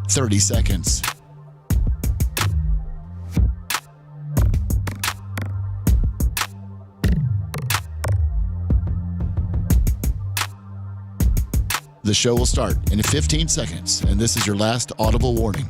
30 seconds. The show will start in 15 seconds, and this is your last audible warning.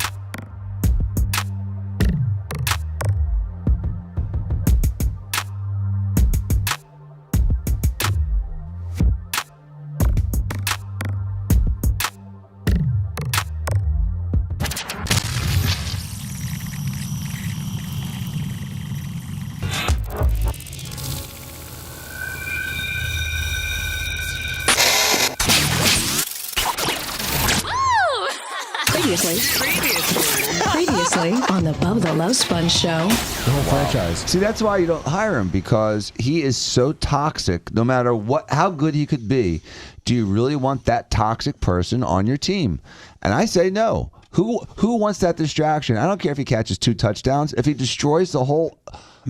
Previously on the Bubba the Love Sponge show. The whole franchise. See, that's why you don't hire him, because he is so toxic. No matter how good he could be, do you really want that toxic person on your team? And I say no. Who wants that distraction? I don't care if he catches 2 touchdowns. If he destroys the whole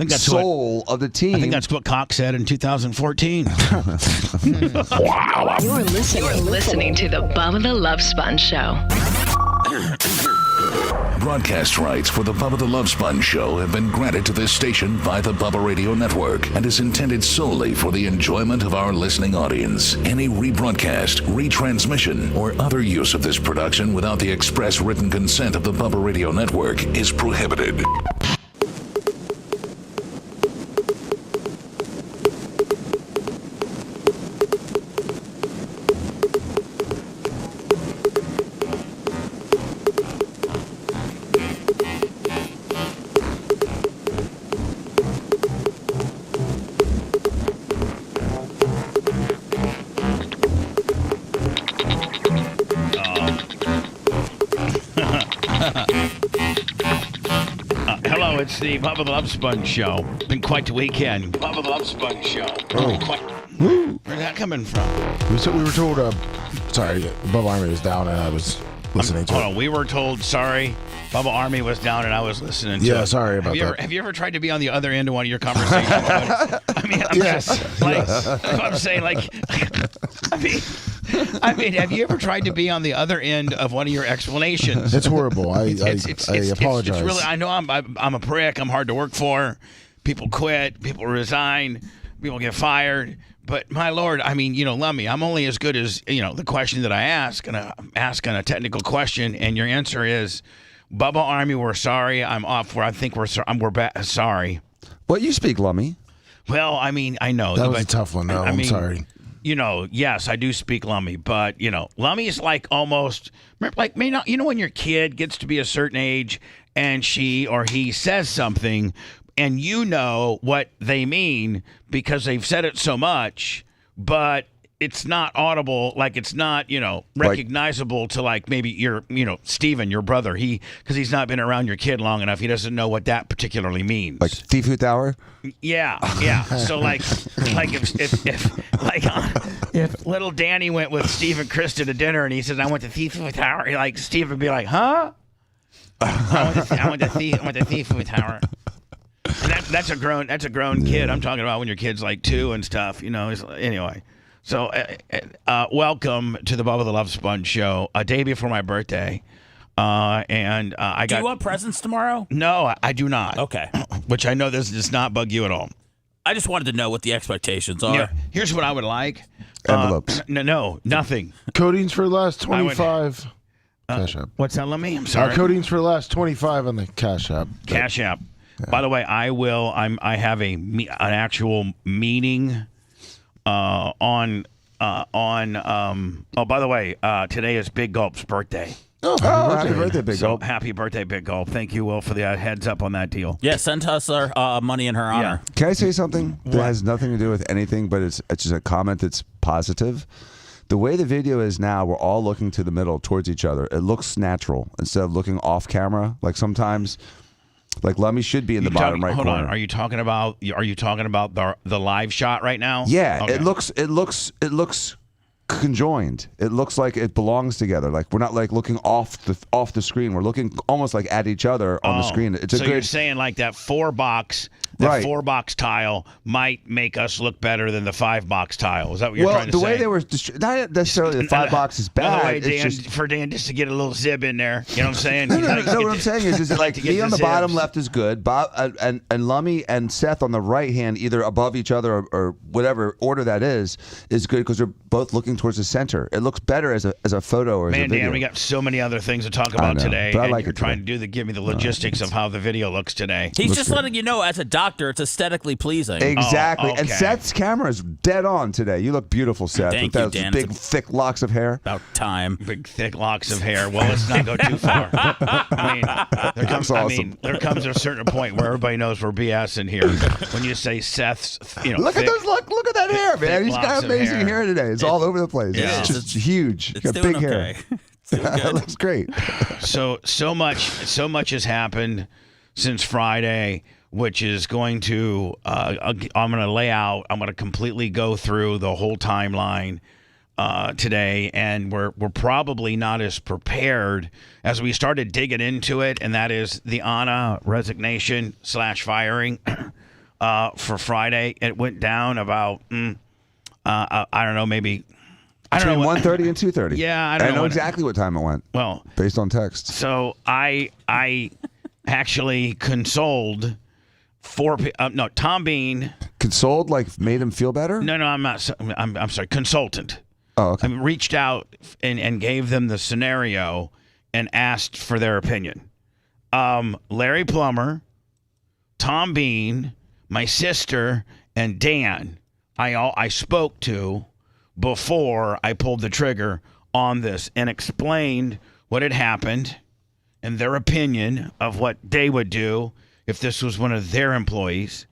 soul of the team. I think that's what Cox said in 2014. Wow. You're listening to the Bubba the Love Sponge show. Broadcast rights for the Bubba the Love Sponge show have been granted to this station by the Bubba Radio Network and is intended solely for the enjoyment of our listening audience. Any rebroadcast, retransmission, or other use of this production without the express written consent of the Bubba Radio Network is prohibited. Hello, it's the Bubba the Love Sponge show. Been quite the weekend. Bubba the Love Sponge show. Where's that coming from? We were told, sorry, Bubba Army was down and I was listening to it. Hold on, we were told, sorry, Bubba Army was down and I was listening to it. Yeah, sorry about that. Have you ever tried to be on the other end of one of your conversations? I mean, I'm saying, have you ever tried to be on the other end of one of your explanations? It's horrible. I apologize. It's really, I know I'm a prick. I'm hard to work for. People quit. People resign. People get fired. But my Lord, I mean, Lummy, I'm only as good as, the question that I ask, and I'm asking a technical question, and your answer is, Bubba Army, we're sorry. I'm off. I think we're sorry. Well, you speak Lummy. Well, I mean, I know. That was a tough one, though. I'm sorry. Yes, I do speak Lummy, but, Lummy is like almost, like, when your kid gets to be a certain age and she or he says something and you know what they mean because they've said it so much, but it's not audible, like it's not, recognizable to like maybe your, Steven, your brother, because he's not been around your kid long enough, he doesn't know what that particularly means. Like Thiefhoot Hour? Yeah. So if little Danny went with Steve and Krista to dinner and he says, I went to Thiefhoot Tower, like Steve would be like, huh? I went to Thiefhoot Tower. And that's a grown kid. I'm talking about when your kid's like 2 and stuff, anyway. So, welcome to the Bubba the Love Sponge show. A day before my birthday, and I got. Do you want presents tomorrow? No, I do not. Okay. Which I know this does not bug you at all. I just wanted to know what the expectations are. Yeah, here's what I would like. Envelopes. No, nothing. Coatings for the last 25. Cash App. What's that, Lemmy? I'm sorry. Coatings for the last 25 on the Cash App. Cash App. Yeah. By the way, I have an actual meeting. By the way, today is Big Gulp's birthday. Oh, happy birthday, Big Gulp. Happy birthday, Big Gulp. Thank you, Will, for the heads up on that deal. Yeah, send us our money in her honor. Yeah. Can I say something that has nothing to do with anything, but it's just a comment that's positive? The way the video is now, we're all looking to the middle towards each other. It looks natural instead of looking off camera. Like sometimes, like Lummy should be in the bottom right corner. Hold on, are you talking about the live shot right now? Yeah, okay. it looks conjoined. It looks like it belongs together. Like we're not like looking off the screen. We're looking almost like at each other on the screen. It's so you're saying like that 4 box the Right. 4-box tile might make us look better than the 5-box tile. Is that what you're Well, trying to the say? way they were, not necessarily the 5-box is bad. Another way, It's Dan, just for Dan just to get a little zib in there. You know what I'm saying? No, what I'm saying is like like to get me on the the bottom zibs. left is good. Bob and Lummy and Seth on the right hand, either above each other or whatever order that is good because they're both looking towards the center. It looks better as a photo or as a Man, video. Dan, we got so many other things to talk about know, today, but I and like you're it trying today. to give me the logistics of how the video looks today. He's just letting you know, as a doctor, it's aesthetically pleasing. Exactly. Oh, And okay. Seth's camera is dead on today. You look beautiful, Seth. Thank with you, those Dan. big, It's thick locks of hair. About time. Big, thick locks of hair. Well, let's not go too far. I mean, awesome. there comes a certain point where everybody knows we're BSing here. When you say Seth's, Look at those. Look at that hair, man. He's locks got of amazing hair. hair today. It's all over the place. Yeah. It's just huge. He's It's got doing big hair. okay. It's doing That good. looks great. So much has happened since Friday, which is going to I'm going to lay out. I'm going to completely go through the whole timeline today, and we're probably not as prepared as we started digging into it, and that is the Anna resignation / firing for Friday. It went down about I don't know, maybe. I don't Between know. 1:30 and 2:30. Yeah, I don't know know what- exactly what time it went. Well, Based on text. so I actually consoled Tom Bean. Consoled, like made him feel better? No, I'm not. I'm sorry. Consultant. Oh, okay. I reached out and gave them the scenario and asked for their opinion. Larry Plummer, Tom Bean, my sister, and Dan. I spoke to before I pulled the trigger on this and explained what had happened and their opinion of what they would do if this was one of their employees.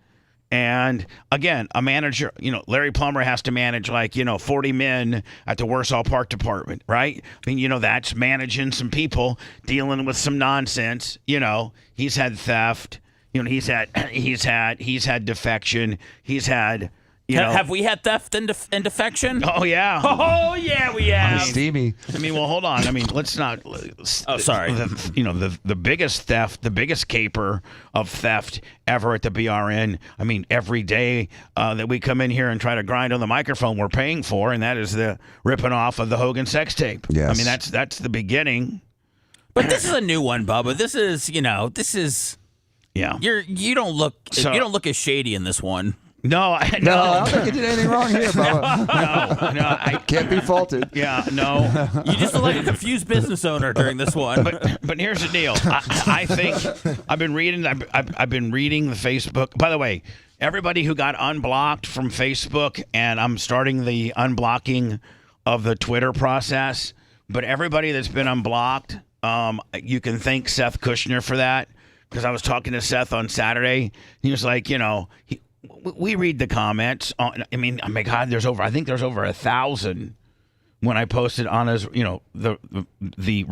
And again, a manager, Larry Plummer has to manage 40 men at the Warsaw Park Department, right? I mean, that's managing some people dealing with some nonsense. He's had theft. He's had defection. He's had. Have we had theft and defection? Oh yeah. Oh yeah, we have. Steamy. I mean, well, hold on. I mean, let's not. Oh, sorry. The biggest theft, the biggest caper of theft ever at the BRN. I mean, every day that we come in here and try to grind on the microphone, we're paying for, and that is the ripping off of the Hogan sex tape. Yes. I mean, that's the beginning. But this is a new one, Bubba. This is. Yeah. You don't look as shady in this one. No, I don't think you did anything wrong here, Bubba. no, I Can't be faulted. Yeah, no. You just look like a confused business owner during this one. But here's the deal. I think I've been reading the Facebook. By the way, everybody who got unblocked from Facebook, and I'm starting the unblocking of the Twitter process. But everybody that's been unblocked, you can thank Seth Kushner for that, because I was talking to Seth on Saturday. He was like, we read the comments. I my God, I think there's over 1,000 when I posted Anna's, the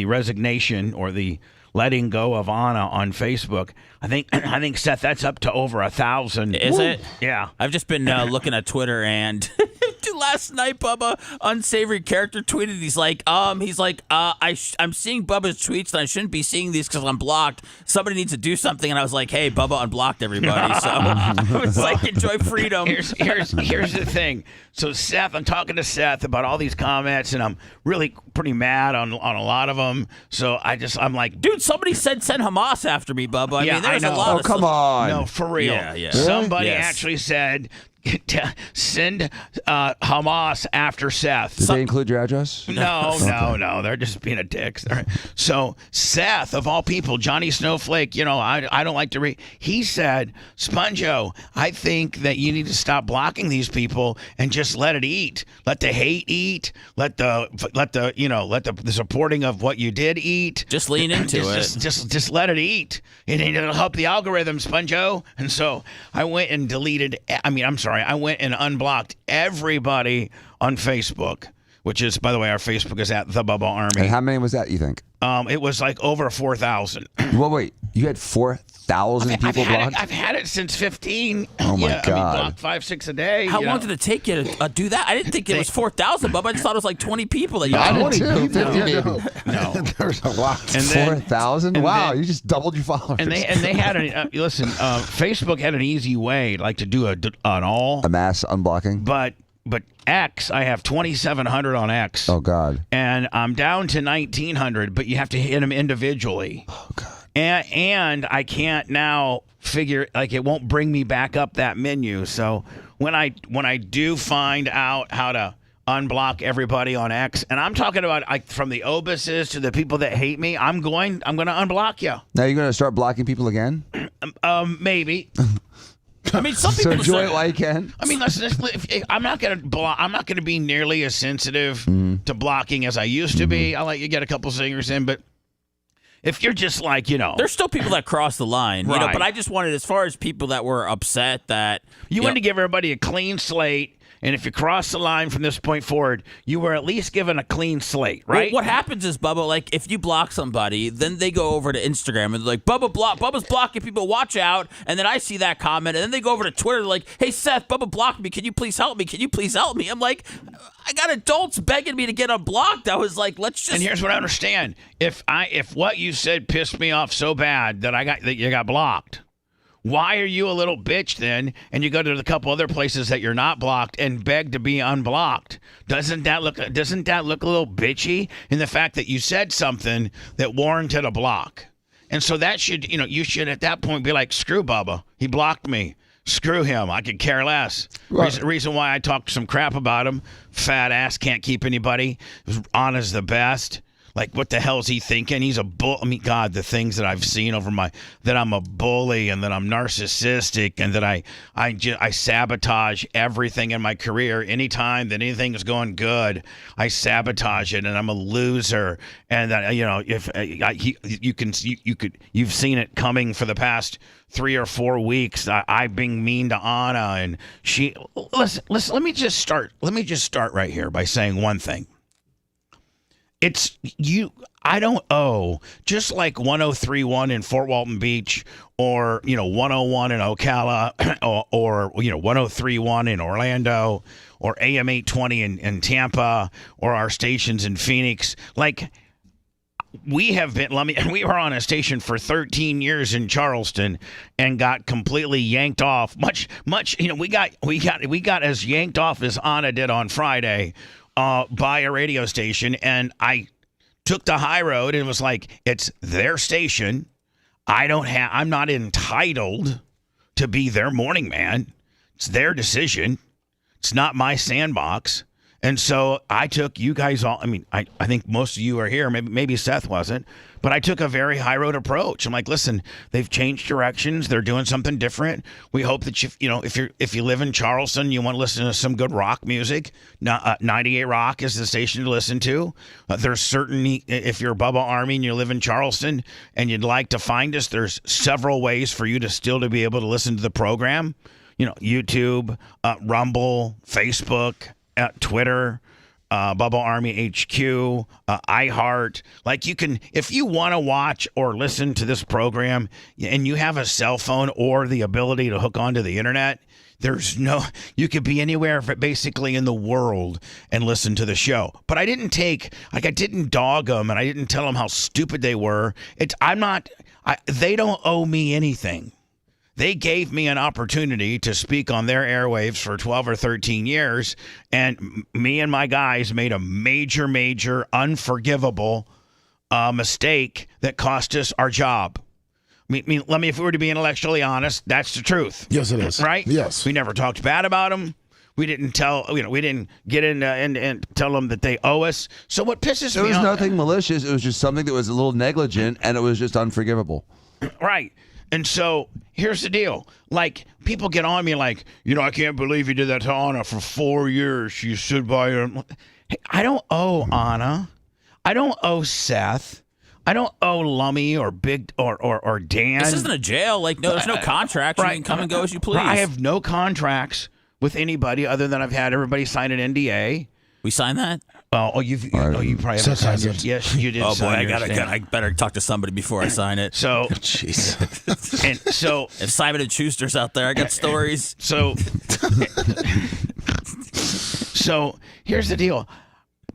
resignation or the letting go of Anna on Facebook. I think Seth, that's up to over 1,000. Is it? Yeah. I've just been looking at Twitter, and last night Bubba, unsavory character, tweeted. He's like, I'm seeing Bubba's tweets, and I shouldn't be seeing these because I'm blocked. Somebody needs to do something, and I was like, hey, Bubba unblocked everybody. So I was like, enjoy freedom. Here's the thing. So Seth, I'm talking to Seth about all these comments, and I'm really pretty mad on a lot of them. So I'm like, Dude, somebody said send Hamas after me, Bubba. Yeah, I mean, there's I a know. lot Oh, of come on. no, for real. Yeah. Somebody Yes. actually said, send Hamas after Seth. Did they include your address? No. They're just being a dick. So Seth, of all people, Johnny Snowflake, I don't like to read. He said, Sponjo, I think that you need to stop blocking these people and just let it eat. Let the hate eat. Let the supporting of what you did eat. Just lean into it. Just let it eat. It'll help the algorithm, Sponjo. And so I went and deleted. I went and unblocked everybody on Facebook which is, by the way, our Facebook is at the Bubba Army. And how many was that, you think? It was like over 4,000. Well, wait, you had 4,000 people blocked? I've had it since 15. Oh, my God. I mean, blocked 5, 6 a day. How long did it take you to do that? I didn't think it was 4,000, Bubba. I just thought it was like 20 people that you I blocked. did too. 50 maybe. No. There's a lot. And then- 4,000? and Wow, then- you just doubled your followers. And they had listen. Facebook had an easy way, like to do an all, a mass unblocking? but X, I have 2,700 on X. Oh, God. And I'm down to 1,900, but you have to hit them individually. Oh, God. And I can't now figure, like, it won't bring me back up that menu. So when I do find out how to unblock everybody on X, and I'm talking about like from the obuses to the people that hate me, I'm going to unblock you. Now you're going to start blocking people again? Maybe. I mean, some So people enjoy say, it while you can. I mean, listen. I'm not gonna block. I'm not gonna be nearly as sensitive to blocking as I used to be. I'll let you get a couple singers in, but if you're just like, there's still people that cross the line, Right. But I just wanted, as far as people that were upset that you want to give everybody a clean slate. And if you cross the line from this point forward, you were at least given a clean slate, right? Well, what happens is, Bubba, like if you block somebody, then they go over to Instagram and they're like, Bubba's blocking people, watch out. And then I see that comment, and then they go over to Twitter, they're like, hey Seth, Bubba blocked me. Can you please help me? Can you please help me? I'm like, I got adults begging me to get unblocked. I was like, let's just. And here's what I understand: if what you said pissed me off so bad that you got blocked, why are you a little bitch then? And you go to a couple other places that you're not blocked and beg to be unblocked. Doesn't that look a little bitchy in the fact that you said something that warranted a block? And so that should, you should at that point be like, screw Bubba, he blocked me. Screw him. I could care less. Right. Reason why I talked some crap about him. Fat ass, can't keep anybody. Anna's the best. Like, what the hell is he thinking? He's a bull. I mean, God, the things that I've seen that I'm a bully and that I'm narcissistic and that I sabotage everything in my career. Anytime that anything is going good, I sabotage it and I'm a loser. And that, you've seen it coming for the past 3 or 4 weeks. I being mean to Anna, and she. Listen. Let me just start right here by saying one thing. It's you. I don't owe, just like 103.1 in Fort Walton Beach, or 101 in Ocala, or 103.1 in Orlando, or AM 820 in Tampa, or our stations in Phoenix. Like, we were on a station for 13 years in Charleston and got completely yanked off. Much. We got as yanked off as Anna did on Friday. By a radio station, and I took the high road and was like, it's their station. I'm not entitled to be their morning man. It's their decision. It's not my sandbox. And so I took you guys all. I mean, I think most of you are here. Maybe Seth wasn't, but I took a very high road approach. I'm like, listen, they've changed directions. They're doing something different. We hope that if you live in Charleston, you want to listen to some good rock music. 98 Rock is the station to listen to. There's certainly, if you're Bubba Army and you live in Charleston and you'd like to find us, there's several ways for you to be able to listen to the program. YouTube, Rumble, Facebook. Twitter, Bubba Army HQ, iHeart. Like, you can, if you want to watch or listen to this program and you have a cell phone or the ability to hook onto the internet, you could be anywhere basically in the world and listen to the show. But I didn't dog them and I didn't tell them how stupid they were. They don't owe me anything. They gave me an opportunity to speak on their airwaves for 12 or 13 years, and me and my guys made a major, major, unforgivable mistake that cost us our job. I mean, if we were to be intellectually honest, that's the truth. Yes, it is. Right? Yes. We never talked bad about them. We didn't we didn't get in and tell them that they owe us. So what pisses me off? It was nothing malicious. It was just something that was a little negligent, and it was just unforgivable. Right. And so here's the deal. Like, people get on me like, I can't believe you did that to Anna for 4 years. She stood by her. Hey, I don't owe Anna. I don't owe Seth. I don't owe Lummy or Big or Dan. This isn't a jail. Like, no, there's no contract. You Right. can come and go as you please. I have no contracts with anybody other than I've had everybody sign an NDA. We signed that? You probably haven't signed it. Yes, you did. Oh boy, sign I better talk to somebody before I sign it. So, Jeez. and so If Simon and Schuster's out there, I got stories. So here's the deal.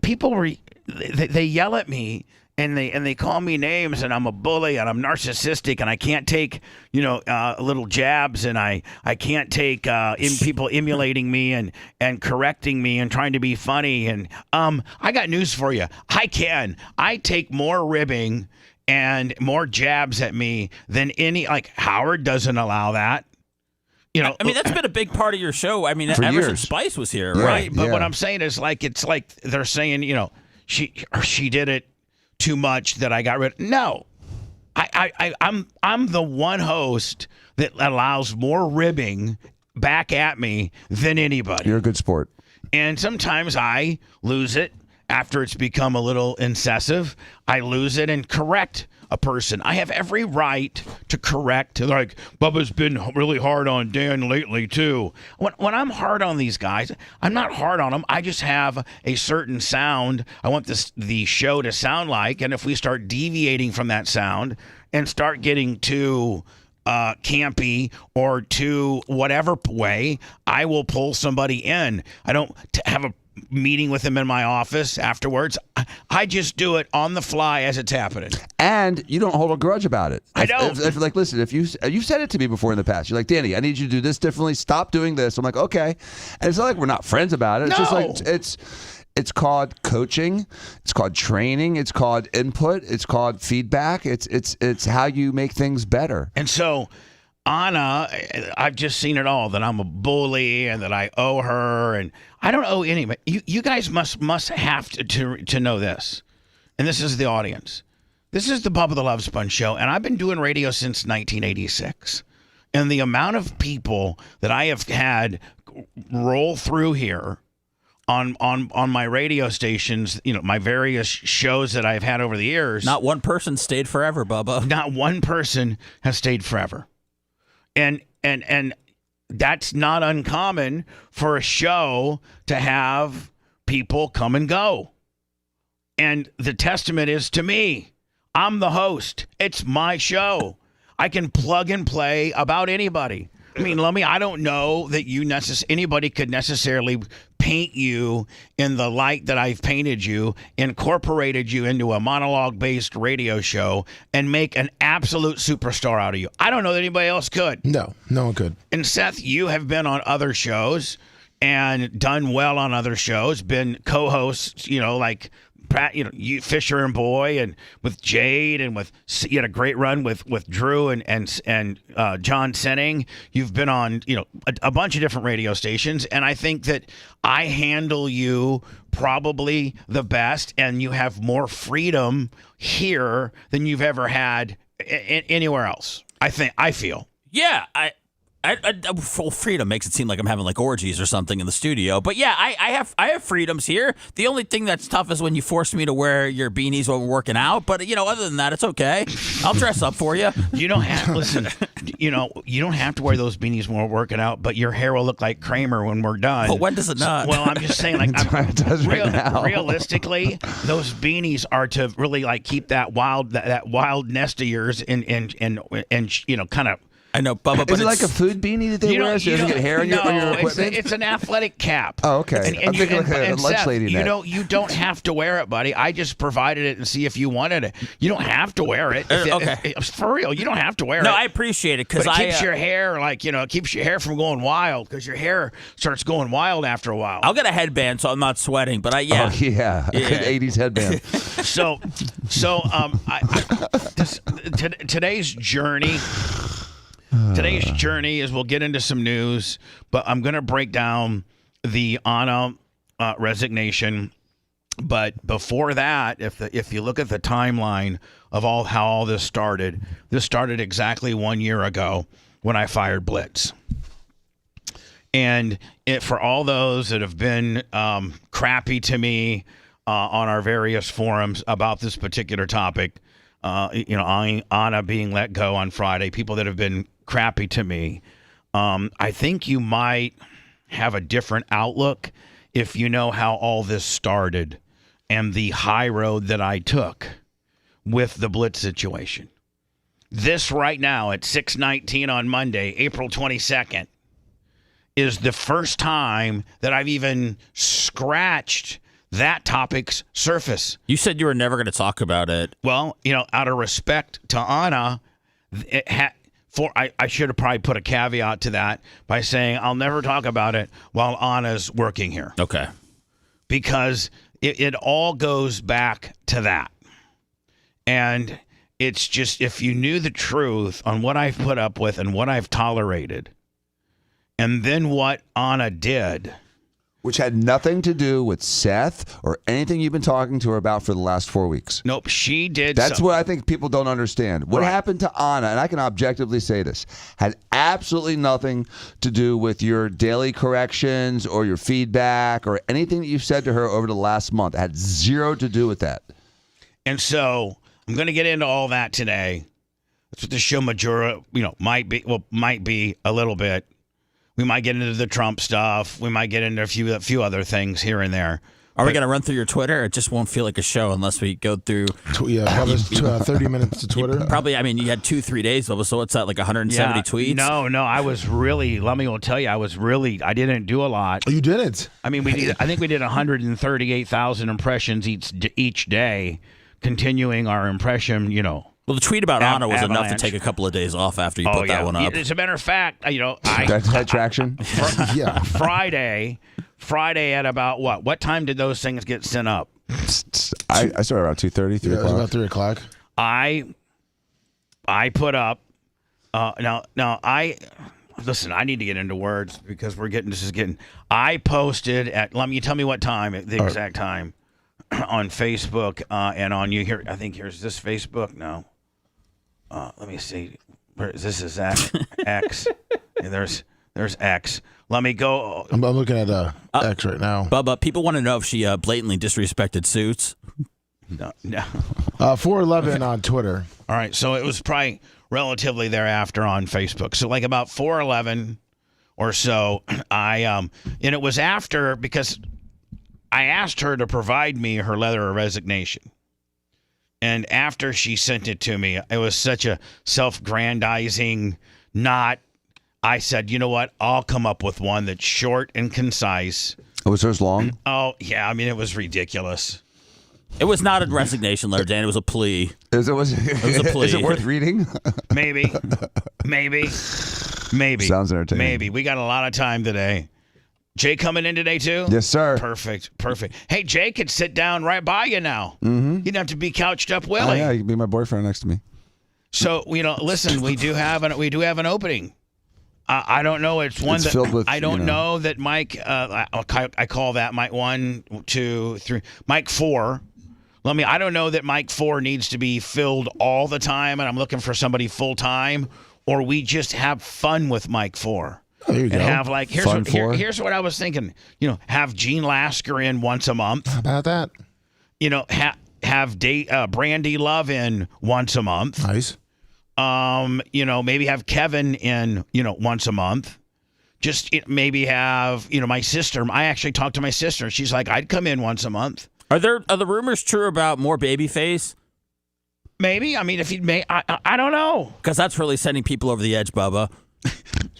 People they yell at me and they call me names, and I'm a bully and I'm narcissistic and I can't take little jabs, and I can't take people emulating me and correcting me and trying to be funny. And I got news for you. I take more ribbing and more jabs at me than Howard doesn't allow that. I mean, that's been a big part of your show. I mean, For ever years. since Spice was here, Yeah. right? But what I'm saying is, it's like they're saying, she did it too much that I got rid. No, I'm the one host that allows more ribbing back at me than anybody. You're a good sport. And sometimes I lose it after it's become a little excessive. I lose it and correct a person. I have every right to correct. Like, Bubba's been really hard on Dan lately too. When I'm hard on these guys, I'm not hard on them. I just have a certain sound I want the show to sound like, and if we start deviating from that sound and start getting too campy or too whatever way, I will pull somebody in. I don't have a meeting with him in my office afterwards. I just do it on the fly as it's happening. And you don't hold a grudge about it. I don't. Listen, if you've said it to me before in the past, you're like, Danny, I need you to do this differently. Stop doing this. I'm like, okay. And it's not like we're not friends about it. It's just like it's called coaching. It's called training. It's called input. It's called feedback. It's how you make things better. And so Anna, I've just seen it all, that I'm a bully and that I owe her, and I don't owe anybody. You guys must have to know this. And this is the audience. This is the Bubba the Love Sponge show, and I've been doing radio since 1986. And the amount of people that I have had roll through here on my radio stations, my various shows that I've had over the years. Not one person stayed forever, Bubba. Not one person has stayed forever. And that's not uncommon for a show to have people come and go. And the testament is to me. I'm the host. It's my show. I can plug and play about anybody. I mean, Lummy, I don't know that anybody could necessarily paint you in the light that I've painted you, incorporated you into a monologue-based radio show, and make an absolute superstar out of you. I don't know that anybody else could. No one could. And Seth, you have been on other shows and done well on other shows, been co-hosts, like Pratt, you Fisher and Boy, and with Jade, and you had a great run with Drew and John Senning. You've been on a bunch of different radio stations, and I think that I handle you probably the best, and you have more freedom here than you've ever had anywhere else. I feel. Yeah, full freedom makes it seem like I'm having like orgies or something in the studio. But yeah, I have freedoms here. The only thing that's tough is when you force me to wear your beanies when we're working out. But other than that, it's okay. I'll dress up for you. You don't have listen. You don't have to wear those beanies when we're working out. But your hair will look like Kramer when we're done. But when does it not? Well, I'm just saying, It does right now. Realistically, those beanies are to really keep that wild nest of yours and kind of. I know, Bubba, but Is it like a food beanie that they wear so you don't get hair on your equipment? It's an athletic cap. Oh, okay. I'm thinking like a lunch Seth, lady net. You don't have to wear it, buddy. I just provided it and see if you wanted it. You don't have to wear it. Okay. For real, you don't have to wear it. No, I appreciate it because it keeps your hair it keeps your hair from going wild, because your hair starts going wild after a while. I'll get a headband so I'm not sweating. But Oh, yeah. A good 80s headband. Today's journey. Today's journey is we'll get into some news, but I'm going to break down the Anna resignation. But before that, if you look at the timeline of how all this started exactly 1 year ago when I fired Blitz. And for all those that have been crappy to me on our various forums about this particular topic, Anna being let go on Friday, people that have been crappy to me, I think you might have a different outlook if you know how all this started. and the high road that I took with the Blitz situation. This right now at 6:19 on Monday, April 22nd, is the first time that I've even scratched that topic's surface. You said you were never going to talk about it. Well, out of respect to Anna, I should have probably put a caveat to that by saying I'll never talk about it while Anna's working here. Okay. Because it all goes back to that. And it's just, if you knew the truth on what I've put up with and what I've tolerated, and then what Anna did. Which had nothing to do with Seth or anything you've been talking to her about for the last 4 weeks. Nope, she did. That's what I think people don't understand. What happened to Anna, and I can objectively say this, had absolutely nothing to do with your daily corrections or your feedback or anything that you've said to her over the last month. It had zero to do with that. And so I'm going to get into all that today. That's what the show might be a little bit. We might get into the Trump stuff. We might get into a few other things here and there. Are we going to run through your Twitter? It just won't feel like a show unless we go through. Probably 30 minutes to Twitter. Probably, I mean, you had 2-3 days, Bubba, so what's that, like 170 tweets? No, I was really, let me tell you, I didn't do a lot. Oh, you didn't? I mean, I think we did 138,000 impressions each day, continuing our impression, Well, the tweet about Anna was enough to avalanche. take a couple of days off after you put that one up. As a matter of fact, That traction? Yeah. Friday at about what? What time did those things get sent up? I started around 2:30, 3 Yeah, it was o'clock. about 3 o'clock. I put up. Listen. I need to get into words because I posted at. Let me tell me what time. The exact time on Facebook and on you here. I think here's this Facebook. No. Let me see. This is X. Yeah, there's X. Let me go. I'm looking at X right now. Bubba, people want to know if she blatantly disrespected Suits. No. 411 on Twitter. All right, so it was probably relatively thereafter on Facebook. So like about 4:11 or so, and it was after because I asked her to provide me her letter of resignation. And after she sent it to me, it was such a self-grandizing, I said, you know what? I'll come up with one that's short and concise. Was hers long? Oh, yeah. I mean, it was ridiculous. It was not a resignation letter, Dan. It was a plea. It was a plea. Is it worth reading? Maybe. Sounds entertaining. Maybe. We got a lot of time today. Jay coming in today, too? Yes, sir. Perfect. Hey, Jay could sit down right by you now. Mm-hmm. You don't have to be couched up, Willie. Oh, yeah, you can be my boyfriend next to me. So, listen, we do have an opening. I don't know. It's one that filled with, I don't know that Mike. I call that Mike 1, 2, 3, Mike 4. I don't know that Mike 4 needs to be filled all the time, and I'm looking for somebody full time, or we just have fun with Mike 4. There you go. Have here's what I was thinking. Have Gene Lasker in once a month. How about that? Have Brandy Love in once a month. Nice. Maybe have Kevin in, once a month. Just maybe have, my sister. I actually talked to my sister. She's like, I'd come in once a month. Are the rumors true about more Babyface? Maybe. I mean, if he may, I don't know. Because that's really sending people over the edge, Bubba.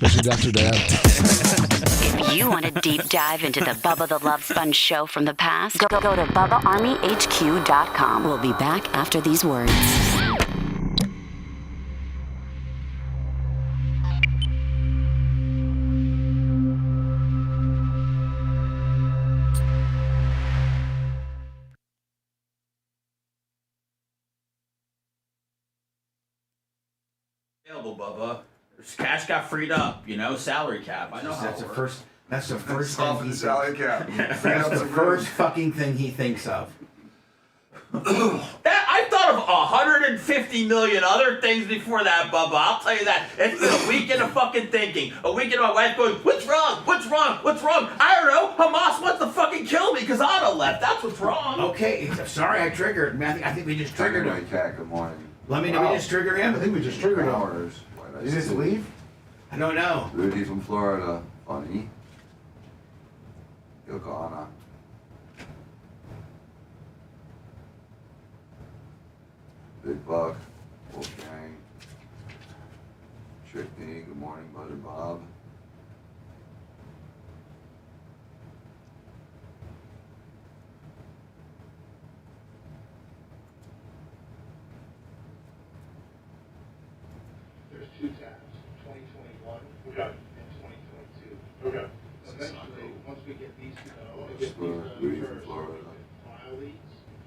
Especially Dr. Dad. If you want a deep dive into the Bubba the Love Sponge show from the past, go to BubbaArmyHQ.com. We'll be back after these words. Available, Bubba. Cash got freed up, salary cap. I know how That's it the works. first. That's the first Off thing the he salary cap. That's the first fucking thing he thinks of. I thought of 150 million other things before that, Bubba. I'll tell you that. It's been a weekend of fucking thinking. A weekend of my wife going, what's wrong? What's wrong? What's wrong? I don't know. Hamas wants to fucking kill me because Otto left. That's what's wrong. Okay, sorry I triggered. I think we just triggered him. Cat, good morning. Let me. Did we just trigger him? I think we just triggered him. Hours. Did he just leave? I don't know. Rudy from Florida. Funny. Yoko Anna. Big Buck, Wolfgang, Trick Me, good morning, Bud and Bob. There's two tabs, 2021 and 2022. Okay. Eventually, once we get these two done, we'll get these done first, so we can file these.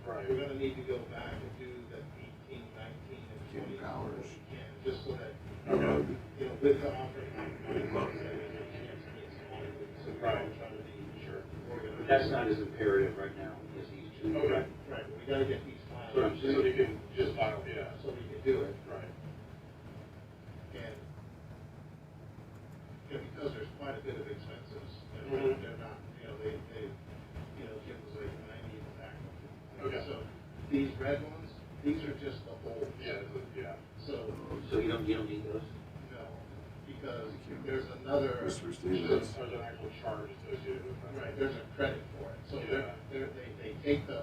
Right. We're gonna need to go back and do the 18, 19, and 20 hours. Just so that, you know, with the offering, right. That's not as imperative right now as these two. Okay, right, we gotta get these filed. So you can just file, yeah. So we can do it. Right. And, because there's quite a bit of expenses, they're not, they give us like 90 in the back. Okay. So these red ones, these are just the old. Yeah, yeah. So you don't need those? No, because there's another. There's an actual charge associated with that. Right, there's a credit for it. So they take the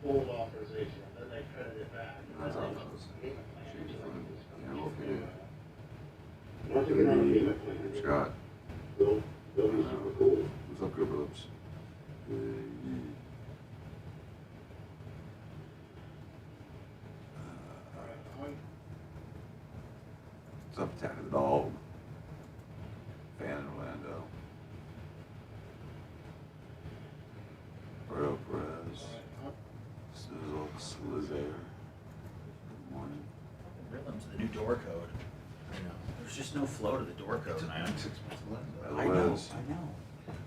old authorization, then they credit it back. That's all those. Once you get on the payment plan, Scott. they'll be super cool. What's up, Good Lips? What's up, Attack of the Dog? Fan in Orlando. Roberto Perez. Sizzle, Slizair. Good morning. Rhythm's the new door code. I know. There's just no flow to the door code, man. I know.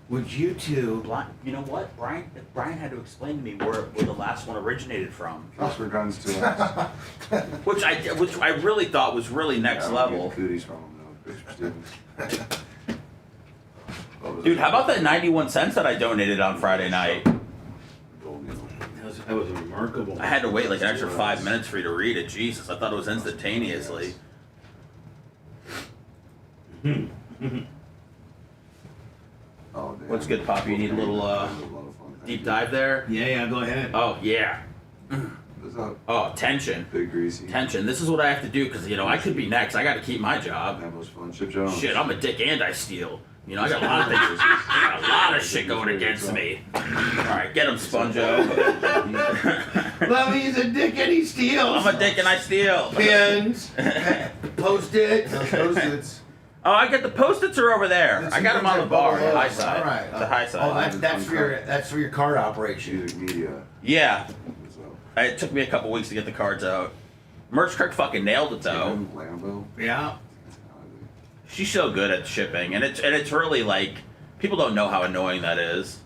Would you two? You know what? Brian had to explain to me where the last one originated from. Oscar guns to us. Which I really thought was really next level. Cooties from them, though. Picture students. Dude, how about that 91 cents that I donated on Friday night? That was remarkable. I had to wait like an extra 5 minutes for you to read it. Jesus, I thought it was instantaneously. Oh, damn. What's good, Poppy? You need a little deep dive there? Yeah, go ahead. Oh, yeah. What's up? Oh, tension. Big Greasy. Tension. This is what I have to do because, I could be next. I got to keep my job. That was fun. Chip Jones. Shit, I'm a dick and I steal. I got a lot of things. I got a lot of shit going against me. All right, get him, Sponjo. He's a dick and he steals. I'm a dick and I steal. Pins, Post-its. Post-its. Oh, I get the Post-its are over there. I got them on the bar, the high side. All right. The high side. Oh, that's for your card operation. Music Media. Yeah. What's up? It took me a couple weeks to get the cards out. Merch Crick fucking nailed it though. Tim Lambo. Yeah. She's so good at shipping, and it's really like people don't know how annoying that is.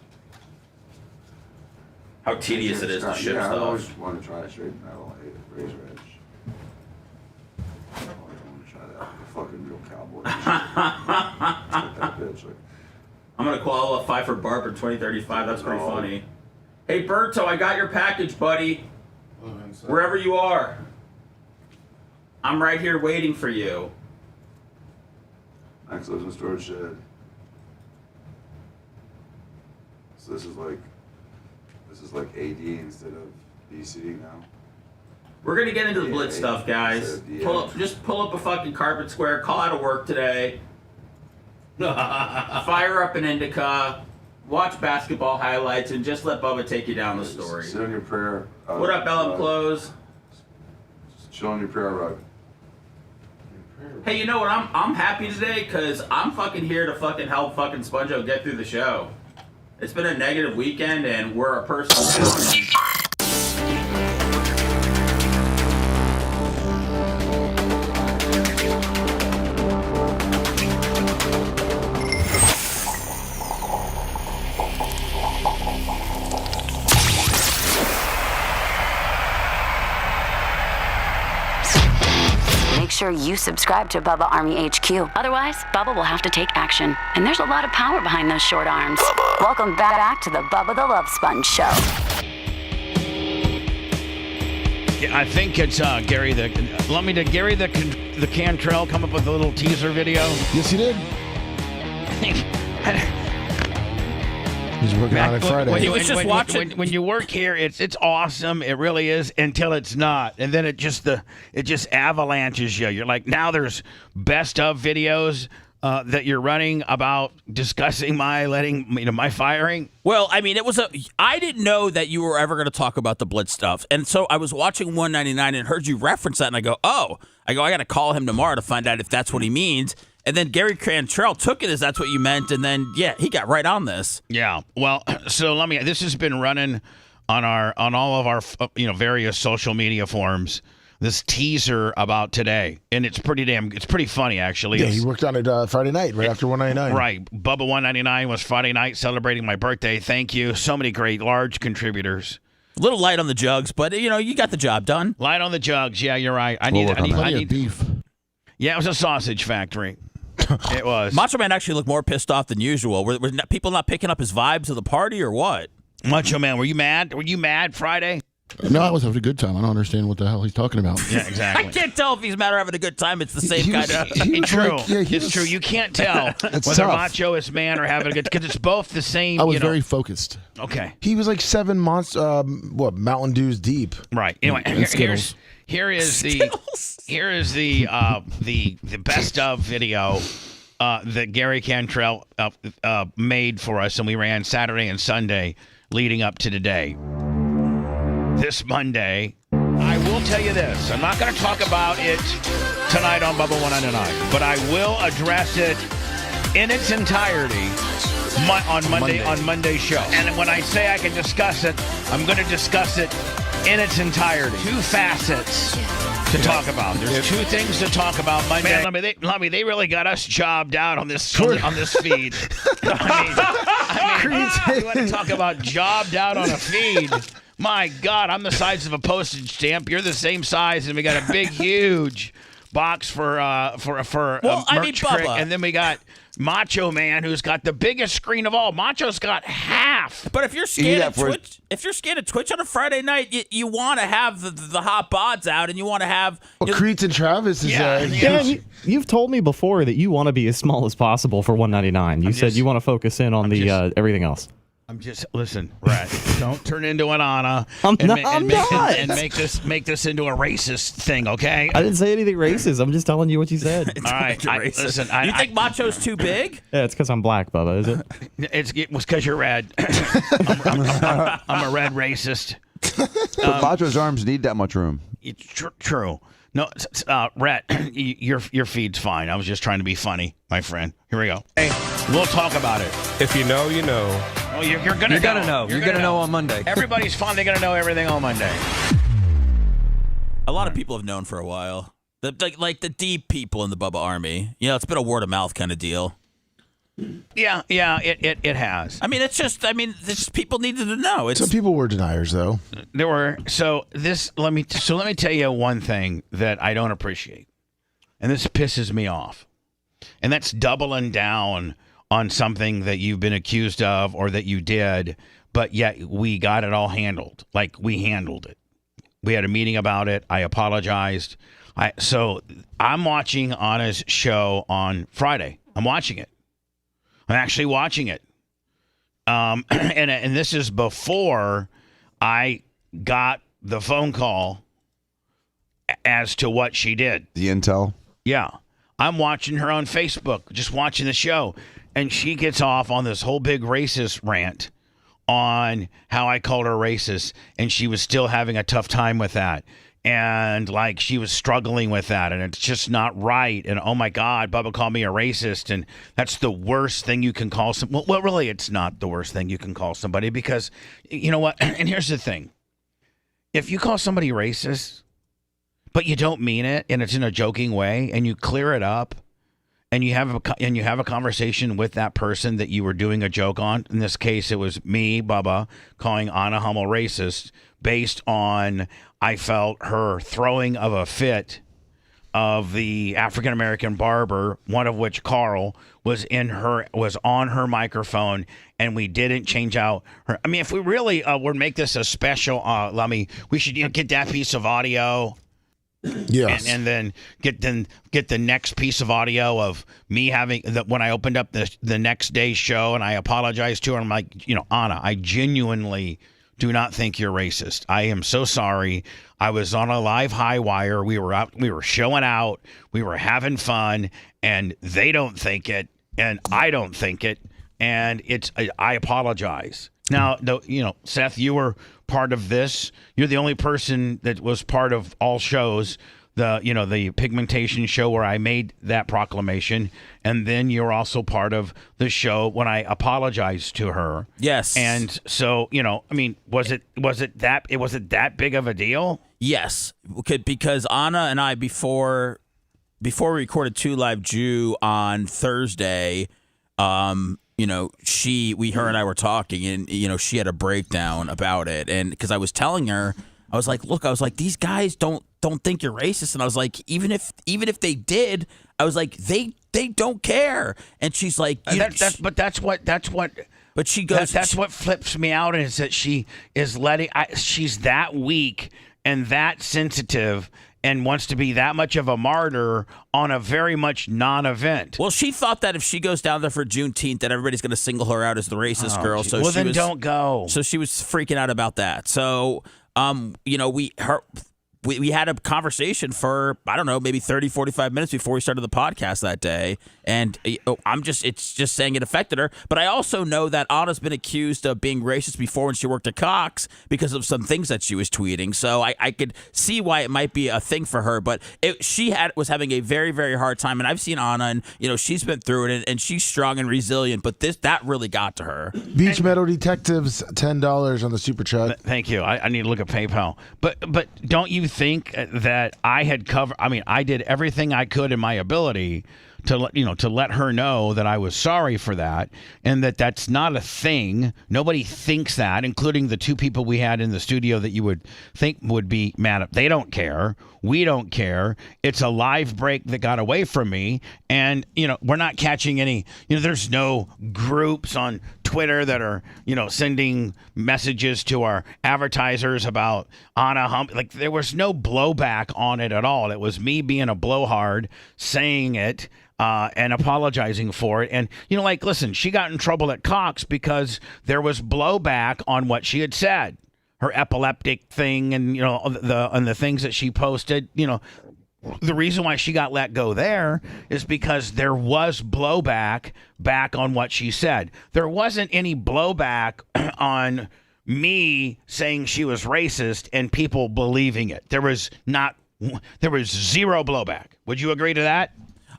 How tedious it is to ship I stuff. always want to try a straight metal razor edge. I always want to try that. Like a fucking real cowboy. That bitch. Like, I'm gonna qualify for Barber 2035. That's pretty funny. Hey Berto, I got your package, buddy. Wherever you are, I'm right here waiting for you. Max lives in storage shed. So this is like AD instead of BC now. We're gonna get into the Yeah, Blitz stuff, guys. yeah. Pull up a fucking carpet square. Call out of work today. Fire up an indica. Watch basketball highlights and just let Bubba take you down the story. Sit on your prayer. What up, Ellen Close? Chill on your prayer rug. Hey, you know what? I'm happy today because I'm fucking here to fucking help fucking Sponjo get through the show. It's been a negative weekend and we're a personal. Make sure you subscribe to Bubba Army HQ. Otherwise, Bubba will have to take action. And there's a lot of power behind those short arms. Welcome back to the Bubba the Love Sponge Show. I think it's Gary the. Did Gary the Cantrell come up with a little teaser video? Yes, he did. He's working on it Friday. He was just watching. When you work here, it's awesome. It really is until it's not, and then it just avalanches you. You're like, now there's best of videos that you're running about discussing my firing. Well, I mean, I didn't know that you were ever going to talk about the Blitz stuff, and so I was watching 199 and heard you reference that, and I go, I got to call him tomorrow to find out if that's what he means. And then Gary Cantrell took it as that's what you meant, and then he got right on this. Yeah. Well, so this has been running on all of our various social media forums. This teaser about today, and it's pretty funny actually. Yeah, he worked on it Friday night, right after 199. Right. Bubba 199 was Friday night celebrating my birthday. Thank you. So many great large contributors. A little light on the jugs, but you got the job done. Light on the jugs. Yeah, you're right. I need beef. Yeah, it was a sausage factory. It was. Macho Man actually looked more pissed off than usual. Were people not picking up his vibes of the party or what? Macho Man, were you mad? Were you mad Friday? No, I was having a good time. I don't understand what the hell he's talking about. Yeah, exactly. I can't tell if he's mad or having a good time. It's the same kind of. It's true. It's true. You can't tell whether tough. Macho is mad or having a good, because it's both the same. I was very focused. Okay. He was like 7 months, Mountain Dews deep. Right. Anyway, here is the best of video that Gary Cantrell made for us, and we ran Saturday and Sunday leading up to today. This Monday, I will tell you this. I'm not going to talk about it tonight on Bubba 199, but I will address it in its entirety on Monday's show. And when I say I can discuss it, I'm going to discuss it in its entirety. 2 facets to talk about. There's 2 things to talk about Monday. Man, Lummy, they really got us jobbed out on this feed. I mean, you want to talk about jobbed out on a feed? My God, I'm the size of a postage stamp. You're the same size, and we got a big, huge box for merch trick. And then we got Macho Man, who's got the biggest screen of all. Macho's got half. But if you're scared of Twitch on a Friday night, you want to have the hot bods out, and you want to have. Well, Creeds and Travis is. You've told me before that you want to be as small as possible for 199. You said you want to focus in on everything else. Listen, Rat, don't turn into an Anna and make this into a racist thing, okay? I didn't say anything racist. I'm just telling you what you said. All right, listen. You think Macho's too big? Yeah, it's because I'm black, Bubba, is it? It was because you're red. I'm a red racist. But Macho's arms need that much room. It's true. No, Rhett, your feed's fine. I was just trying to be funny, my friend. Here we go. Hey, we'll talk about it. If you know, you know. Oh, you're gonna know. You're gonna know on Monday. Everybody's finally gonna know everything on Monday. A lot of people have known for a while. Like the deep people in the Bubba Army. It's been a word of mouth kind of deal. Yeah, it has. I mean, people needed to know. Some people were deniers, though. There were. Let me tell you one thing that I don't appreciate, and this pisses me off, and that's doubling down on something that you've been accused of or that you did, but yet we got it all handled. Like, we handled it. We had a meeting about it. I apologized. So I'm watching Anna's show on Friday. I'm watching it. I'm actually watching it. And this is before I got the phone call as to what she did. The intel? Yeah. I'm watching her on Facebook, just watching the show. And she gets off on this whole big racist rant on how I called her racist. And she was still having a tough time with that. And like she was struggling with that, and it's just not right. And oh my God, Bubba called me a racist, and that's the worst thing you can call some. Well, really, it's not the worst thing you can call somebody, because you know what? And here's the thing: if you call somebody racist, but you don't mean it, and it's in a joking way, and you clear it up, and you have a conversation with that person that you were doing a joke on. In this case, it was me, Bubba, calling Anna Hummel racist based on I felt her throwing of a fit of the African-American barber, one of which, Carl, was on her microphone, and we didn't change out her. I mean, if we really would make this a special, Lummy, we should get that piece of audio Yes. And then get the next piece of audio of me having when I opened up the next day's show and I apologized to her. I'm like, Anna, I genuinely do not think you're racist. I am so sorry. I was on a live high wire. We were out. We were showing out. We were having fun, and they don't think it, and I don't think it, and I apologize. Now, Seth, you were part of this. You're the only person that was part of all shows. The pigmentation show where I made that proclamation, and then you're also part of the show when I apologized to her. Yes. And so, was it that big of a deal? Yes, because Anna and I before we recorded Two Live Jew on Thursday, her and I were talking, and she had a breakdown about it, and because I was telling her, I was like, these guys don't think you're racist, and I was like, even if they did, I was like, they don't care, and she's like, that's what. But she goes, that's what flips me out is that she is she's that weak and that sensitive and wants to be that much of a martyr on a very much non-event. Well, she thought that if she goes down there for Juneteenth, that everybody's going to single her out as the racist girl. So then don't go. So she was freaking out about that. So, we had a conversation for, I don't know, maybe 30, 45 minutes before we started the podcast that day. And it's just saying it affected her. But I also know that Anna's been accused of being racist before when she worked at Cox because of some things that she was tweeting. So I could see why it might be a thing for her. But she was having a very, very hard time. And I've seen Anna, and, she's been through it, and she's strong and resilient. But that really got to her. Beach Meadow Detectives, $10 on the super chat. Thank you. I need to look at PayPal. But don't you think that I had covered? I mean, I did everything I could in my ability to let her know that I was sorry for that, and that's not a thing. Nobody thinks that, including the two people we had in the studio that you would think would be mad at. They don't care. We don't care. It's a live break that got away from me, and we're not catching any. There's no groups on Twitter that are sending messages to our advertisers about Anna Hummel. Like, there was no blowback on it at all. It was me being a blowhard saying it. And apologizing for it. And, listen, she got in trouble at Cox because there was blowback on what she had said. Her epileptic thing and, the things that she posted. The reason why she got let go there is because there was blowback back on what she said. There wasn't any blowback on me saying she was racist and people believing it. There was zero blowback. Would you agree to that?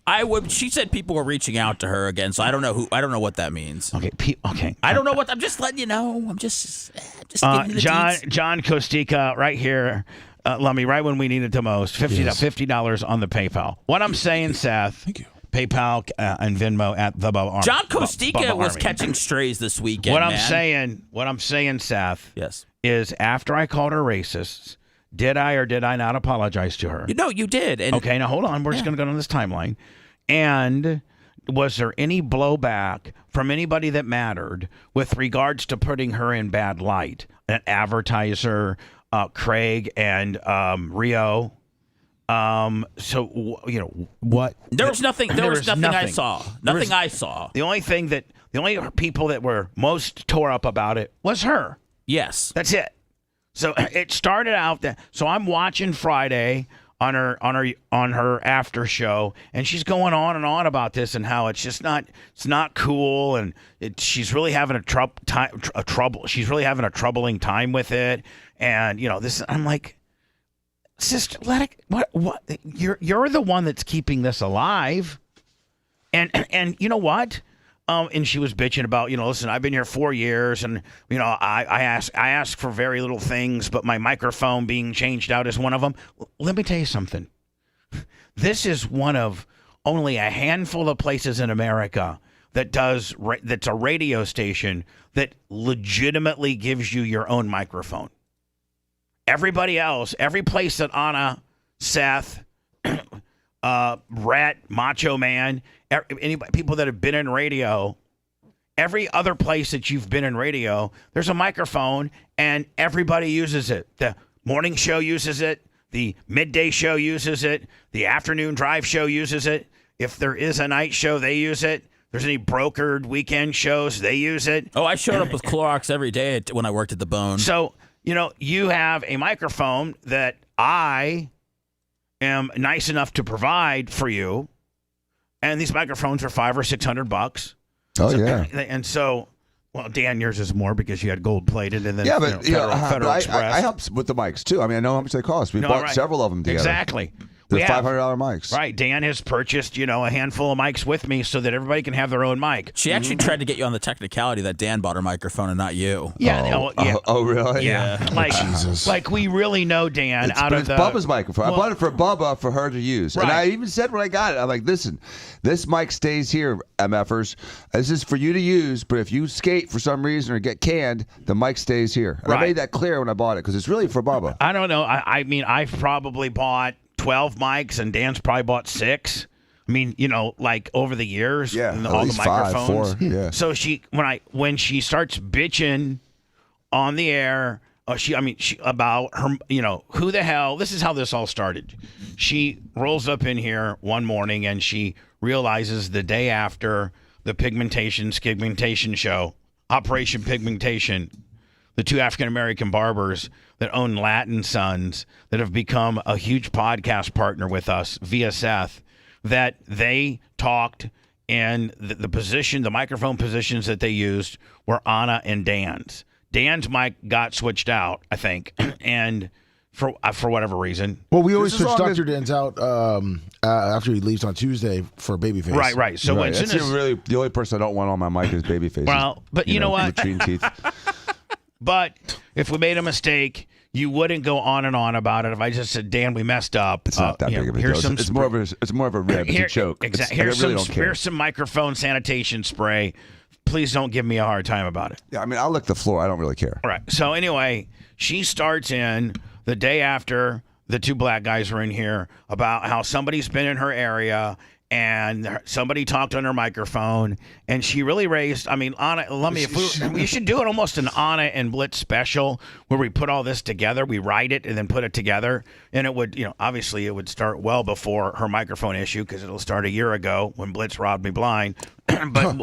I would. She said people were reaching out to her again, so I don't know what that means. Okay. I don't know what. I'm just letting you know. I'm just giving you the deets. John Kostika, right here, Lummy, right when we need it the most. $50 on the PayPal. What I'm saying, Seth. Thank you. PayPal and Venmo at the Bubba Army. John Kostika was catching strays this weekend. What I'm saying, Seth. Yes. Is after I called her racist. Did I or did I not apologize to her? No, you did. Okay, now hold on. We're just going to go down this timeline. And was there any blowback from anybody that mattered with regards to putting her in bad light? An advertiser, Craig and Rio. So what? There was nothing. There was nothing I saw. Nothing I saw. The only people that were most tore up about it was her. Yes, that's it. So it started out that. So I'm watching Friday on her after show, and she's going on and on about this and how it's not cool, and she's really having a trouble. She's really having a troubling time with it, and this. I'm like, sister, let it. What? You're the one that's keeping this alive, and you know what? And she was bitching about, listen, I've been here 4 years, and I ask for very little things, but my microphone being changed out is one of them. Let me tell you something. This is one of only a handful of places in America that's a radio station that legitimately gives you your own microphone. Everybody else, every place that Seth, Rhett, Macho Man, people that have been in radio, every other place that you've been in radio, there's a microphone and everybody uses it. The morning show uses it. The midday show uses it. The afternoon drive show uses it. If there is a night show, they use it. There's any brokered weekend shows, they use it. Oh, I showed up with Clorox every day when I worked at the Bone. So, you have a microphone that I am nice enough to provide for you, and these microphones are $500 or $600. Oh, yeah. And so, well, Dan, yours is more because you had gold plated, and then Federal Express. I helped with the mics too. I mean, I know how much they cost. We bought several of them together. Exactly. They're $500 mics. Right. Dan has purchased, a handful of mics with me so that everybody can have their own mic. She actually tried to get you on the technicality that Dan bought her microphone and not you. Yeah. Oh, really? Yeah. Like we really know Dan But it's Bubba's microphone. I bought it for Bubba for her to use. Right. And I even said when I got it, I'm like, listen, this mic stays here, MFers. This is for you to use, but if you skate for some reason or get canned, the mic stays here. And I made that clear when I bought it because it's really for Bubba. I don't know. I mean, I've probably bought 12 mics, and Dan's probably bought 6. I mean, like over the years, and all the microphones. 5, 4, yeah. So when she starts bitching on the air, she about her, who the hell? This is how this all started. She rolls up in here one morning and she realizes the day after the Skigmentation show, Operation Pigmentation, the 2 African-American barbers that own Latin Sons that have become a huge podcast partner with us via Seth, that they talked, and the microphone positions that they used were Anna and Dan's. Dan's mic got switched out, I think, and for whatever reason. Well, we always switch Dr. Dan's out after he leaves on Tuesday for Babyface. Right. So right. That's really the only person I don't want on my mic is Babyface. Well, but you know what? Latrine teeth. But if we made a mistake, you wouldn't go on and on about it. If I just said, Dan, we messed up. It's not that big of a deal. It's more of a rib. It's a joke. Exactly. Here's some microphone sanitation spray. Please don't give me a hard time about it. Yeah, I mean, I'll lick the floor. I don't really care. All right. So anyway, she starts in the day after the 2 black guys were in here about how somebody's been in her area and somebody talked on her microphone, and she really raised. I mean, Anna, we should do it almost an Anna and Blitz special where we put all this together, we write it, and then put it together, and it would, obviously it would start well before her microphone issue because it'll start a year ago when Blitz robbed me blind. But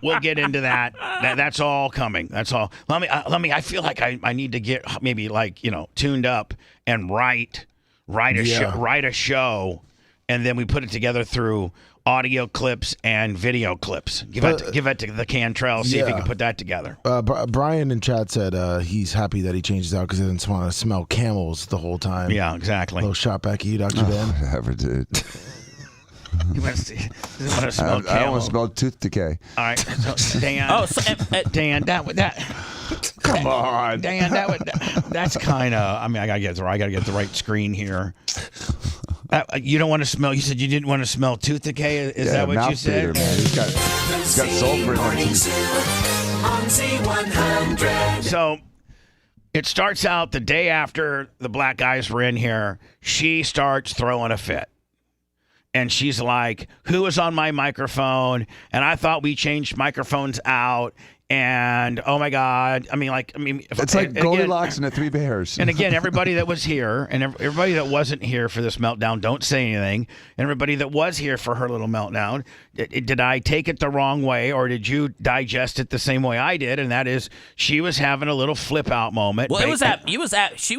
we'll get into that. That's all coming. That's all. Let me. I feel like I need to get maybe tuned up and write a show. And then we put it together through audio clips and video clips. Give it to the Cantrell. See if he can put that together. Brian in chat said he's happy that he changes out because he doesn't want to smell camels the whole time. Yeah, exactly. A little shot back at you, Dr. Dan. I never did. He doesn't want to smell camel. I don't want to smell tooth decay. All right, so Dan. Dan, that come on, Dan. That's kind of. I mean, I gotta get the right screen here. You don't want to smell. You said you didn't want to smell tooth decay. Is that what you said? Man. He's got sulfur in there. On Z100. So it starts out the day after the black guys were in here. She starts throwing a fit. And she's like, who is on my microphone? And I thought we changed microphones out. And oh my God, it's like Goldilocks and the 3 Bears. And again, everybody that was here and everybody that wasn't here for this meltdown, don't say anything. And everybody that was here for her little meltdown, did I take it the wrong way, or did you digest it the same way I did? And that is, she was having a little flip out moment. Well, she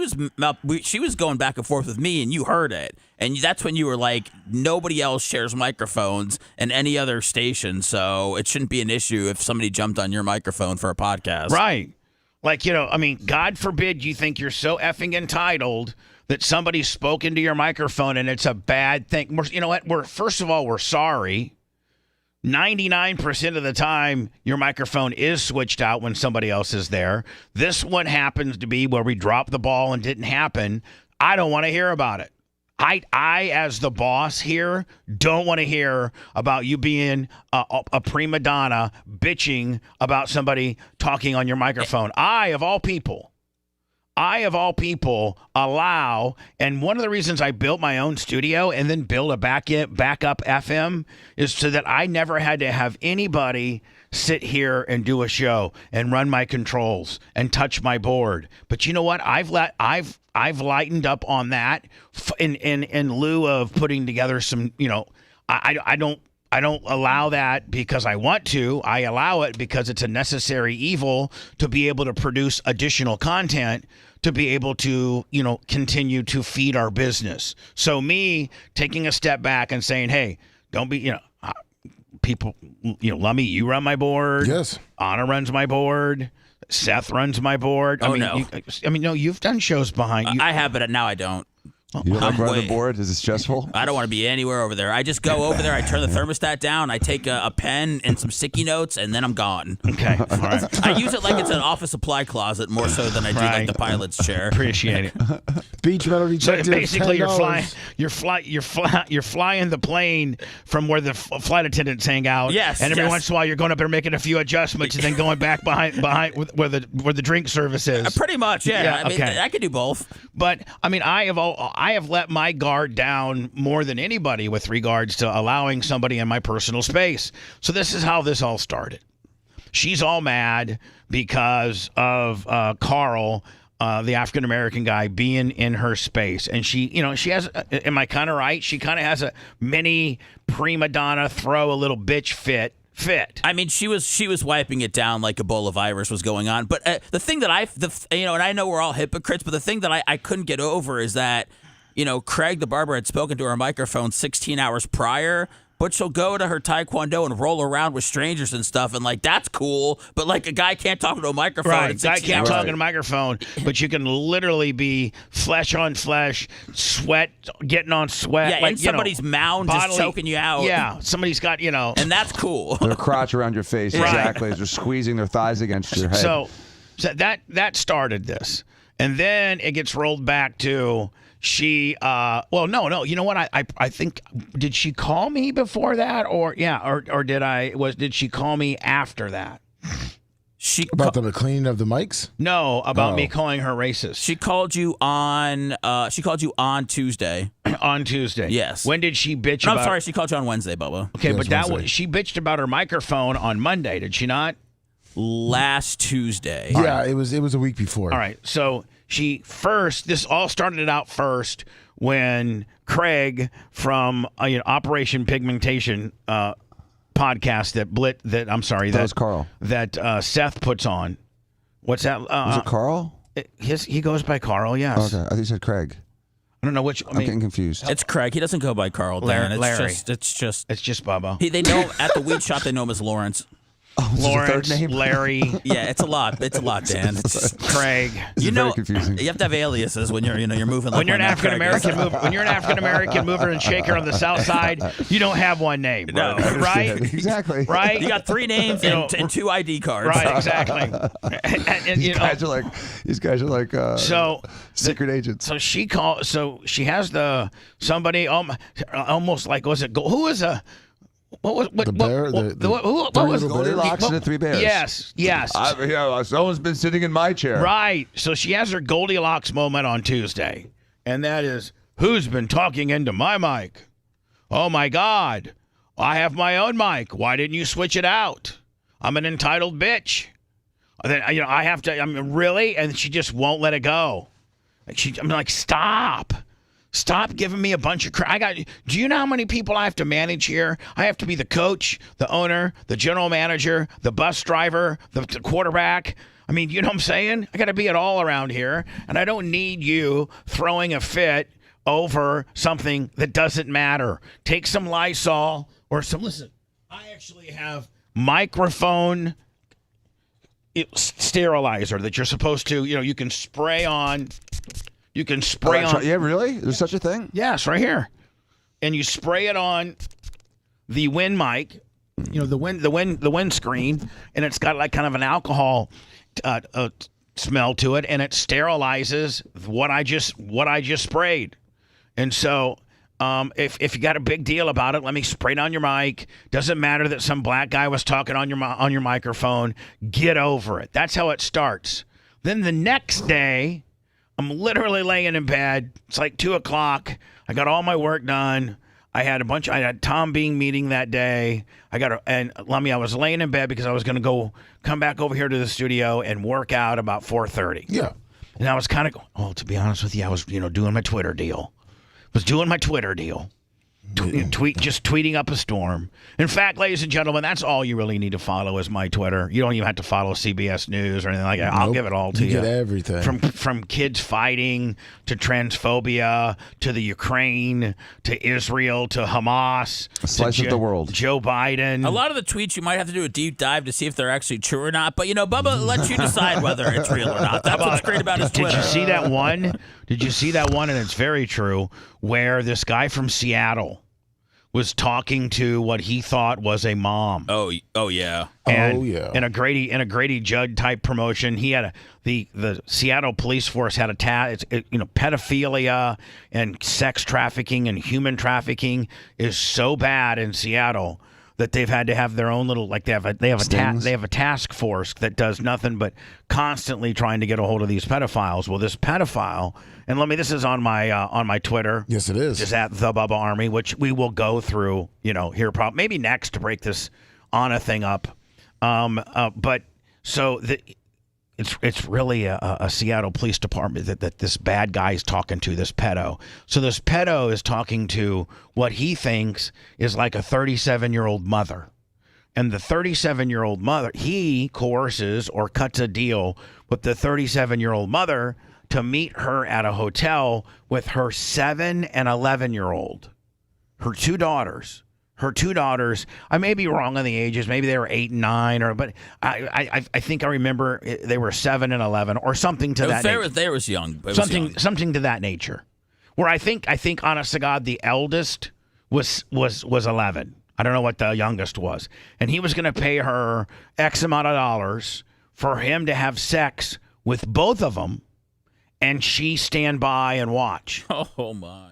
was going back and forth with me, and you heard it. And that's when you were like, nobody else shares microphones in any other station, so it shouldn't be an issue if somebody jumped on your microphone for a podcast. Right. Like, God forbid you think you're so effing entitled that somebody spoke into your microphone and it's a bad thing. You know what? First of all, we're sorry. 99% of the time, your microphone is switched out when somebody else is there. This one happens to be where we dropped the ball and didn't happen. I don't want to hear about it. I, as the boss here, don't want to hear about you being a prima donna bitching about somebody talking on your microphone. I, of all people, allow, and one of the reasons I built my own studio and then build a backup FM is so that I never had to have anybody sit here and do a show and run my controls and touch my board. But you know what? I've lightened up on that in lieu of putting together some, I don't allow that because I want to. I allow it because it's a necessary evil to be able to produce additional content, to be able to, continue to feed our business. So me taking a step back and saying, hey, don't be, people, Lummy, you run my board. Yes. Anna runs my board. Seth runs my board. No, you've done shows behind you. I have, but now I don't. You don't like running the board? Is it stressful? I don't want to be anywhere over there. I just go over there. I turn the thermostat down. I take a pen and some sticky notes, and then I'm gone. Okay, all right. I use it like it's an office supply closet more so than I do like the pilot's chair. Appreciate it. Beach metal detective. So basically, $10. you're flying the plane from where the flight attendants hang out. Yes. And every once in a while, you're going up there making a few adjustments, and then going back behind where the drink service is. Pretty much, yeah. I mean, I could do both. But I mean, I have let my guard down more than anybody with regards to allowing somebody in my personal space. So this is how this all started. She's all mad because of Carl, the African American guy, being in her space, and she has. Am I kind of right? She kind of has a mini prima donna, throw a little bitch fit. I mean, she was wiping it down like Ebola virus was going on. But the thing that and I know we're all hypocrites, but the thing that I couldn't get over is that, Craig the barber had spoken to her microphone 16 hours prior, but she'll go to her taekwondo and roll around with strangers and stuff, and that's cool. But a guy can't talk to a microphone. Right, guy can't talk to a microphone, but you can literally be flesh on flesh, sweat, getting on sweat. Yeah, and somebody's mound is choking you out. Yeah, somebody's got, and that's cool. Their crotch around your face, exactly. As they're squeezing their thighs against your head. So that started this, and then it gets rolled back to. She, no. You know what? I think, did she call me before that, or did she call me after that? About the cleaning of the mics? No, about me calling her racist. She called you on. Tuesday. On Tuesday. Yes. When did she bitch? No, I'm sorry. She called you on Wednesday, Bubba. Okay, but she bitched about her microphone on Monday. Did she not? Last Tuesday. Yeah, it was a week before. All right, so. This all started out first when Craig from Operation Pigmentation podcast that was Carl. That Seth puts on. What's that? Was it Carl? He goes by Carl. Yes. Okay, I think you said Craig. I don't know which. I'm getting confused. It's Craig. He doesn't go by Carl. Larry. It's just Bubba. They know at the weed shop. They know him as Lawrence. Oh, Lawrence, third name? Larry. Yeah, it's a lot. It's a lot, Dan. It's Craig. Very confusing. You have to have aliases when you're moving. When you're an African American mover, and shaker on the South Side, you don't have one name. No, right? Exactly. Right. You got 3 names and 2 ID cards. Right. Exactly. and these guys are like secret agents. So she called. So she has somebody almost like who was a. What was Goldilocks and the 3 bears? Yes. Someone's been sitting in my chair. Right. So she has her Goldilocks moment on Tuesday, and that is, who's been talking into my mic? Oh my God, I have my own mic. Why didn't you switch it out? I'm an entitled bitch. Then I have to. Really, and she just won't let it go. I'm like, stop. Stop giving me a bunch of crap. Do you know how many people I have to manage here? I have to be the coach, the owner, the general manager, the bus driver, the quarterback. I mean, you know what I'm saying? I got to be it all around here. And I don't need you throwing a fit over something that doesn't matter. Take some Lysol or listen, I actually have microphone sterilizer that you're supposed to, you can spray on. You can spray on. Yeah, really? There's such a thing? Yes, right here. And you spray it on the wind mic, the wind screen, and it's got like kind of an alcohol smell to it, and it sterilizes what I just sprayed. And so, if you got a big deal about it, let me spray it on your mic. Doesn't matter that some black guy was talking on your microphone. Get over it. That's how it starts. Then the next day, I'm literally laying in bed. It's like 2:00. I got all my work done. I had Tom Bean meeting that day. And Lummy, I was laying in bed because I was going to come back over here to the studio and work out about 4:30. Yeah. And I was kind of, to be honest with you, I was, doing my Twitter deal. Just tweeting up a storm. In fact, ladies and gentlemen, that's all you really need to follow is my Twitter. You don't even have to follow CBS News or anything like that. I'll give it all to you. You get everything. From kids fighting to transphobia to the Ukraine to Israel to Hamas. A slice of the world. Joe Biden. A lot of the tweets you might have to do a deep dive to see if they're actually true or not. But, Bubba lets you decide whether it's real or not. That's what's great about his Twitter. Did you see that one? And it's very true, where this guy from Seattle was talking to what he thought was a mom. Oh yeah. In a Grady Judd type promotion, he had the Seattle police force had pedophilia and sex trafficking and human trafficking is so bad in Seattle that they've had to have their own little they have a task force that does nothing but constantly trying to get a hold of these pedophiles. Well, this pedophile, and this is on my Twitter. Yes, it is. Is at the Bubba Army, which we will go through. Here maybe next to break this Anna thing up. It's really a Seattle Police Department that this bad guy is talking to, this pedo. So this pedo is talking to what he thinks is like a 37-year-old mother. And the 37-year-old mother, he coerces or cuts a deal with the 37-year-old mother to meet her at a hotel with her 7 and 11-year-old, her two daughters. I may be wrong on the ages. Maybe they were 8 and 9, but I think I remember they were 7 and 11 or something to that nature. They was young. Something to that nature. Where I think honest to God, the eldest was 11. I don't know what the youngest was, and he was going to pay her X amount of dollars for him to have sex with both of them, and she stand by and watch. Oh my.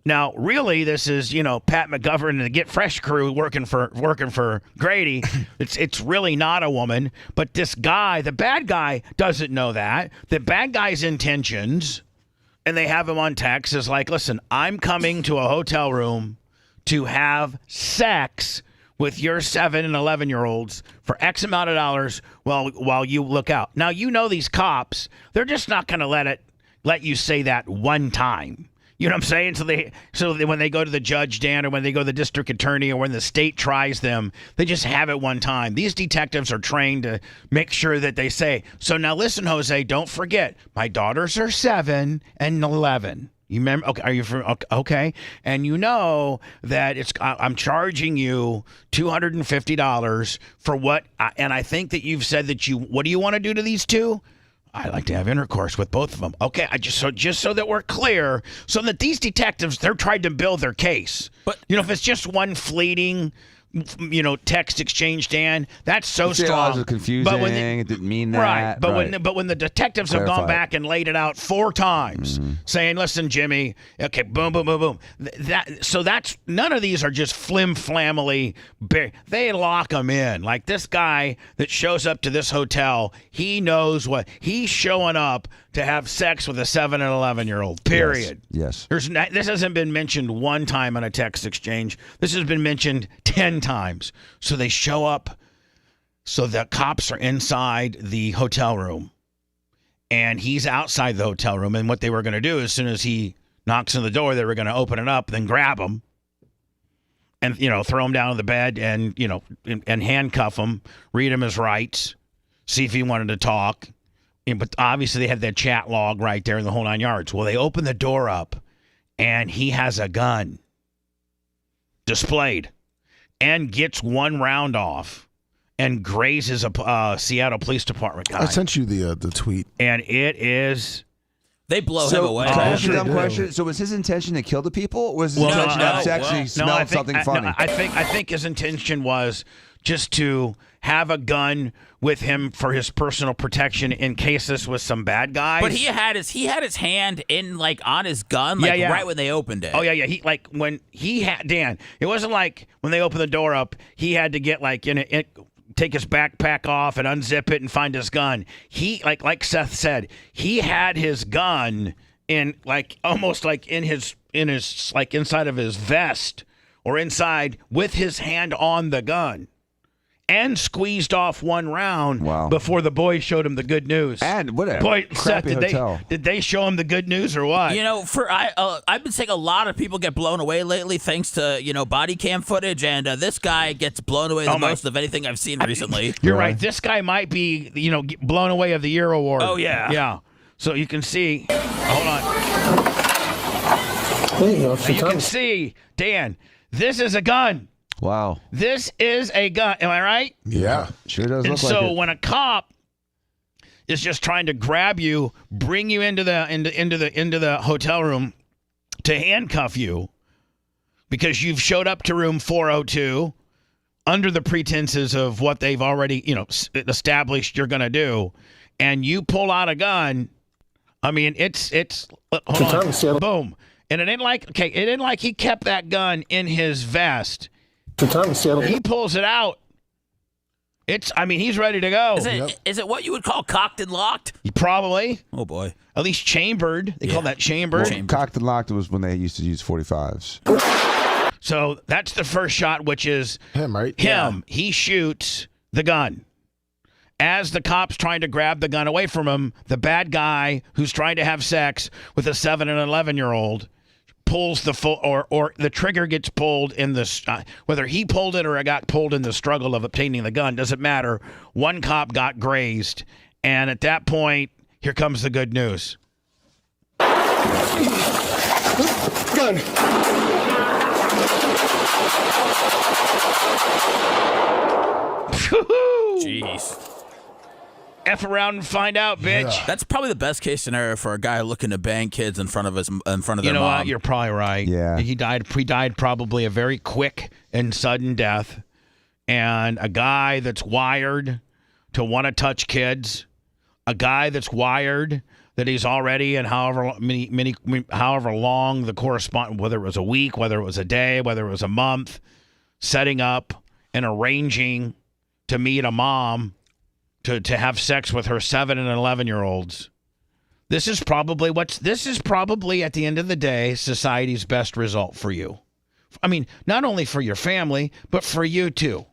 Now, really, this is Pat McGovern and the Get Fresh crew working for Grady. It's really not a woman, but this guy, the bad guy, doesn't know that. The bad guy's intentions, and they have him on text, is like, listen, I'm coming to a hotel room to have sex with your 7 and 11-year-olds for X amount of dollars while you look out. Now, these cops, they're just not going to let you say that one time. You know what I'm saying? So when they go to the judge, Dan, or when they go to the district attorney, or when the state tries them, they just have it one time. These detectives are trained to make sure that they say, so now listen, Jose, don't forget, my daughters are 7 and 11. You remember? Okay, are you from? Okay, and that I'm charging you $250 for what? And I think that you've said that what do you want to do to these two? I like to have intercourse with both of them. Okay, just so that we're clear, so that these detectives, they're trying to build their case. But if it's just one fleeting, text exchange, Dan, that's so strong. It was confusing. It didn't mean that. Right. But when the detectives have gone back and laid it out 4 times, saying, "Listen, Jimmy, okay, boom, boom, boom, boom." That's none of these are just flim-flammily. They lock them in. Like this guy that shows up to this hotel, he knows what he's showing up to have sex with a 7 and 11-year-old. Period. Yes. This hasn't been mentioned one time on a text exchange. This has been mentioned 10 times. So they show up. So the cops are inside the hotel room, and he's outside the hotel room. And what they were going to do, as soon as he knocks on the door, they were going to open it up, then grab him, and throw him down on the bed, and and handcuff him, read him his rights, see if he wanted to talk. But obviously they had that chat log right there in the whole 9 yards. Well, they open the door up, and he has a gun displayed and gets 1 round off and grazes a Seattle Police Department guy. I sent you the tweet. And it is... They blow him away. Dumb question. So was his intention to kill the people? Or was his intention to have sex and he smelled something funny? I think his intention was just to have a gun with him for his personal protection in case this was some bad guys. But he had his hand in on his gun right when they opened it. Oh yeah. He when he had Dan. It wasn't like when they opened the door up. He had to get take his backpack off and unzip it and find his gun. He like Seth said, he had his gun in almost in his inside of his vest or inside with his hand on the gun and squeezed off one round before the boys showed him the good news. And what a boy, Seth, crappy hotel. did they show him the good news or what? You know, I've been seeing a lot of people get blown away lately thanks to, body cam footage, and this guy gets blown away the most of anything I've seen recently. You're right. This guy might be, blown away of the year award. Oh, yeah. Yeah. So you can see. Hold on. There you go. You can see, Dan, this is a gun. Wow. This is a gun. Am I right? Yeah. Sure does And look so like it. when a cop is just trying to grab you, bring you into the hotel room to handcuff you because you've showed up to room 402 under the pretenses of what they've already, established you're going to do, and you pull out a gun, I mean, it's hold on. Boom. And it ain't like he kept that gun in his vest. He pulls it out. He's ready to go. Is it what you would call cocked and locked? Probably. Oh, boy. At least chambered. They call that chambered. Well, cocked and locked was when they used to use 45s. So that's the first shot, which is him, right? Him. Yeah. He shoots the gun. As the cop's trying to grab the gun away from him, the bad guy who's trying to have sex with a 7 and 11-year-old pulls the full, or the trigger gets pulled in the whether he pulled it or it got pulled in the struggle of obtaining the gun doesn't matter. One cop got grazed, and at that point, here comes the good news. Gun. Jeez. F around and find out, bitch. Yeah. That's probably the best case scenario for a guy looking to bang kids in front of their mom. You know what? You're probably right. Yeah. He died probably a very quick and sudden death. And a guy that's wired to want to touch kids, a guy that's wired that he's already in however long the correspondence, whether it was a week, whether it was a day, whether it was a month, setting up and arranging to meet a mom to have sex with her 7 and 11-year-olds. This is probably at the end of the day society's best result for you. I mean, not only for your family, but for you too.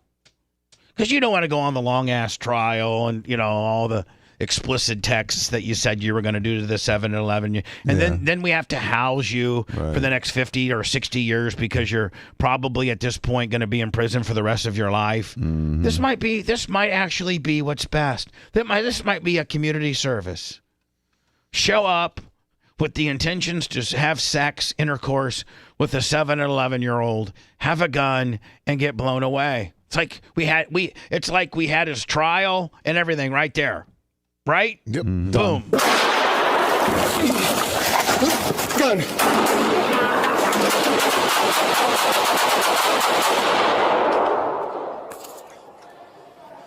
Because you don't want to go on the long ass trial and all the explicit texts that you said you were going to do to the 7 and 11, and then we have to house you for the next 50 or 60 years because you're probably at this point going to be in prison for the rest of your life. Mm-hmm. This might actually be what's best. This might be a community service. Show up with the intentions to have sex, intercourse with a 7 and 11-year-old, have a gun, and get blown away. It's like we had his trial and everything right there. Right? Yep. Boom. Gun.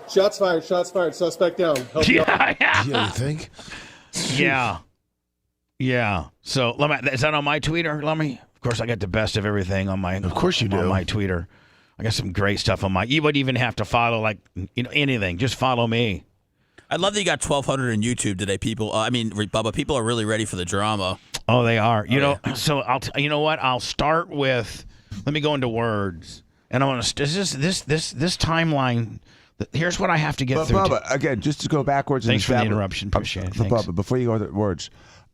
Shots fired. Shots fired. Suspect down. Help you out. Yeah, you think? Yeah. So, is that on my Twitter, Lummy? Of course, I got the best of everything on my. Of course you do. On my Twitter, I got some great stuff on my. You wouldn't even have to follow anything. Just follow me. I love that you got 1,200 on YouTube today, people. Bubba, people are really ready for the drama. Oh, they are. So you know what? I'll start with. Let me go into words, and I want to. This timeline. Here's what I have to get through. Bubba, again, just to go backwards. Thanks for the interruption. Appreciate it. Bubba, before you go to words,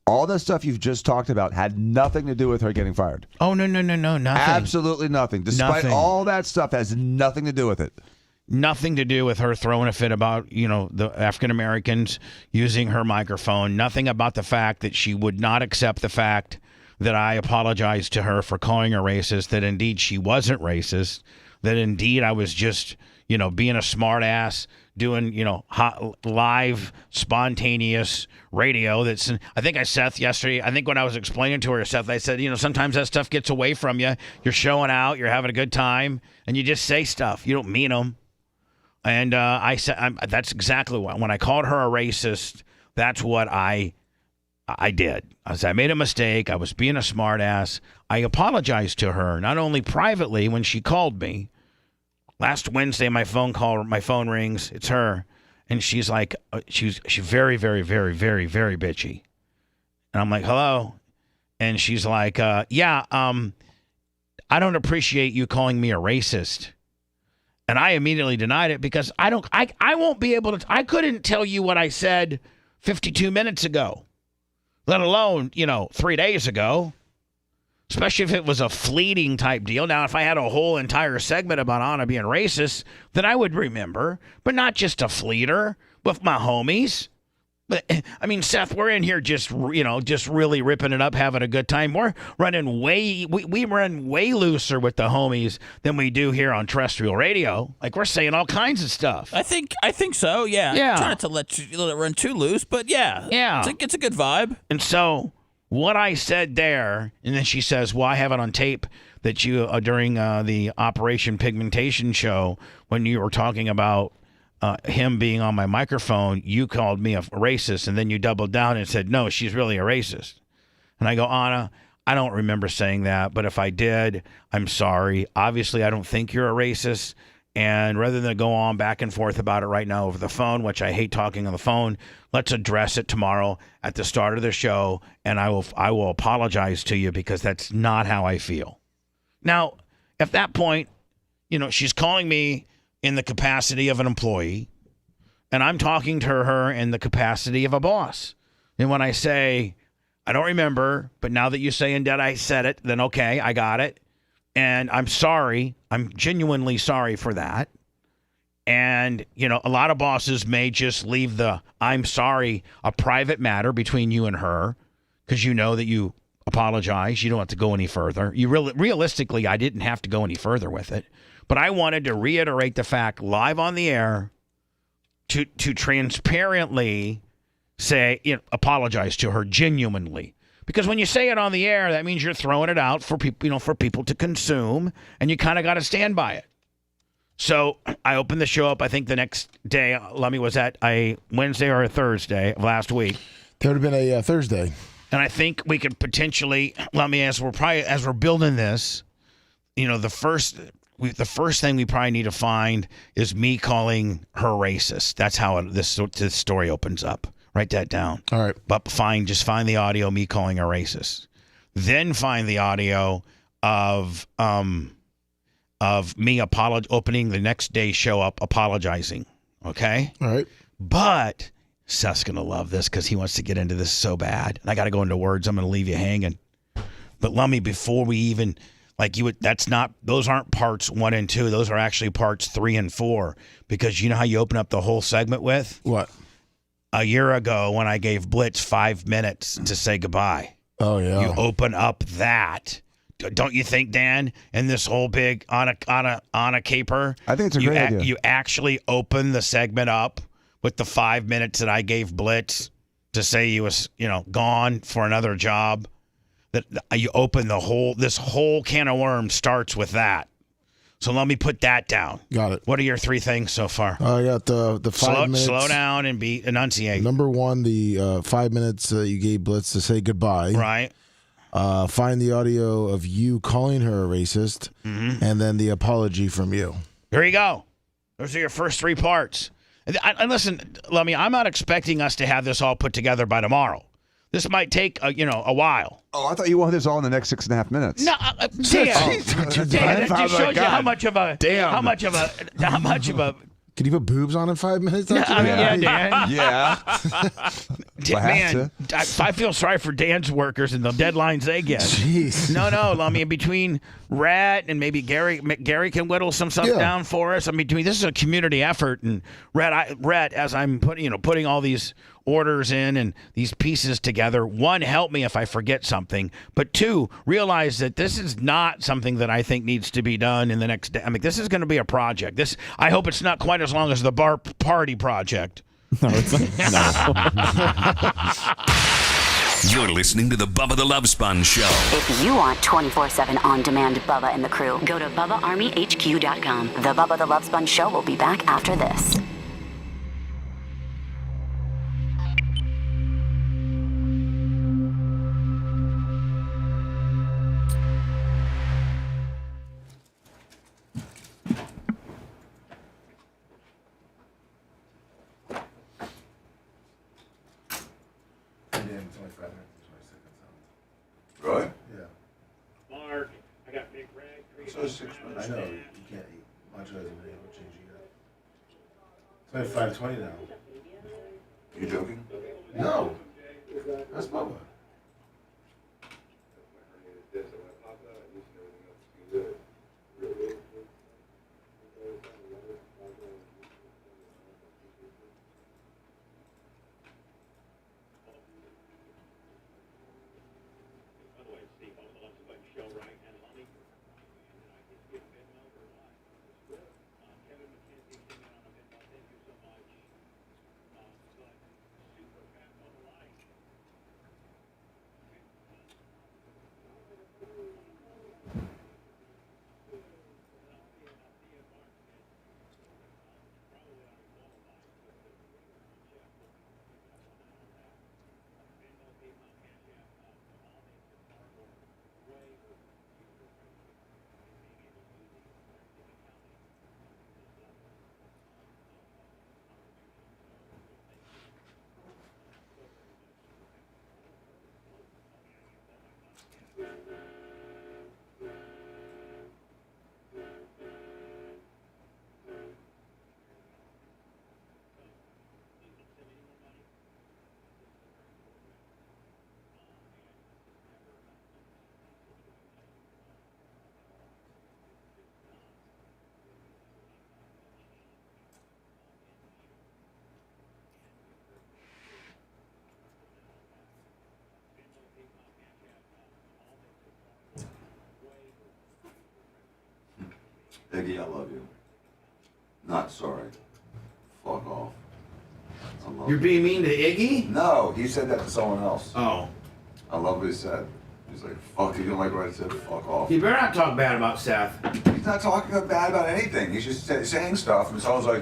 all the stuff you've just talked about had nothing to do with her getting fired. Oh no, nothing. Absolutely nothing. Despite all that stuff, has nothing to do with it. Nothing to do with her throwing a fit about, the African Americans using her microphone. Nothing about the fact that she would not accept the fact that I apologized to her for calling her racist, that indeed she wasn't racist, that indeed I was just, being a smart ass, doing, hot, live, spontaneous radio. I think Seth yesterday, when I was explaining to her, Seth, I said, sometimes that stuff gets away from you. You're showing out, you're having a good time, and you just say stuff. You don't mean them. And I said, that's exactly what, when I called her a racist, that's what I did. I made a mistake. I was being a smart ass. I apologized to her, not only privately when she called me. Last Wednesday, my phone rings. It's her. And she's like, she's very, very, very, very, very bitchy. And I'm like, hello. And she's like, I don't appreciate you calling me a racist. And I immediately denied it because I won't be able to. I couldn't tell you what I said 52 minutes ago, let alone, 3 days ago, especially if it was a fleeting type deal. Now, if I had a whole entire segment about Anna being racist, then I would remember, but not just a fleeter with my homies. But I mean, Seth, we're in here just really ripping it up, having a good time. We're running we run way looser with the homies than we do here on terrestrial radio. Like, we're saying all kinds of stuff. I think so. Yeah. Yeah. Try not to let it run too loose, but yeah. Yeah. It's a good vibe. And so what I said there, and then she says, "Well, I have it on tape that you during the Operation Pigmentation show when you were talking about." Him being on my microphone, you called me a racist, and then you doubled down and said, no, she's really a racist. And I go, Anna, I don't remember saying that, but if I did, I'm sorry. Obviously, I don't think you're a racist, and rather than go on back and forth about it right now over the phone, which I hate talking on the phone, let's address it tomorrow at the start of the show, and I will apologize to you because that's not how I feel. Now, at that point, she's calling me in the capacity of an employee, and I'm talking to her in the capacity of a boss. And when I say, I don't remember, but now that you say and that I said it, then okay, I got it. And I'm sorry. I'm genuinely sorry for that. And, a lot of bosses may just leave the I'm sorry a private matter between you and her because you know that you apologize. You don't have to go any further. Realistically, I didn't have to go any further with it. But I wanted to reiterate the fact live on the air to transparently say, apologize to her genuinely. Because when you say it on the air, that means you're throwing it out for people, for people to consume, and you kind of got to stand by it. So I opened the show up, I think the next day, Lummy, was at a Wednesday or a Thursday of last week. There would have been a Thursday. And I think we could potentially, Lummy, as we're building this, the first thing we probably need to find is me calling her racist. That's how this story opens up. Write that down. All right. But just find the audio me calling her racist. Then find the audio of me opening the next day's show up apologizing. Okay? All right. But Seth's going to love this because he wants to get into this so bad. And I got to go into words. I'm going to leave you hanging. But Lummy, before we even... those aren't parts 1 and 2. Those are actually parts 3 and 4. Because you know how you open up the whole segment with? What? A year ago when I gave Blitz 5 minutes to say goodbye. Oh, yeah. You open up that. Don't you think, Dan? And this whole big on a caper. I think it's a great idea. You actually open the segment up with the 5 minutes that I gave Blitz to say he was, gone for another job. That you open this whole can of worms starts with that. So let me put that down. Got it. What are your 3 things so far? I got the 5 minutes. Slow down and enunciate. Number 1, the 5 minutes you gave Blitz to say goodbye. Right. Find the audio of you calling her a racist, and then the apology from you. There you go. Those are your first 3 parts. And listen, Lummy, I'm not expecting us to have this all put together by tomorrow. This might take a while. Oh, I thought you wanted this all in the next 6.5 minutes. No, Dan, that just shows you how much of a Can you put boobs on in 5 minutes? Dan. Yeah. Man, I feel sorry for Dan's workers and the deadlines they get. Jeez. No, I mean, between Rhett and maybe Gary can whittle some stuff down for us. I mean, this is a community effort, and Rhett, as I'm putting all these orders in and these pieces together, 1, help me if I forget something, but 2, realize that this is not something that I think needs to be done in the next day. I mean, this is going to be a project. I hope it's not quite as long as the bar party project. No, it's not. You're listening to the Bubba the Love Sponge Show. If you want 24/7 on-demand Bubba and the crew, go to BubbaArmyHQ.com. The Bubba the Love Sponge Show will be back after this. Really? Mark, I got Big Red. So 6 minutes. I know you can't eat. Macho hasn't been able to change it yet. It's only 5:20 now. You joking? No, that's Bubba. Iggy, I love you. Not sorry. Fuck off. I love You're being mean to Iggy? No, he said that to someone else. Oh. I love what he said. He's like, fuck, you don't like what I said? Fuck off. You better not talk bad about Seth. He's not talking bad about anything. He's just saying stuff, and someone's like,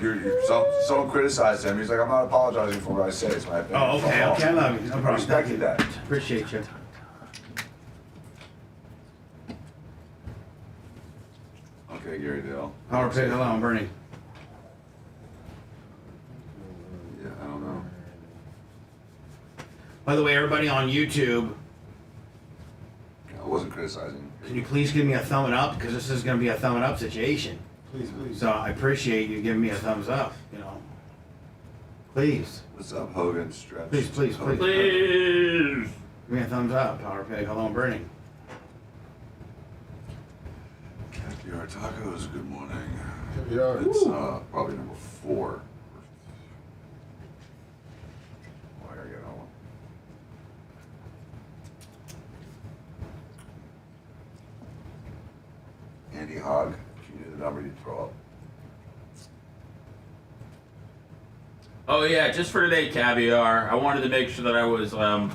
someone criticized him. He's like, I'm not apologizing for what I say. It's my opinion. Oh, okay, Fuck okay, I off. love you. No problem. Respected that. Appreciate you. Okay, Gary Dale. Power pig, hello, I'm burning. Yeah, I don't know. By the way, everybody on YouTube, I wasn't criticizing. can you please give me a thumb up? Because this is going to be a thumb up situation. Please, please. So I appreciate you giving me a thumbs up, you know. Please. What's up, Hogan? Stretch. Please, please, please. Please. Give me a thumbs up, Power Pig. Hello, I'm burning. Caviar tacos, good morning. Caviar. It's probably number 4. Oh, I gotta get home. Andy Hogg, if you knew the number, you'd throw up. Oh yeah, just for today, Caviar. I wanted to make sure that I was, on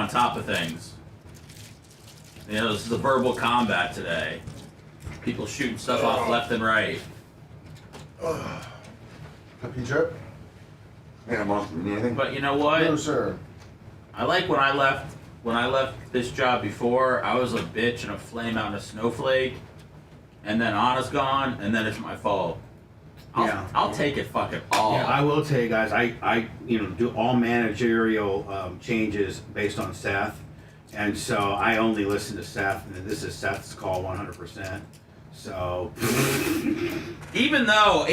top of things. This is a verbal combat today. People shooting stuff off left and right. Happy trip? Yeah, Mom, you need anything? But you know what? No, sir. I like when I left this job before, I was a bitch and a flame out and a snowflake, and then Anna's gone, and then it's my fault. I'll take it fucking all. Yeah, I will tell you guys, I do all managerial changes based on Seth. And so I only listen to Seth, and this is Seth's call 100%. So even though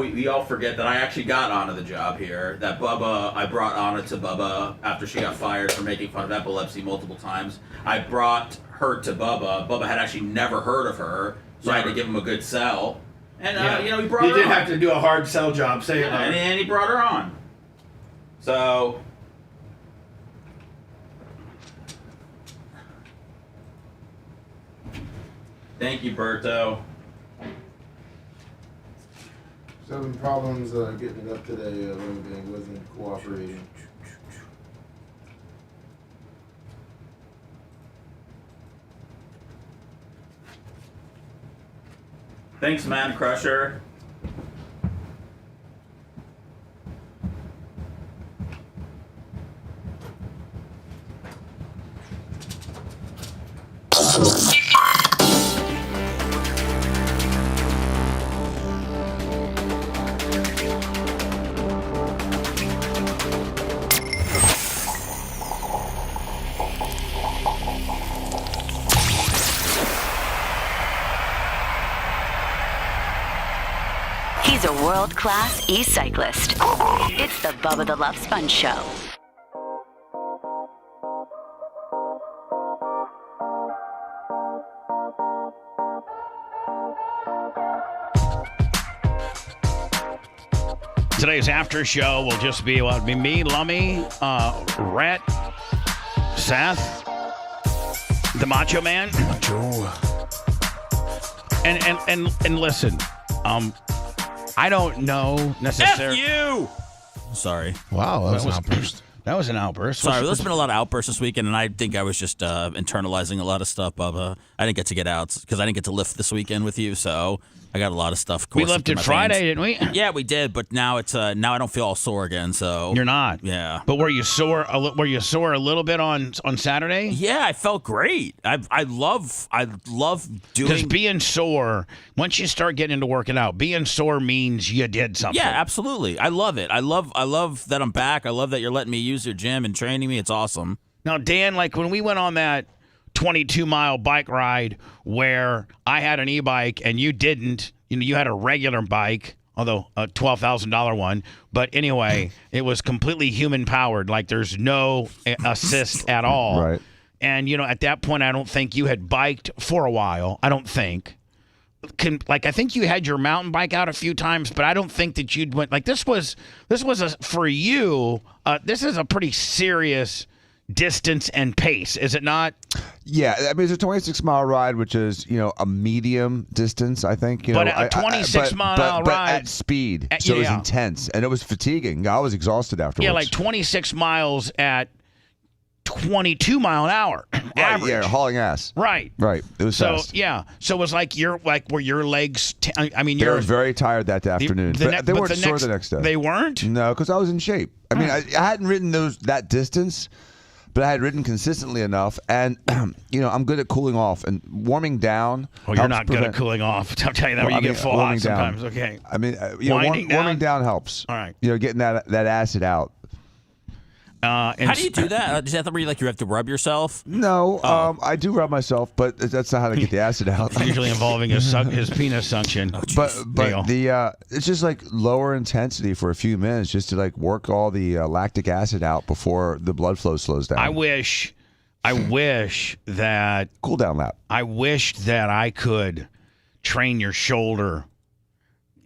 we all forget that I actually got Anna the job here, that I brought Anna to Bubba after she got fired for making fun of epilepsy multiple times. I brought her to Bubba. Bubba had actually never heard of her, so I had to give him a good sell. And he brought her on. He did have to do a hard sell job, and he brought her on. So. Thank you, Berto. Having problems getting it up today. Everything wasn't cooperating. Thanks, Man Crusher. He's a world-class e-cyclist. It's the Bubba the Love Sponge Show. Today's after show will just be me, Lummy, Rhett, Seth, the Macho Man. And listen, I don't know necessarily. F you! Sorry. Wow, that was an outburst. That was an outburst. Sorry, there's been a lot of outbursts this weekend, and I think I was just internalizing a lot of stuff, Bubba. I didn't get out because I didn't get to lift this weekend with you, so I got a lot of stuff. We lifted Friday, didn't we? Yeah, we did, but now it's now I don't feel all sore again. So you're not. Yeah. But were you sore? Were you sore a little bit on Saturday? Yeah, I felt great. I love doing. Because being sore, once you start getting into working out, being sore means you did something. Yeah, absolutely. I love it. I love that I'm back. I love that you're letting me use your gym and training me. It's awesome. Now, Dan, like when we went on that 22-mile bike ride where I had an e-bike and you didn't. You had a regular bike, although a $12,000 one. But anyway, it was completely human-powered. Like there's no assist at all. Right. And, at that point, I don't think you had biked for a while. I don't think. I think you had your mountain bike out a few times, but I don't think that you'd went. Like this was for you, this is a pretty serious distance and pace, is it not? Yeah, I mean, it's a 26-mile ride, which is, a medium distance, I think. But a 26-mile ride. at speed, so it was intense, and it was fatiguing. I was exhausted afterwards. Yeah, like 26 miles at 22 mile an hour average. Yeah, hauling ass. Right. It was fast. Yeah. So it was were your legs, they were very tired that afternoon. But they weren't sore the next day. They weren't? No, because I was in shape. I mean, I hadn't ridden that distance, but I had ridden consistently enough, and I'm good at cooling off and warming down. Oh, you're not good at cooling off. I'll tell you that. You get full hot sometimes. Okay. I mean, warming down helps. All right. Getting that acid out. How do you do that? Is that where you have to rub yourself? No, I do rub myself, but that's not how to get the acid out. Usually involving his penis suction. But it's just like lower intensity for a few minutes, just to work all the lactic acid out before the blood flow slows down. I wish that cool down lap. I wish that I could train your shoulder.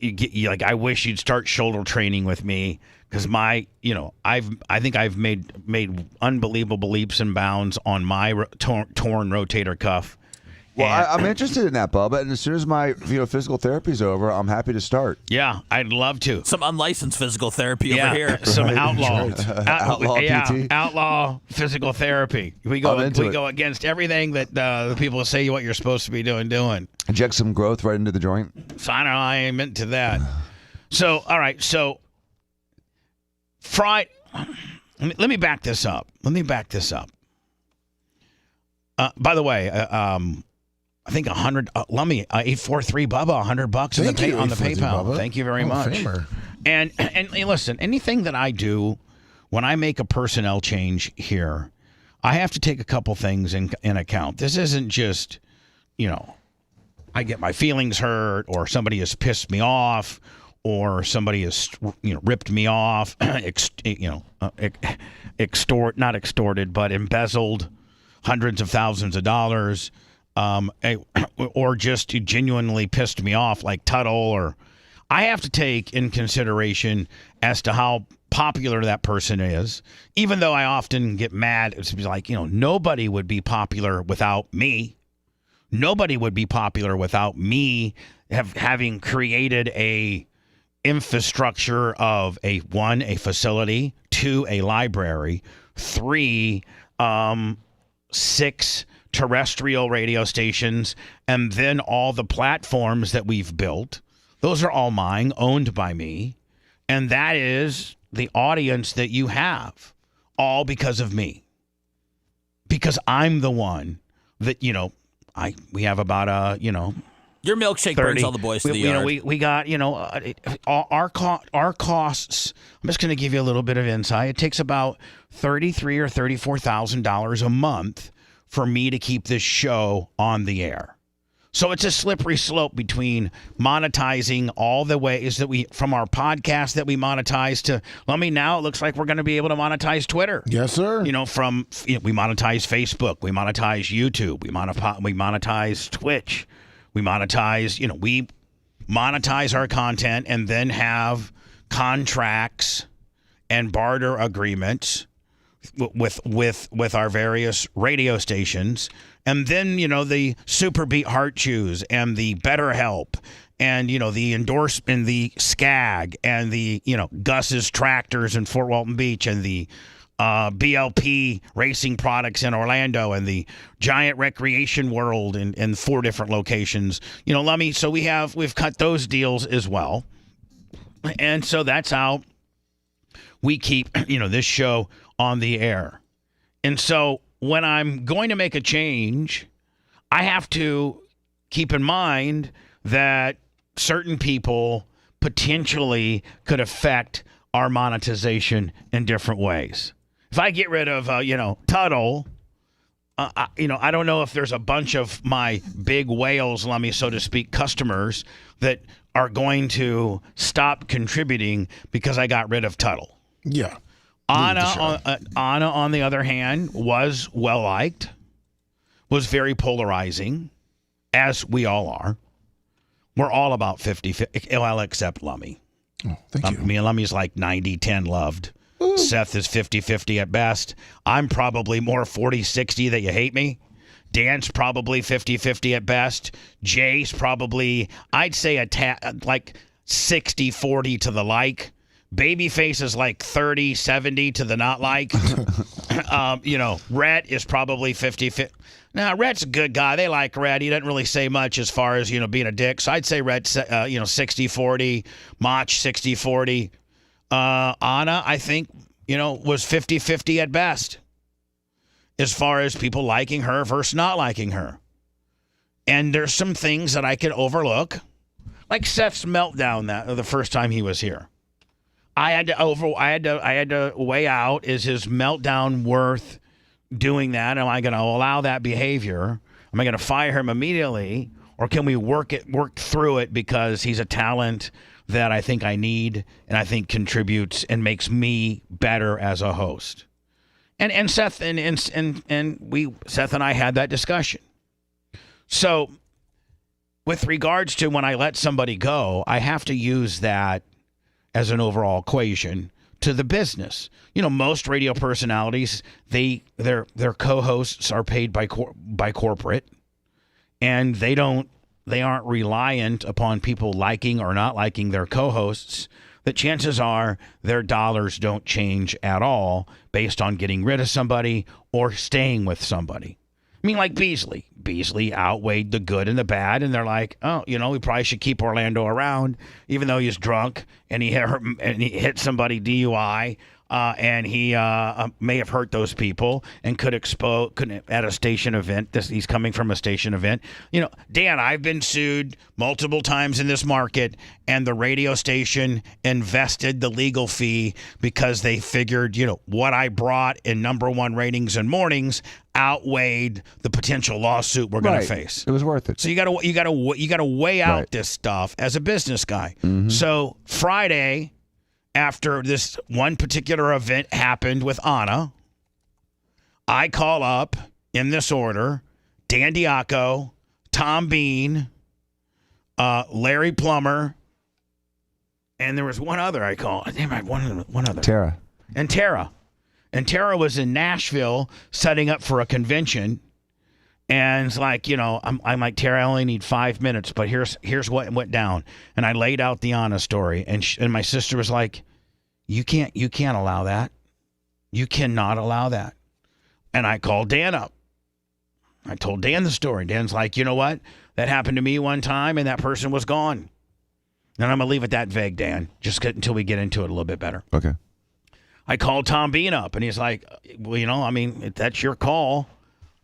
I wish you'd start shoulder training with me. Because I think I've made unbelievable leaps and bounds on my torn rotator cuff. Well, I'm interested in that, Bubba, and as soon as my physical therapy's over, I'm happy to start. Yeah, I'd love to. Some unlicensed physical therapy over here. Some outlaw, outlaw PT. Outlaw physical therapy. We go against everything that the people say what you're supposed to be doing. Inject some growth right into the joint. So I ain't meant to that. So all right, so. Friday, let me back this up. By the way, I think 100. Let me 843 Bubba $100 on the PayPal. Bubba. Thank you very much. Famer. And listen, anything that I do when I make a personnel change here, I have to take a couple things in account. This isn't just, I get my feelings hurt or somebody has pissed me off. Or somebody has, ripped me off, not extorted, but embezzled hundreds of thousands of dollars, or just genuinely pissed me off, like Tuttle. Or I have to take in consideration as to how popular that person is. Even though I often get mad, it's like nobody would be popular without me. Nobody would be popular without me having created a infrastructure of a facility, 2, a library, 3, 6 terrestrial radio stations, and then all the platforms that we've built. Those are all mine, owned by me. And that is the audience that you have, all because of me. Because I'm the one that, we have about, Your milkshake 30. brings all the boys to the yard. We got, our costs. I'm just going to give you a little bit of insight. It takes about $33,000 or $34,000 a month for me to keep this show on the air. So it's a slippery slope between monetizing all the ways that from our podcast that we monetize to, now it looks like we're going to be able to monetize Twitter. Yes, sir. We monetize Facebook, we monetize YouTube, we monetize Twitch, we monetize our content and then have contracts and barter agreements with our various radio stations. And then, the Super Beat Heart Chews and the BetterHelp and, the endorsement, the SCAG and the, Gus's Tractors in Fort Walton Beach and the BLP Racing Products in Orlando and the Giant Recreation World in 4 different locations. Lummy, so we've cut those deals as well. And so that's how we keep, this show on the air. And so when I'm going to make a change, I have to keep in mind that certain people potentially could affect our monetization in different ways. If I get rid of, Tuttle, I don't know if there's a bunch of my big whales, so to speak, customers that are going to stop contributing because I got rid of Tuttle. Yeah. Anna, on the other hand, was well-liked, was very polarizing, as we all are. We're all about 50-50, well, except Lummy. Oh, thank you. Me and Lummy's like 90-10 loved. Ooh. Seth is 50-50 at best. I'm probably more 40-60 that you hate me. Dan's probably 50-50 at best. Jay's probably, I'd say, like 60-40 to the like. Babyface is like 30-70 to the not like. Rhett is probably 50-50. Now, Rhett's a good guy. They like Rhett. He doesn't really say much as far as, being a dick. So I'd say Rhett's, 60-40. Mach, 60-40. Anna, I think, was 50-50 at best as far as people liking her versus not liking her. And there's some things that I could overlook, like Seth's meltdown the first time he was here. I had to weigh out, is his meltdown worth doing that? Am I going to allow that behavior? Am I going to fire him immediately, or can we work through it because he's a talent that I think I need and I think contributes and makes me better as a host? And Seth Seth and I had that discussion. So with regards to when I let somebody go, I have to use that as an overall equation to the business. Most radio personalities, their co-hosts are paid by corporate, and they aren't reliant upon people liking or not liking their co-hosts. The chances are their dollars don't change at all based on getting rid of somebody or staying with somebody. I mean, like Beasley. Beasley outweighed the good and the bad, and they're like, oh, we probably should keep Orlando around, even though he's drunk and he hit somebody DUI, and he may have hurt those people and could at a station event. He's coming from a station event. Dan, I've been sued multiple times in this market, and the radio station invested the legal fee because they figured, what I brought in #1 ratings and mornings outweighed the potential lawsuit we're going to face. It was worth it. So you got to weigh out this stuff as a business guy. Mm-hmm. So Friday, after this one particular event happened with Anna, I call up in this order: Dan Diaco, Tom Bean, Larry Plummer, and there was one other I called. Damn, I had one other. Tara. And Tara. And Tara was in Nashville setting up for a convention. And it's like, I'm like, Tara, I only need 5 minutes, but here's what went down. And I laid out the Anna story. And my sister was like, you can't allow that. You cannot allow that. And I called Dan up. I told Dan the story. Dan's like, you know what? That happened to me one time, and that person was gone. And I'm going to leave it that vague, Dan, until we get into it a little bit better. Okay. I called Tom Bean up, and he's like, well, that's your call.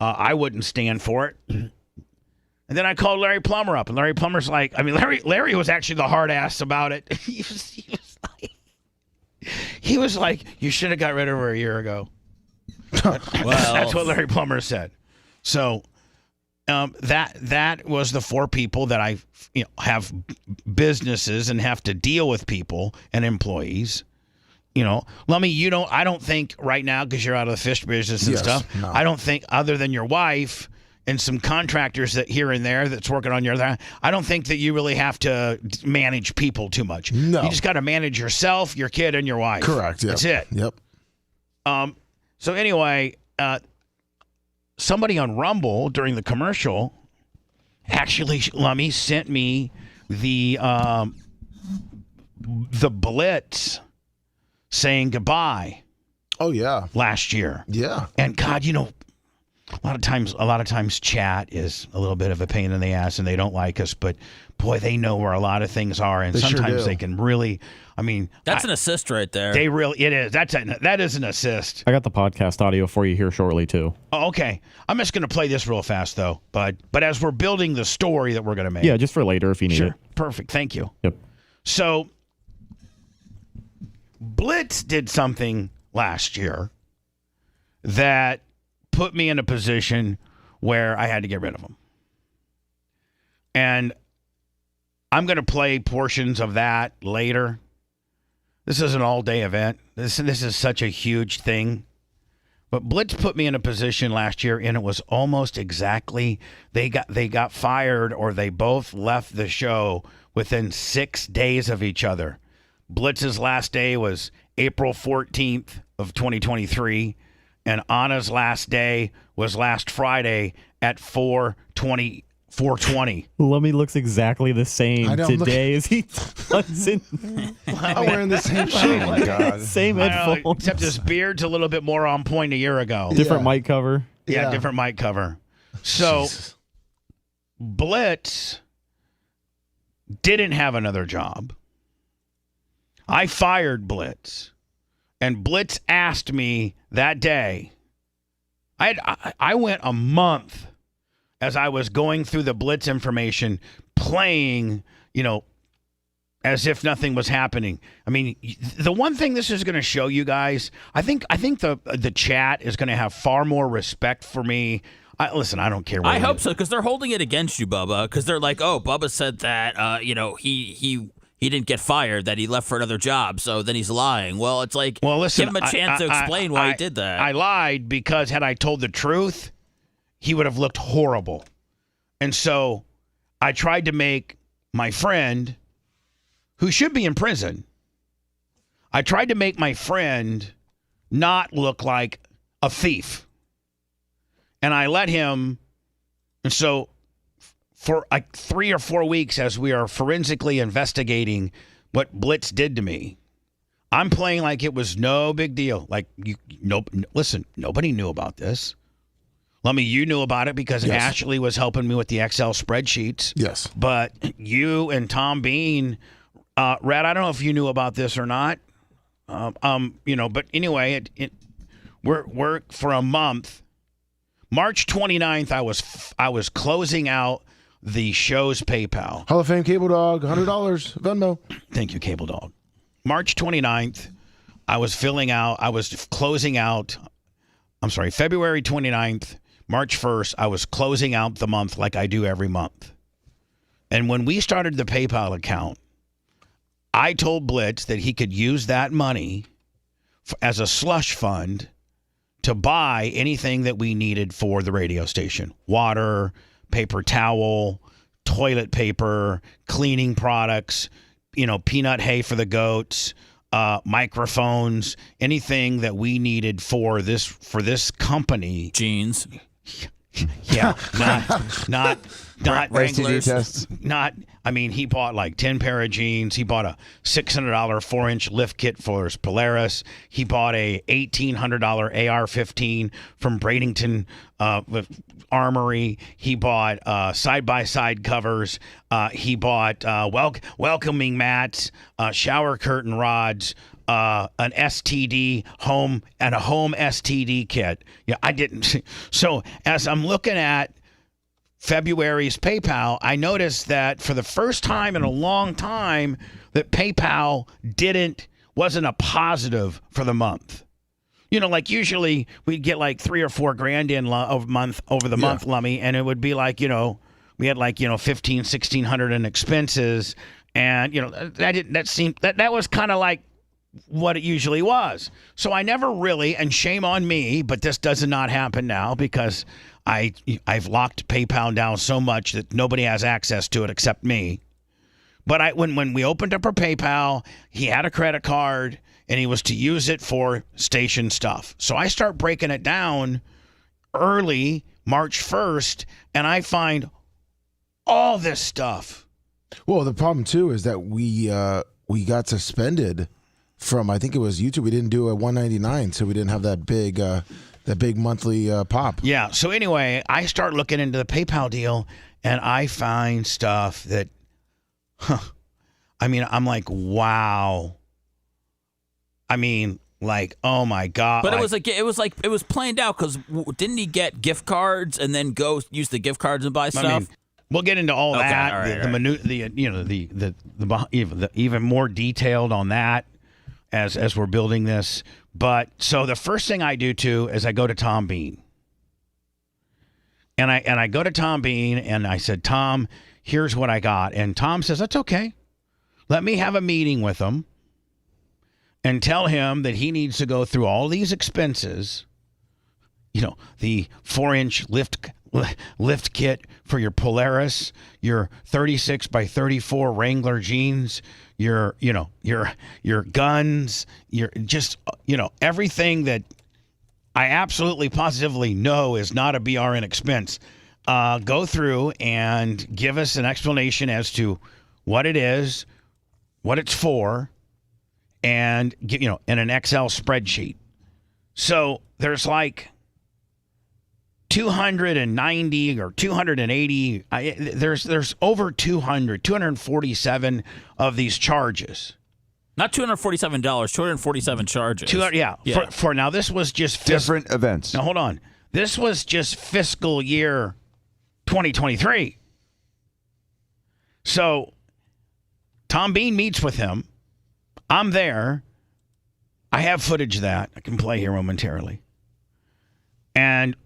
I wouldn't stand for it. And then I called Larry Plummer up, and Larry Plummer's like, Larry was actually the hard ass about it. He was like, you should have got rid of her a year ago. Well, that's what Larry Plummer said. So that was the 4 people that I have businesses and have to deal with people and employees. Lummy, I don't think right now, because you're out of the fish business and stuff, no. I don't think, other than your wife and some contractors that here and there that's working on I don't think that you really have to manage people too much. No. You just got to manage yourself, your kid, and your wife. Correct. Yep. That's it. Yep. So anyway, somebody on Rumble during the commercial actually, Lummy, sent me the Blitz saying goodbye. Oh yeah. Last year. Yeah. And God, a lot of times chat is a little bit of a pain in the ass and they don't like us, but boy, they know where a lot of things are, and sometimes they can really, that's an assist right there. It is. That is an assist. I got the podcast audio for you here shortly too. Oh, okay. I'm just going to play this real fast though, but as we're building the story that we're going to make. Yeah, just for later if you need it. Perfect. Thank you. Yep. So Blitz did something last year that put me in a position where I had to get rid of him. And I'm going to play portions of that later. This is an all-day event. This is such a huge thing. But Blitz put me in a position last year, and it was almost exactly they got fired, or they both left the show within 6 days of each other. Blitz's last day was April 14th of 2023, and Anna's last day was last Friday at 4:20. Lummy looks exactly the same today as he was in. I'm wearing the same shit. Oh my God. Same headphones. Except his beard's a little bit more on point a year ago. Different mic cover. Yeah, different mic cover. So Blitz didn't have another job. I fired Blitz, and Blitz asked me that day. I went a month as I was going through the Blitz information, playing, as if nothing was happening. The one thing this is going to show you guys, I think the chat is going to have far more respect for me. Listen, I don't care. I hope so, because they're holding it against you, Bubba. Because they're like, oh, Bubba said that, he didn't get fired, that he left for another job, so then he's lying. Well, it's like, listen, give him a chance to explain why he did that. I lied because had I told the truth, he would have looked horrible. And so I tried to make my friend, who should be in prison, I tried to make my friend not look like a thief. And I let him, and so for like 3 or 4 weeks, as we are forensically investigating what Blitz did to me, I'm playing like it was no big deal. Like, listen, nobody knew about this. Lummy, you knew about it because Ashley was helping me with the Excel spreadsheets. Yes. But you and Tom Bean, Red, I don't know if you knew about this or not. But anyway, we're for a month. March 29th, I was closing out the show's PayPal. Hall of Fame Cable Dog, $100, Venmo. Thank you, Cable Dog. March 29th, I was closing out, February 29th, March 1st, I was closing out the month like I do every month. And when we started the PayPal account, I told Blitz that he could use that money as a slush fund to buy anything that we needed for the radio station. Water, paper towel, toilet paper, cleaning products, peanut hay for the goats, microphones, anything that we needed for this company. Jeans. Yeah, not STD tests. He bought like 10 pair of jeans. He bought a $600 4-inch lift kit for his Polaris. He bought a $1,800 AR-15 from Bradenton Armory. He bought side-by-side covers. He bought welcoming mats, shower curtain rods, an STD home and a home STD kit. Yeah, I didn't. So as I'm looking at February's PayPal, I noticed that for the first time in a long time that PayPal wasn't a positive for the month. Like usually we'd get like $3 or $4 grand in over the month, Lummy, and it would be like, we had like, 1,500-1,600 in expenses, and that was kind of like what it usually was. So I never really, and shame on me, but this does not happen now because I've locked PayPal down so much that nobody has access to it except me. But when we opened up our PayPal, he had a credit card and he was to use it for station stuff. So I start breaking it down early March 1st, and I find all this stuff. Well, the problem too is that we got suspended from, I think it was YouTube. We didn't do a $199, so we didn't have that big monthly pop. Yeah. So anyway, I start looking into the PayPal deal, and I find stuff that, I'm like, wow. Oh my God. But it was planned out because didn't he get gift cards and then go use the gift cards and buy stuff? We'll get into all that. All right, the even more detailed on that as we're building this. But so the first thing I do too is I go to Tom Bean. And I go to Tom Bean and I said, Tom, here's what I got. And Tom says, that's okay. Let me have a meeting with him and tell him that he needs to go through all these expenses. The 4-inch lift kit for your Polaris, your 36 by 34 Wrangler jeans, your guns, your just, everything that I absolutely positively know is not a BRN expense. Go through and give us an explanation as to what it is, what it's for, and in an Excel spreadsheet. So there's like 290 or 280. There's over 247 of these charges. Not $247, 247 charges. For now, this was just different events. Now hold on. This was just fiscal year 2023. So Tom Bean meets with him. I'm there. I have footage of that I can play here momentarily. And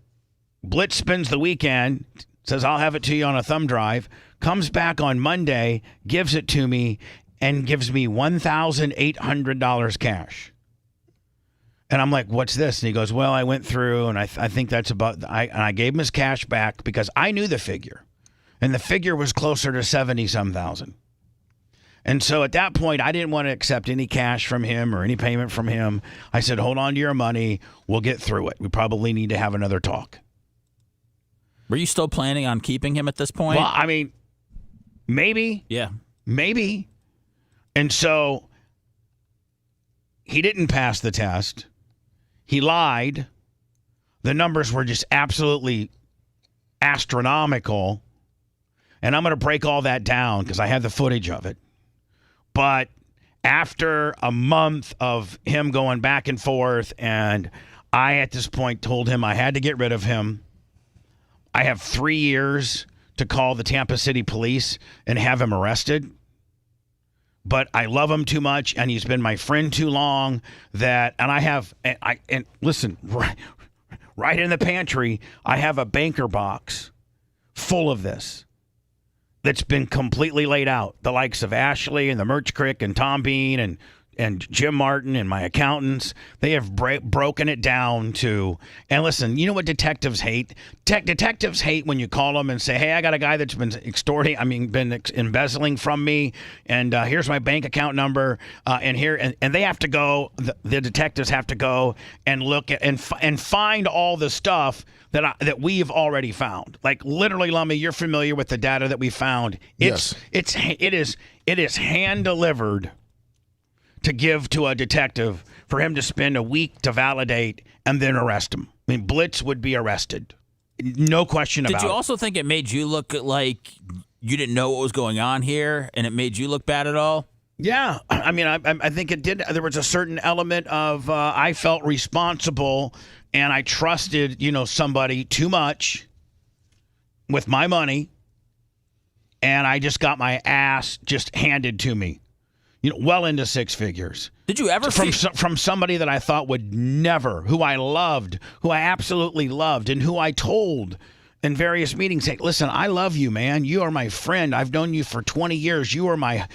Blitz spends the weekend, says, I'll have it to you on a thumb drive, comes back on Monday, gives it to me, and gives me $1,800 cash. And I'm like, what's this? And he goes, well, I went through, and I think that's about, I gave him his cash back because I knew the figure. And the figure was closer to 70-some thousand. And so at that point, I didn't want to accept any cash from him or any payment from him. I said, hold on to your money. We'll get through it. We probably need to have another talk. Were you still planning on keeping him at this point? Well, maybe. Yeah. Maybe. And so he didn't pass the test. He lied. The numbers were just absolutely astronomical. And I'm going to break all that down because I have the footage of it. But after a month of him going back and forth, and I at this point told him I had to get rid of him. I have 3 years to call the Tampa City police and have him arrested. But I love him too much, and he's been my friend too long and listen, right in the pantry, I have a banker box full of this that's been completely laid out. The likes of Ashley and the Merch Crick and Tom Bean and Jim Martin and my accountants, they have broken it down to, and listen, you know what detectives hate? Detectives hate when you call them and say, hey, I got a guy that's been embezzling from me, and here's my bank account number, and they have to go, the detectives have to go and look at and find all the stuff that we've already found. Like literally, Lummy, you're familiar with the data that we found. It is hand delivered to give to a detective for him to spend a week to validate and then arrest him. Blitz would be arrested. No question about it. Did you also think it made you look like you didn't know what was going on here and it made you look bad at all? Yeah. I think it did. There was a certain element of I felt responsible and I trusted, somebody too much with my money, and I just got my ass just handed to me. well into six figures. Did you ever from somebody that I thought would never, who I loved, who I absolutely loved, and who I told in various meetings, hey, listen, I love you, man. You are my friend. I've known you for 20 years. You were my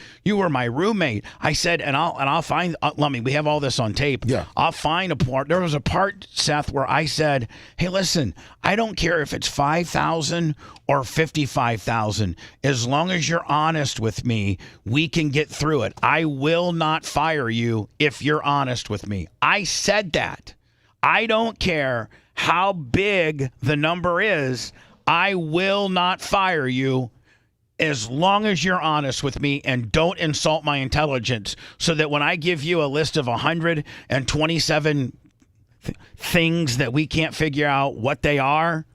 roommate. I said, and I'll find. Let me. We have all this on tape. Yeah. I'll find a part. There was a part, Seth, where I said, hey, listen, I don't care if it's 5,000 or 55,000. As long as you're honest with me, we can get through it. I will not fire you if you're honest with me. I said that. I don't care how big the number is. I will not fire you as long as you're honest with me and don't insult my intelligence, so that when I give you a list of 127 things that we can't figure out what they are,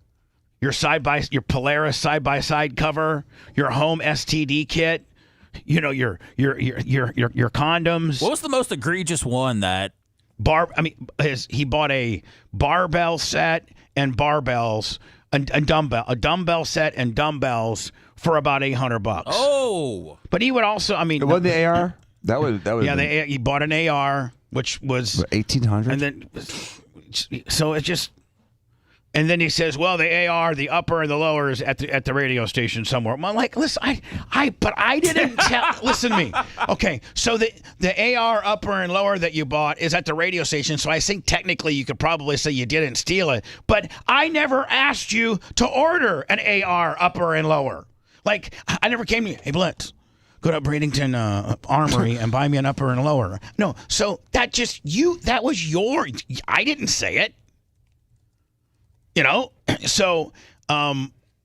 your Polaris side-by-side cover, your home STD kit, your condoms. What was the most egregious one that he bought a barbell set and barbells, a dumbbell set and dumbbells for about $800. Oh, but he would also, it wasn't the AR. That was he bought an AR, which was $1,800, and then so it just. And then he says, "Well, the AR, the upper and the lower is at the radio station somewhere." I'm like, "Listen, but I didn't tell." Listen to me, okay? So the AR upper and lower that you bought is at the radio station. So I think technically you could probably say you didn't steal it. But I never asked you to order an AR upper and lower. Like I never came to you, hey Blitz, go to Bradenton Armory and buy me an upper and lower. No, so that was your. I didn't say it. So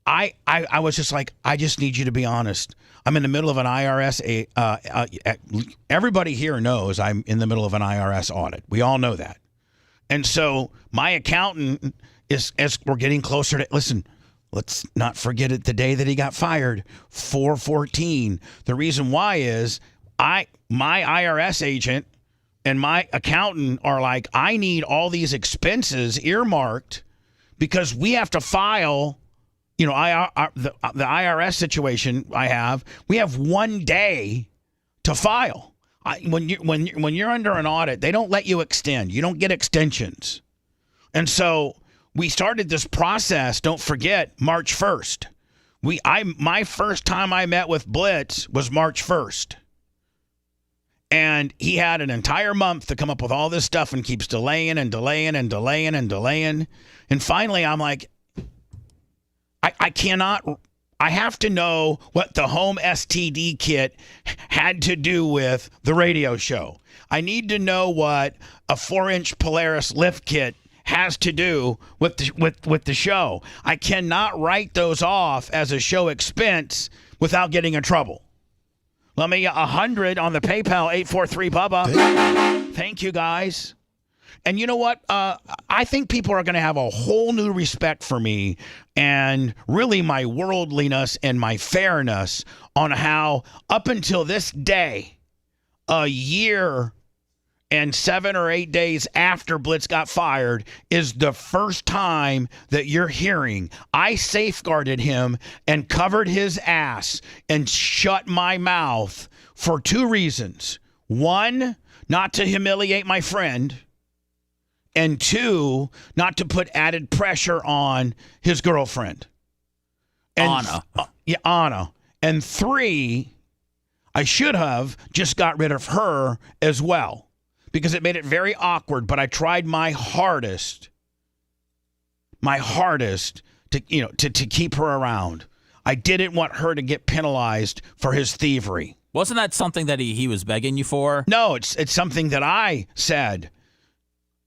I was just like, I just need you to be honest. I'm in the middle of an IRS. Everybody here knows I'm in the middle of an IRS audit. We all know that. And so my accountant is, as we're getting closer to, listen, let's not forget it, the day that he got fired, 4/14. The reason why is my IRS agent and my accountant are like, I need all these expenses earmarked, because we have to file, the IRS situation we have 1 day to file. When you're under an audit, they don't let you extend. You don't get extensions. And so we started this process, don't forget, March 1st. My first time I met with Blitz was March 1st. And he had an entire month to come up with all this stuff and keeps delaying and delaying and delaying and delaying. And finally, I'm like, I have to know what the home STD kit had to do with the radio show. I need to know what a 4-inch Polaris lift kit has to do with the show. I cannot write those off as a show expense without getting in trouble. Let me 100 on the PayPal, 843-BUBBA. Thank you, guys. And you know what? I think people are going to have a whole new respect for me and really my worldliness and my fairness on how up until this day, a year and 7 or 8 days after Blitz got fired, is the first time that you're hearing I safeguarded him and covered his ass and shut my mouth for 2 reasons. 1, not to humiliate my friend, and 2, not to put added pressure on his girlfriend. And, Anna. And 3, I should have just got rid of her as well, because it made it very awkward, but I tried my hardest to keep her around. I didn't want her to get penalized for his thievery. Wasn't that something that he was begging you for? No, it's something that I said,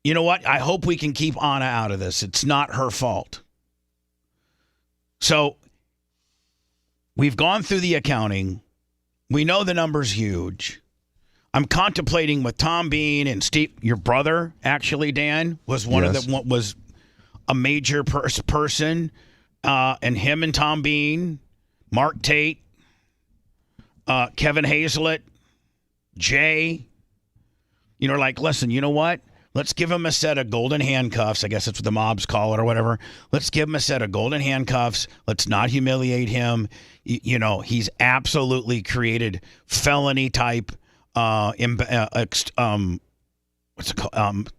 you know what? I hope we can keep Anna out of this. It's not her fault. So we've gone through the accounting. We know the number's huge. I'm contemplating with Tom Bean and Steve, your brother, actually, Dan, was was a major person, and him and Tom Bean, Mark Tate, Kevin Hazlett, Jay, listen, you know what? Let's give him a set of golden handcuffs. I guess that's what the mobs call it or whatever. Let's give him a set of golden handcuffs. Let's not humiliate him. He's absolutely created felony type what's it called?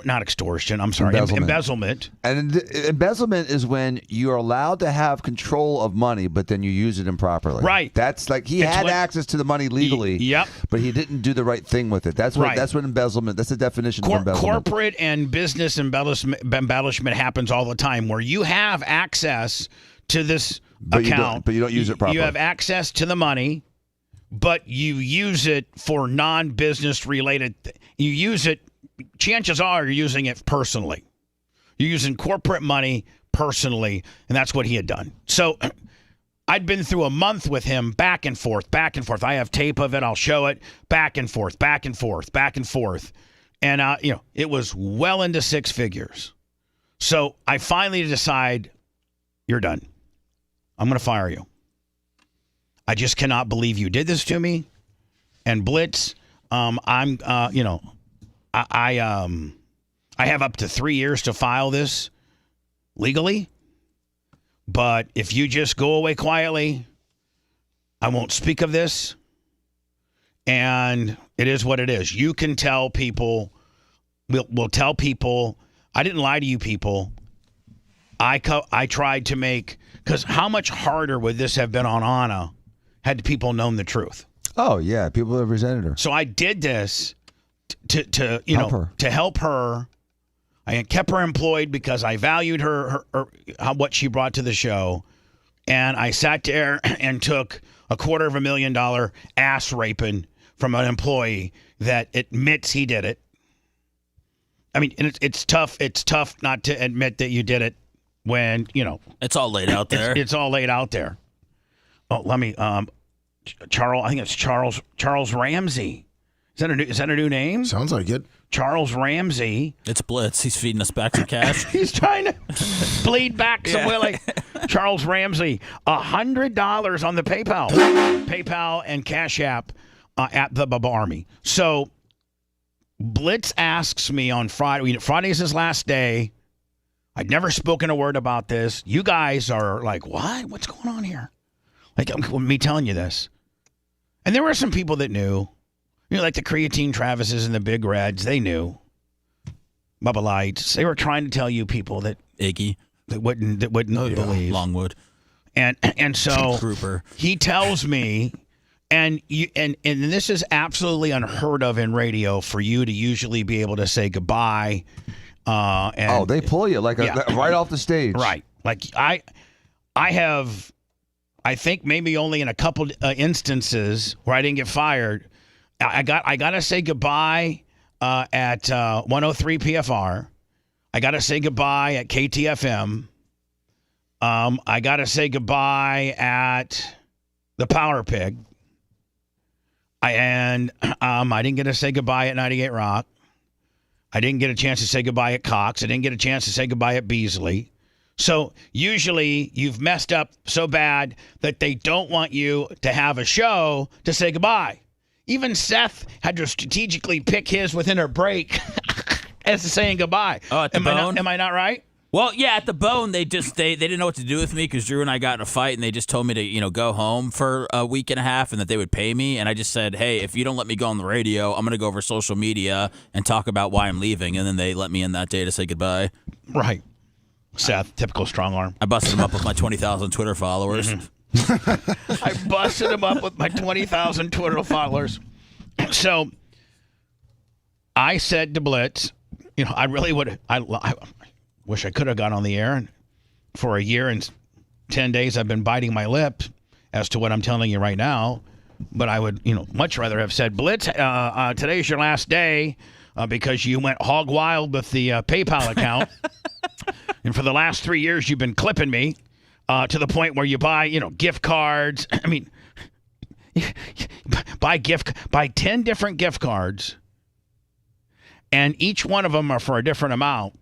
Not extortion. I'm sorry. Embezzlement. And embezzlement is when you're allowed to have control of money, but then you use it improperly. Right. That's like he had access to the money legally. Yep. But he didn't do the right thing with it. That's what. Right. That's what embezzlement. That's the definition of embezzlement. Corporate and business embellishment happens all the time, where you have access to this account, but you don't use it properly. You have access to the money, but you use it for non-business related. You use it. Chances are you're using it personally. You're using corporate money personally, and that's what he had done. So I'd been through a month with him, back and forth, back and forth. I have tape of it. I'll show it. Back and forth, back and forth, back and forth. And, it was well into six figures. So I finally decide, you're done. I'm going to fire you. I just cannot believe you did this to me. And Blitz, I have up to 3 years to file this legally, but if you just go away quietly, I won't speak of this, and it is what it is. You can tell people, we'll tell people, I didn't lie to you people. I tried to make, because how much harder would this have been on Anna had people known the truth? Oh, yeah, people have resented her. So I did this to help her. I kept her employed because I valued her what she brought to the show, and I sat there and took $250,000 ass raping from an employee that admits he did it. I mean, it's tough. It's tough not to admit that you did it when it's all laid out there. It's all laid out there. Oh, let me Charles. I think it's Charles Ramsey. Is that a new name? Sounds like it. Charles Ramsey. It's Blitz. He's feeding us back some cash. He's trying to bleed back some Willie. Charles Ramsey, $100 on the PayPal and Cash App at the Bubba Army. So Blitz asks me on Friday. Friday's his last day. I'd never spoken a word about this. You guys are like, what? What's going on here? Like me telling you this. And there were some people that knew. Like the Creatine Travises and the Big Reds, they knew. Bubba Lights, they were trying to tell you people that Iggy that wouldn't believe. Longwood, and so Grouper. He tells me, and this is absolutely unheard of in radio for you to usually be able to say goodbye. They pull you right off the stage, right? Like I have, I think maybe only in a couple instances where I didn't get fired. I got to say goodbye at 103 PFR. I got to say goodbye at KTFM. I got to say goodbye at the Power Pig. I didn't get to say goodbye at 98 Rock. I didn't get a chance to say goodbye at Cox. I didn't get a chance to say goodbye at Beasley. So usually you've messed up so bad that they don't want you to have a show to say goodbye. Even Seth had to strategically pick his within a break as to saying goodbye. Oh, at the Bone? Am I not right? Well, yeah, at the Bone, they didn't know what to do with me because Drew and I got in a fight, and they just told me to go home for a week and a half, and that they would pay me. And I just said, hey, if you don't let me go on the radio, I'm going to go over social media and talk about why I'm leaving. And then they let me in that day to say goodbye. Right. Seth, typical strong arm. I busted him up with my 20,000 Twitter followers. Mm-hmm. I busted him up with my 20,000 Twitter followers. So I said to Blitz, I really would. I wish I could have got on the air. And for a year and 10 days, I've been biting my lip as to what I'm telling you right now. But I would, much rather have said, Blitz, today's your last day because you went hog wild with the PayPal account. And for the last 3 years, you've been clipping me. To the point where you buy, gift cards. I mean, buy 10 different gift cards, and each one of them are for a different amount.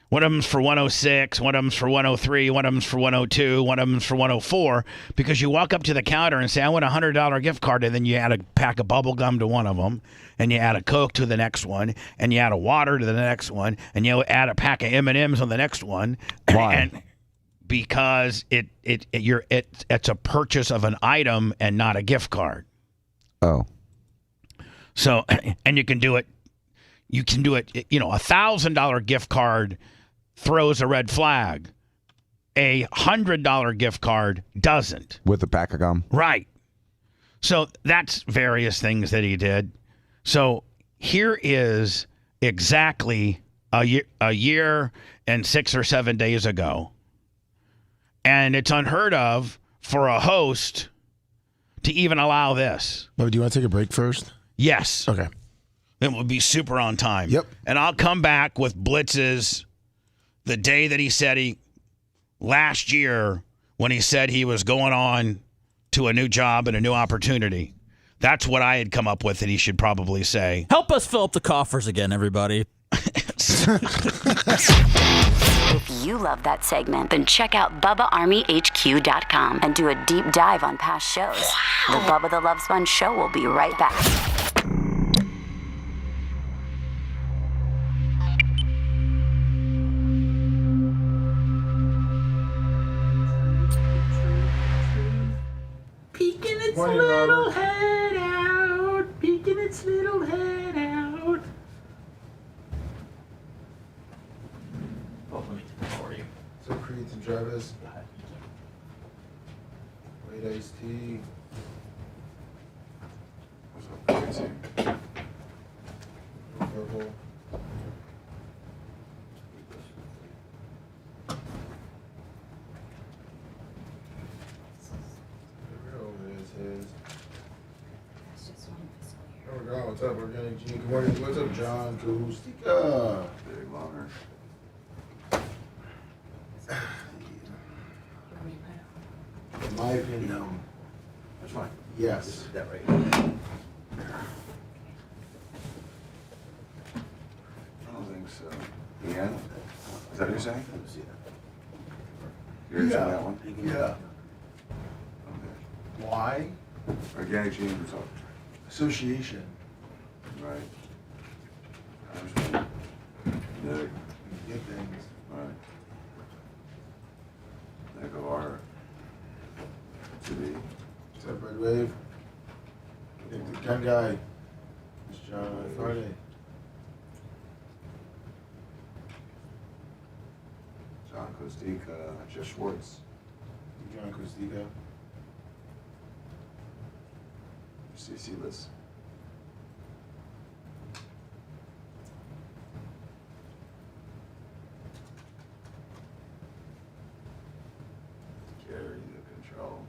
One of them's for 106, one of them's for 103, one of them's for 102, one of them's for 104, because you walk up to the counter and say, I want a $100 gift card, and then you add a pack of bubble gum to one of them, and you add a Coke to the next one, and you add a water to the next one, and you add a pack of M&Ms on the next one. Why? Because it's a purchase of an item and not a gift card. Oh. So, and you can do it. You can do it. $1,000 gift card throws a red flag. A $100 gift card doesn't. With a pack of gum. Right. So that's various things that he did. So here is exactly a year and 6 or 7 days ago. And it's unheard of for a host to even allow this. But do you want to take a break first? Yes. Okay. It would be super on time. Yep. And I'll come back with Blitz's the day that he said last year when he said he was going on to a new job and a new opportunity. That's what I had come up with that he should probably say. Help us fill up the coffers again, everybody. If you love that segment, then check out BubbaArmyHQ.com and do a deep dive on past shows. The Bubba the Love Sponge Show will be right back. Peeking its Morning, little Robert. head out. Peeking its little head out. Oh, let me for you. So Creed and Travis. White iced tea. What's up, crazy? Purple. Oh my God, what's up, Organic Gene? Good morning. What's up, John Kustika? Big longer. In my opinion, That's fine. yes. That right. I don't think so. Ian? Is that what you're saying? You're Yeah. saying that one? Yeah. Okay. Why? Organic genes or something. Association. Right. I understand. Yeah. Good things. Right. Think of our to be. What's up, Red Wave? The gun guy. It's John Friday. John Kostika, Jeff Schwartz. John Kustika. CC list. Carry the control.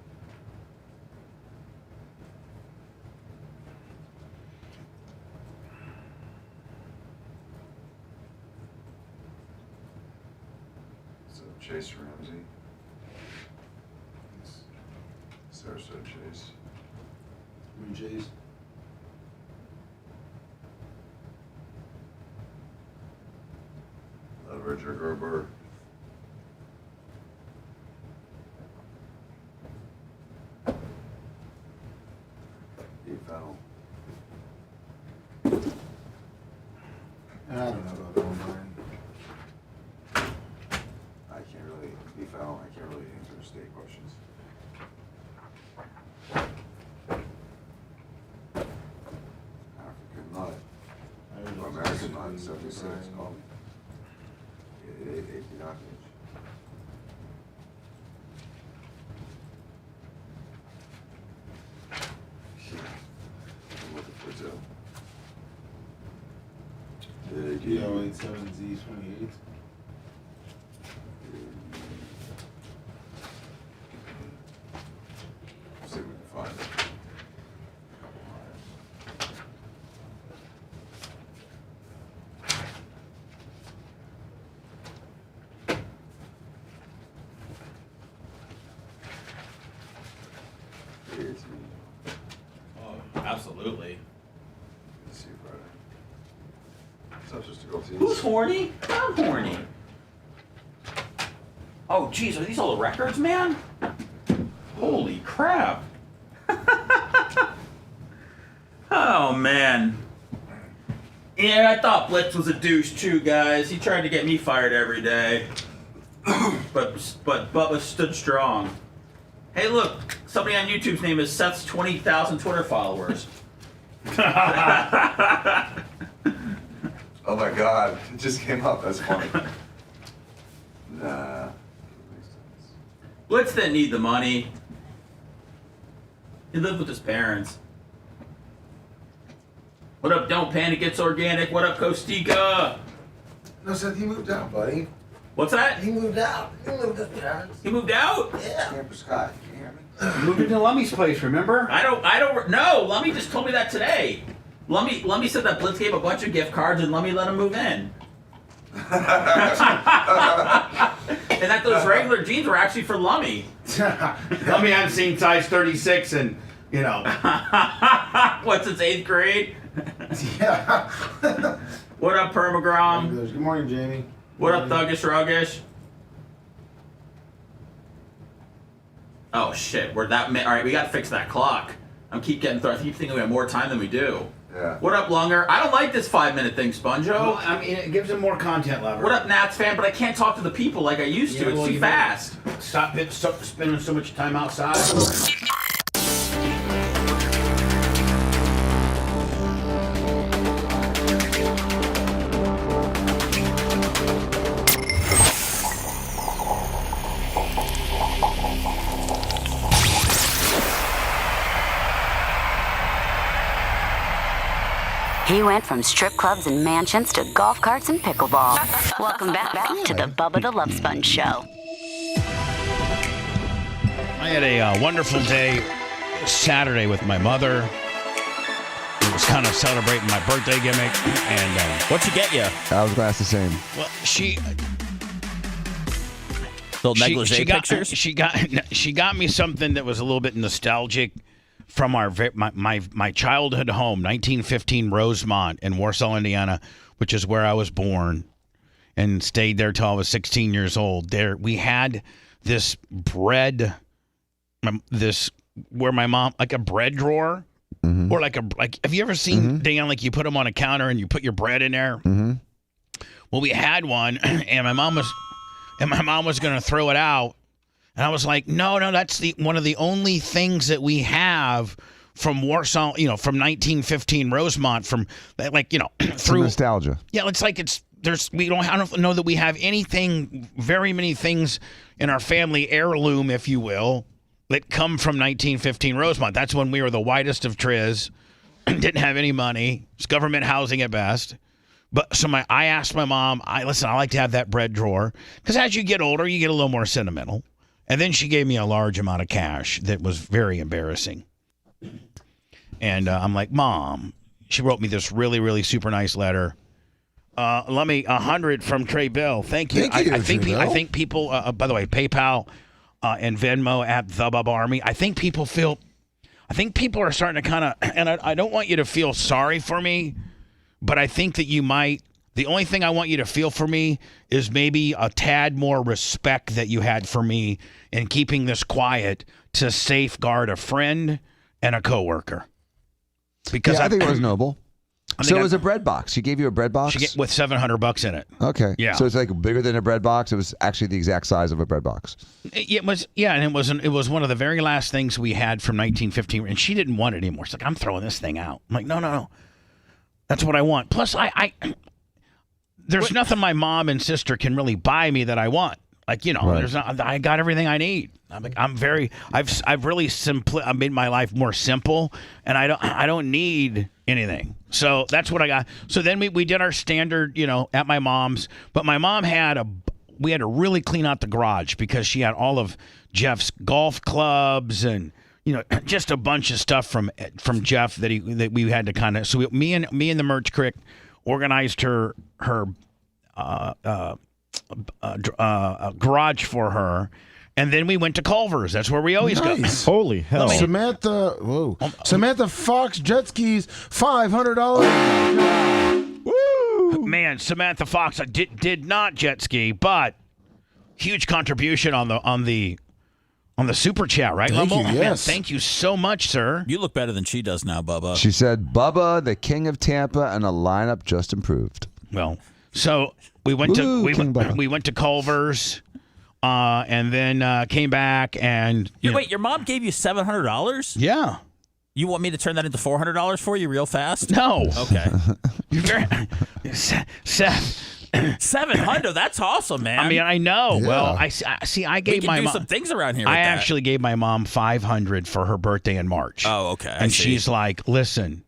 So Chase Ramsey. Sarasota Chase. Blue Jays. Richard Gerber. He fell. I don't know about that one, Brian. I can't really be foul. I can't really answer state questions. African nut. Or American nut, 76, call me. 8 knockage. I'm looking for two. DL87Z28. See if we can find it. Here's me. Oh, absolutely. Let's see Friday. What's up, Sister Gold Tees? Who's horny? I'm horny. Oh, geez, are these all the records, man? Holy crap. Oh, man. Yeah, I thought Blitz was a douche, too, guys. He tried to get me fired every day. But Bubba stood strong. Hey, look, somebody on YouTube's name is Seth's 20,000 Twitter followers. Oh my God! It just came up. That's funny. Nah. Blitz didn't need the money. He lived with his parents. What up, Don't Panic, It's Organic. What up, Costica? No, Seth, he moved out, buddy. What's that? He moved out. He lived with his parents. He moved out? Yeah. Camper Scott, can you hear me? Moved into Lummy's place, remember? I don't know. Lummy just told me that today. Lummy said that Blitz gave a bunch of gift cards and Lummy let him move in. And that those regular jeans were actually for Lummy. Lummy hadn't seen size 36 and, you know. What, since 8th grade? Yeah. What up, Permagrom? Good morning, Jamie. What up, Thuggish Ruggish? Oh shit, we're that. All right, we gotta fix that clock. I keep thinking we have more time than we do. Yeah. What up, Lunger? I don't like this 5-minute thing, Sponjo. Well, I mean, it gives him more content lever. What up, Nats fan? But I can't talk to the people like I used to. It's too fast. Stop spending so much time outside. He went from strip clubs and mansions to golf carts and pickleball. Welcome back to the Bubba the Love Sponge Show. I had a wonderful day Saturday with my mother. It was kind of celebrating my birthday gimmick. And what'd she get you? I was glad it's the same. Well, she negligee pictures. She got me something that was a little bit nostalgic from my childhood home, 1915 Rosemont in Warsaw, Indiana, which is where I was born and stayed there till I was 16 years old. There we had this bread, where my mom, like a bread drawer, or like have you ever seen, Dan, like you put them on a counter and you put your bread in there? Well, we had one, and my mom was going to throw it out. And I was like, no, that's one of the only things that we have from Warsaw, from 1915 Rosemont, from through nostalgia. Yeah, it's like I don't know that we have very many things in our family heirloom, if you will, that come from 1915 Rosemont. That's when we were the whitest of Triz, didn't have any money, it's government housing at best. But so I asked my mom, I like to have that bread drawer, because as you get older, you get a little more sentimental. And then she gave me a large amount of cash that was very embarrassing. And I'm like, Mom, she wrote me this really, really super nice letter. Let me 100 from Trey Bill. Thank you. I think people, by the way, PayPal and Venmo at the Bubba Army. I think people are starting to kind of, and I don't want you to feel sorry for me, but I think that you might. The only thing I want you to feel for me is maybe a tad more respect that you had for me in keeping this quiet to safeguard a friend and a coworker. Because I think it was noble. So it was a bread box. She gave you a bread box? With $700 in it. Okay. Yeah. So it's like bigger than a bread box. It was actually the exact size of a bread box. It was, and it was one of the very last things we had from 1915, and she didn't want it anymore. She's like, I'm throwing this thing out. I'm like, no. That's what I want. Plus, there's nothing my mom and sister can really buy me that I want. Like, right. I got everything I need. I've really I made my life more simple, and I don't need anything. So that's what I got. So then we did our standard, at my mom's, but my mom we had to really clean out the garage because she had all of Jeff's golf clubs and, just a bunch of stuff from Jeff that we had to kind of, so me and the Merch Crick organized her garage for her, and then we went to Culver's. That's where we always go. Holy hell! Samantha Fox jet skis, $500. Woo! Man, Samantha Fox did not jet ski, but huge contribution on the super chat, right? Thank you. Yes. Yes. Thank you so much, sir. You look better than she does now, Bubba. She said, "Bubba, the king of Tampa, and a lineup just improved." Well, so we went to Culver's, and then came back and Wait, your mom gave you $700? Yeah. You want me to turn that into $400 for you real fast? No. Okay. Seth. $700. That's awesome, man. I mean, I know. Yeah. Well, I see. I gave we my can do mom some things around here. I with that. actually gave my mom $500 for her birthday in March. Oh, okay. I And see. she's like, "Listen,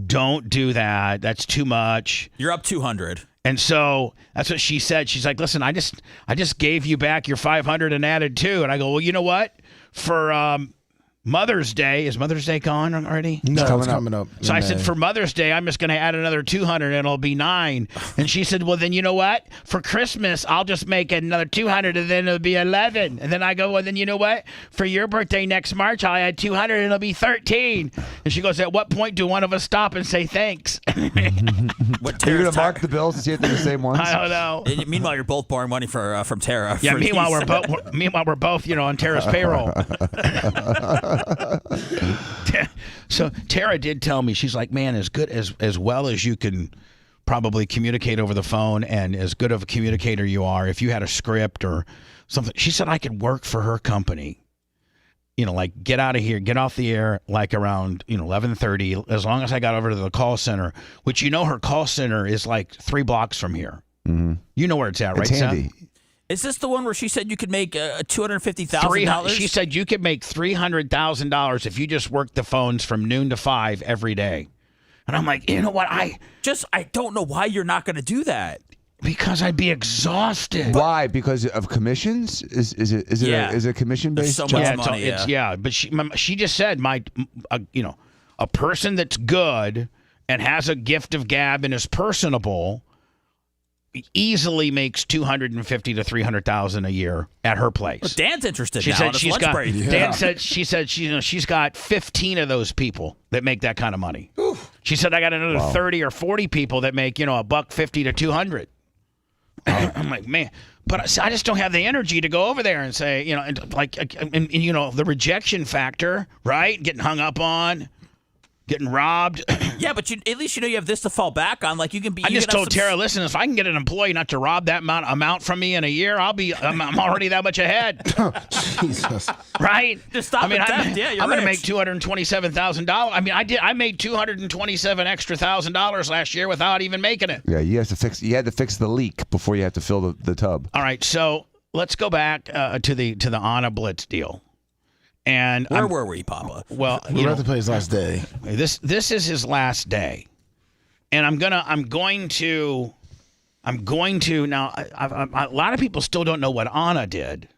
don't do that. That's too much." You're up $200. And so that's what she said. She's like, "Listen, I just gave you back your $500 and added 2." And I go, "Well, you know what? For Mother's Day, is Mother's Day gone already?" No, it's coming up. So I in said, May. for Mother's Day, I'm just going to add another $200 and it'll be 9. And she said, well, then you know what? For Christmas, I'll just make another $200 and then it'll be 11. And then I go, well, then you know what? For your birthday next March, I'll add $200 and it'll be 13. And she goes, at what point do one of us stop and say thanks? What Are you going Tara's to mark the bills and see if they're the same ones? I don't know. And meanwhile, you're both borrowing money from Tara. Yeah, for meanwhile these. we're both, on Tara's payroll. So Tara did tell me, she's like, man, as well as you can probably communicate over the phone and as good of a communicator you are, if you had a script or something, she said I could work for her company. Like get out of here, get off the air like around 11:30, as long as I got over to the call center, which her call center is like 3 blocks from here. Mm-hmm. You know where it's at, right, It's handy. Seth? Is this the one where she said you could make $250,000? She said you could make $300,000 if you just worked the phones from noon to 5 every day. And I'm like, you know what? I don't know why you're not going to do that. Because I'd be exhausted. Why? Because of commissions? Is it commission based? There's so much money. But she just said a person that's good and has a gift of gab and is personable easily makes $250,000 to $300,000 a year at her place. Well, Dan's interested She now said on his she's lunch got. break. Dan said she's got 15 of those people that make that kind of money. Oof. She said I got another 30 or 40 people that make $150 to $200. I'm like, man, but I just don't have the energy to go over there and say, the rejection factor, right? Getting hung up on. Getting robbed. Yeah, but at least you have this to fall back on. Like you can be. I just told Tara, listen, if I can get an employee not to rob that amount from me in a year, I'm already that much ahead. Jesus. Right? Just stop the theft. Yeah, you're I'm going to make rich. $227,000. I mean, I made $227,000 extra last year without even making it. Yeah, you had to fix the leak before you had to fill the tub. All right, so let's go back to the Anna Blitz deal. And where were we, Papa? Well, we were at the place last day. This is his last day, and I'm going to now. A lot of people still don't know what Anna did,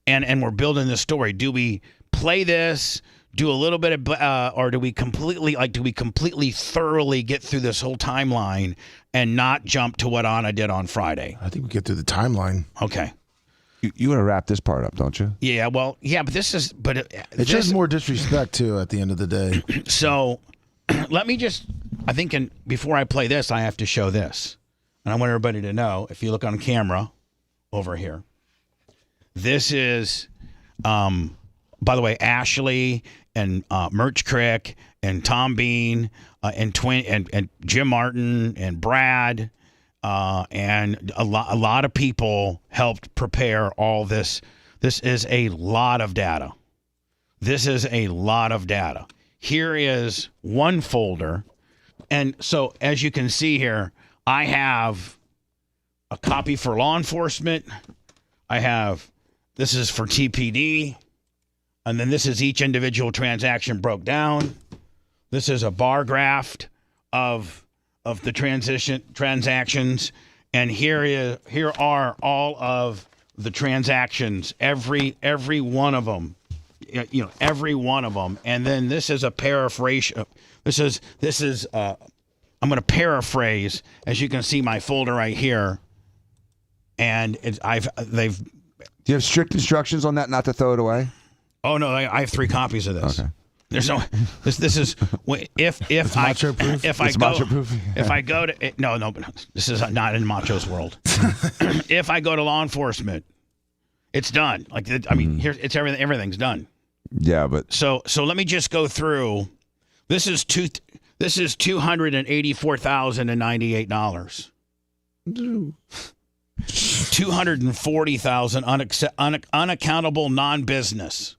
and we're building this story. Do we play this? Do a little bit of, or do we completely thoroughly get through this whole timeline and not jump to what Anna did on Friday? I think we get through the timeline. Okay. You want to wrap this part up, don't you? Yeah, well, yeah, but this is, but it shows more disrespect too. At the end of the day, so let me just. I think, before I play this, I have to show this, and I want everybody to know. If you look on camera, over here, this is, by the way, Ashley and Merch Crick and Tom Bean and Jim Martin and Brad. And a lot of people helped prepare all this. This is a lot of data. Here is one folder. And so, as you can see here, I have a copy for law enforcement. This is for TPD. And then this is each individual transaction broke down. This is a bar graph of the transactions, and here are all of the transactions, every one of them, every one of them. And then this is a paraphrase. This is I'm going to paraphrase, as you can see my folder right here, and they've. Do you have strict instructions on that not to throw it away? Oh no, I have 3 copies of this. Okay. There's no. This is if I go to no, this is not in Macho's world. If I go to law enforcement, it's done. Here's it's everything's done. Yeah, but so let me just go through. This is $284,098. $240,000 unaccountable non-business.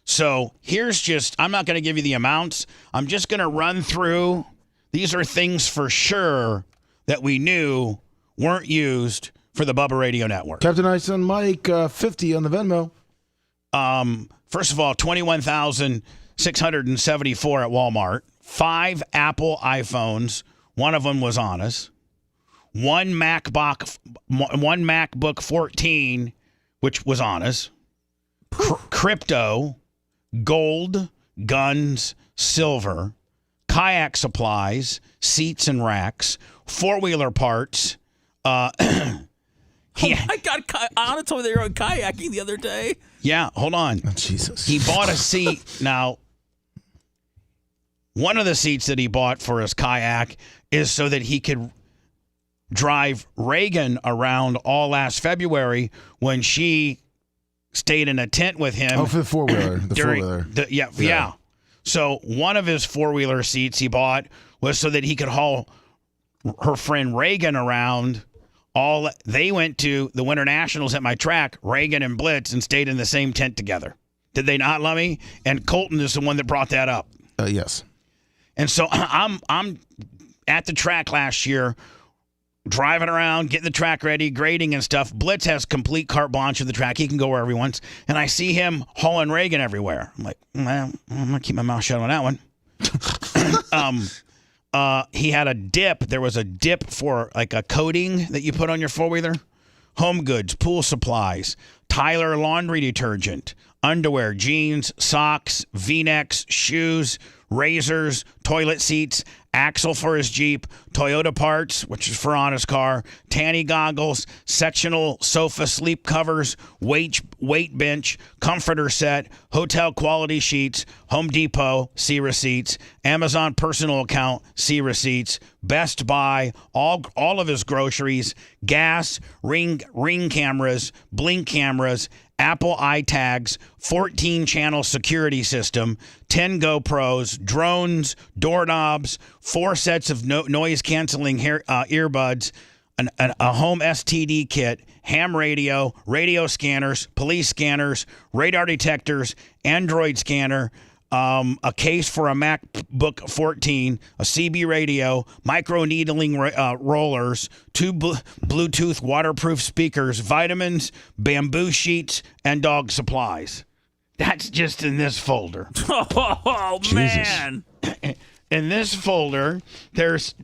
So here's I'm not going to give you the amounts. I'm just going to run through. These are things for sure that we knew weren't used for the Bubba Radio Network. Captain Iceland Mike, 50 on the Venmo. First of all, 21,674 at Walmart. 5 Apple iPhones. One of them was on us. One MacBook 14, which was on us. Crypto, gold, guns, silver, kayak supplies, seats and racks, 4-wheeler parts. Oh my God! Anna told me they were on kayaking the other day. Yeah, hold on. Oh, Jesus. He bought a seat. Now, one of the seats that he bought for his kayak is so that he could drive Reagan around all last February when she stayed in a tent with him. Oh, for the 4-wheeler. The 4-wheeler. Yeah. So one of his 4-wheeler seats he bought was so that he could haul her friend Reagan around. They went to the Winter Nationals at my track, Reagan and Blitz, and stayed in the same tent together. Did they not, Lummy? And Colton is the one that brought that up. Yes. And so I'm at the track last year, driving around, getting the track ready, grading and stuff. Blitz has complete carte blanche of the track. He can go wherever he wants. And I see him hauling Reagan everywhere. I'm like, well, I'm going to keep my mouth shut on that one. He had a dip. There was a dip for like a coating that you put on your 4-wheeler. Home goods, pool supplies, Tyler laundry detergent, underwear, jeans, socks, V-necks, shoes, razors, toilet seats, axle for his Jeep, Toyota parts, which is for Anna's car, Tanny goggles, sectional sofa sleep covers, weight bench, comforter set, hotel quality sheets, Home Depot, see receipts, Amazon personal account, see receipts, Best Buy, all of his groceries, gas, ring cameras, blink cameras, Apple iTags, 14-channel security system, 10 GoPros, drones, doorknobs, 4 sets of noise-canceling earbuds, a home STD kit, ham radio, radio scanners, police scanners, radar detectors, Android scanner, a case for a MacBook 14, a CB radio, micro-needling rollers, 2 Bluetooth waterproof speakers, vitamins, bamboo sheets, and dog supplies. That's just in this folder. Oh, man. In this folder, there's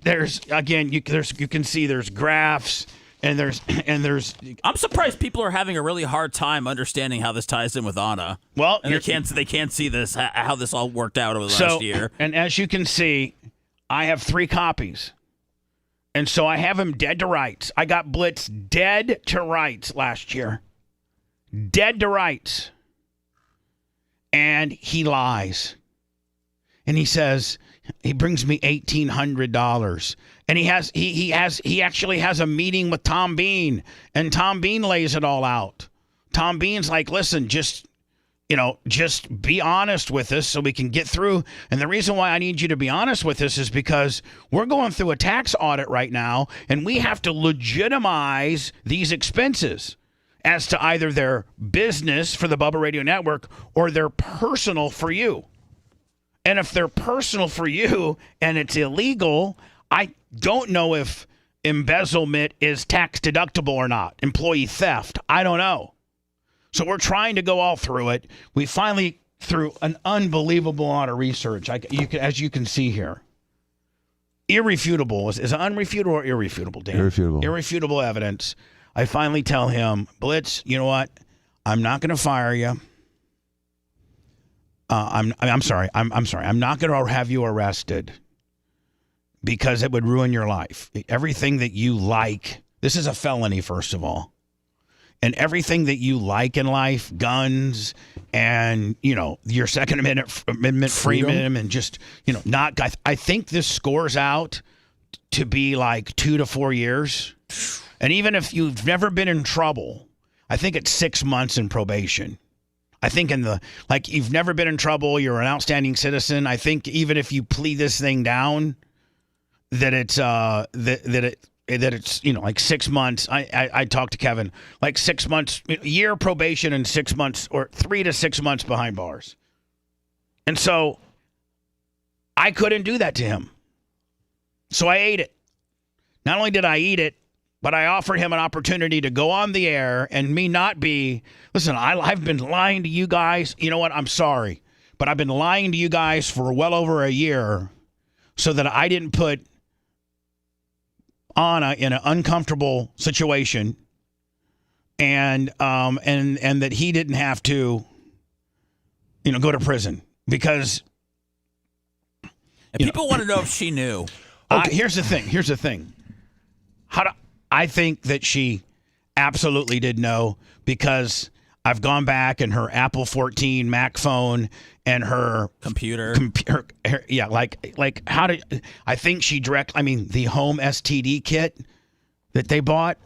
again, you can see there's graphs, and there's. I'm surprised people are having a really hard time understanding how this ties in with Anna. Well, and they can't see this, how this all worked out over the last year. And as you can see, I have 3 copies, and so I have him dead to rights. I got Blitz dead to rights last year, dead to rights, and he lies, and he says. He brings me $1,800, and he actually has a meeting with Tom Bean, and Tom Bean lays it all out. Tom Bean's like, listen, just be honest with us so we can get through. And the reason why I need you to be honest with us is because we're going through a tax audit right now, and we have to legitimize these expenses as to either their business for the Bubba Radio Network or their personal for you. And if they're personal for you and it's illegal, I don't know if embezzlement is tax deductible or not. Employee theft, I don't know. So we're trying to go all through it. We finally, through an unbelievable amount of research, as you can see here, irrefutable. Is it unrefutable or irrefutable, Dan? Irrefutable. Irrefutable evidence. I finally tell him, Blitz, you know what? I'm not going to fire you. I'm sorry. I'm sorry. I'm not going to have you arrested because it would ruin your life. Everything that you like, this is a felony, first of all. And everything that you like in life, guns and, your Second Amendment freedom and just, not, I think this scores out to be like 2 to 4 years. And even if you've never been in trouble, I think it's 6 months in probation. I think you've never been in trouble, you're an outstanding citizen. I think even if you plead this thing down, that it's like 6 months. I talked to Kevin, like 6 months, year probation and 6 months or 3 to 6 months behind bars. And so I couldn't do that to him. So I ate it. Not only did I eat it, but I offered him an opportunity to go on the air and me not be, listen, I've been lying to you guys. You know what? I'm sorry. But I've been lying to you guys for well over a year so that I didn't put Anna in an uncomfortable situation and that he didn't have to, go to prison because. And people want to know if she knew. Here's the thing. I think that she absolutely did know because I've gone back and her Apple 14 Mac phone and her computer. I think she the home STD kit that they bought.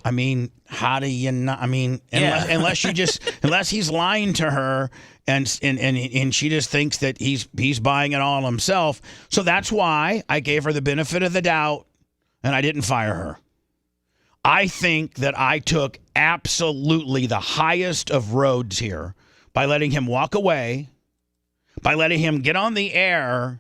How do you not? Unless he's lying to her and she just thinks that he's buying it all himself. So that's why I gave her the benefit of the doubt and I didn't fire her. I think that I took absolutely the highest of roads here by letting him walk away, by letting him get on the air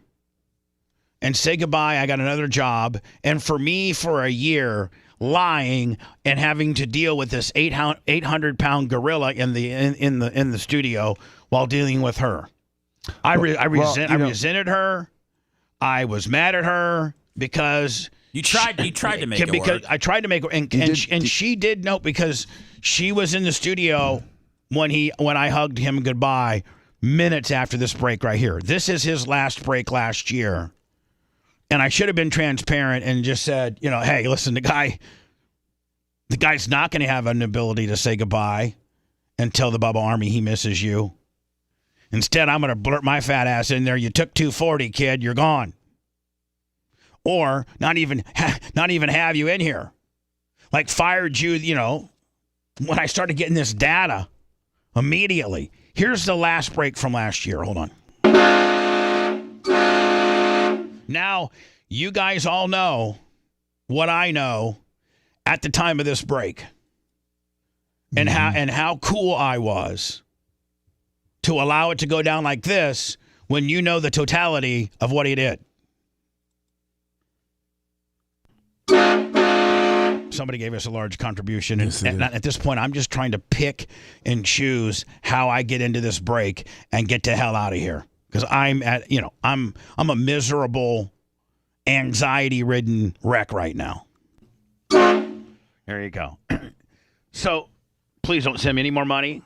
and say goodbye. I got another job. And for me, for a year, lying and having to deal with this 800-pound gorilla in the studio while dealing with her. I resented her. I was mad at her because you tried to make it work. I tried to make it, and she did know because she was in the studio when I hugged him goodbye minutes after this break right here. This is his last break last year. And I should have been transparent and just said, hey, listen, the guy's not going to have an ability to say goodbye and tell the Bubba Army he misses you. Instead, I'm going to blurt my fat ass in there. You took 240, kid. You're gone. Or not even have you in here. Like fired you, when I started getting this data immediately. Here's the last break from last year. Hold on. Now, you guys all know what I know at the time of this break and how cool I was to allow it to go down like this when you know the totality of what he did. Somebody gave us a large contribution, and at this point, I'm just trying to pick and choose how I get into this break and get the hell out of here because I'm a miserable, anxiety-ridden wreck right now. There you go. So, please don't send me any more money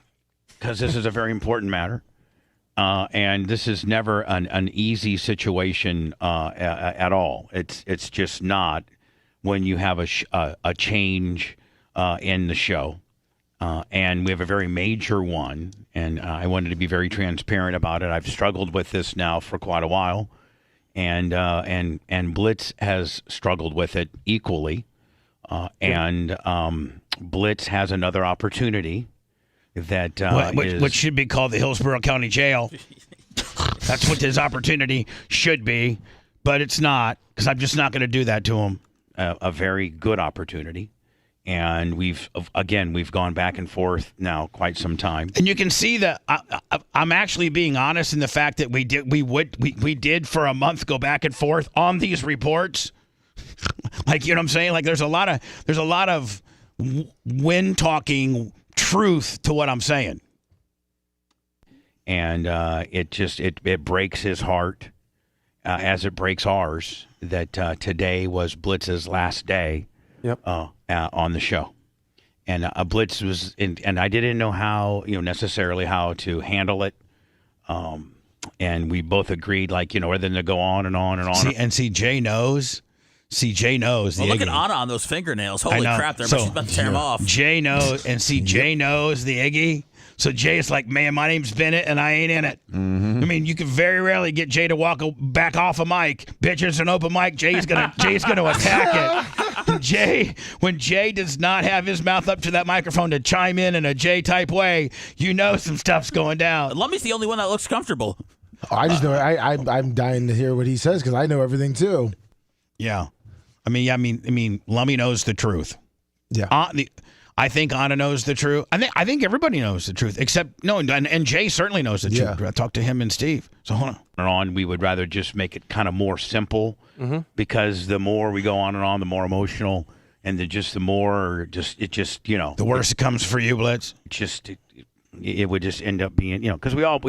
because this is a very important matter, and this is never an easy situation at all. It's just not. When you have a change in the show, and we have a very major one, and I wanted to be very transparent about it. I've struggled with this now for quite a while, and Blitz has struggled with it equally, and Blitz has another opportunity that which should be called the Hillsborough County Jail. That's what his opportunity should be, but it's not because I'm just not going to do that to him. A very good opportunity, and we've gone back and forth now quite some time. And you can see that I'm actually being honest in the fact that we did for a month go back and forth on these reports. Like, you know what I'm saying? Like there's a lot of when talking truth to what I'm saying, and it breaks his heart. As it breaks ours, that today was Blitz's last day on the show. And Blitz was and I didn't know how, necessarily how to handle it. And we both agreed, rather than to go on and on and on. See, Jay knows. Well, look at Anna on those fingernails. Holy crap, she's about to tear them off. Jay knows, and Jay knows the Iggy. So Jay's like, man, my name's Bennett, and I ain't in it. Mm-hmm. I mean, you can very rarely get Jay to walk back off a mic. Bitch, it's an open mic. Jay's gonna attack it. When Jay does not have his mouth up to that microphone to chime in a Jay type way, some stuff's going down. Lummy's the only one that looks comfortable. I just know. I'm dying to hear what he says because I know everything too. Yeah, I mean, Lummy knows the truth. Yeah. I think Anna knows the truth. I think everybody knows the truth, except and Jay certainly knows the truth. I talked to him and Steve. So hold on. We would rather just make it kind of more simple because the more we go on and on, the more emotional, and the more the worse it comes for you, Blitz. It would just end up being because we all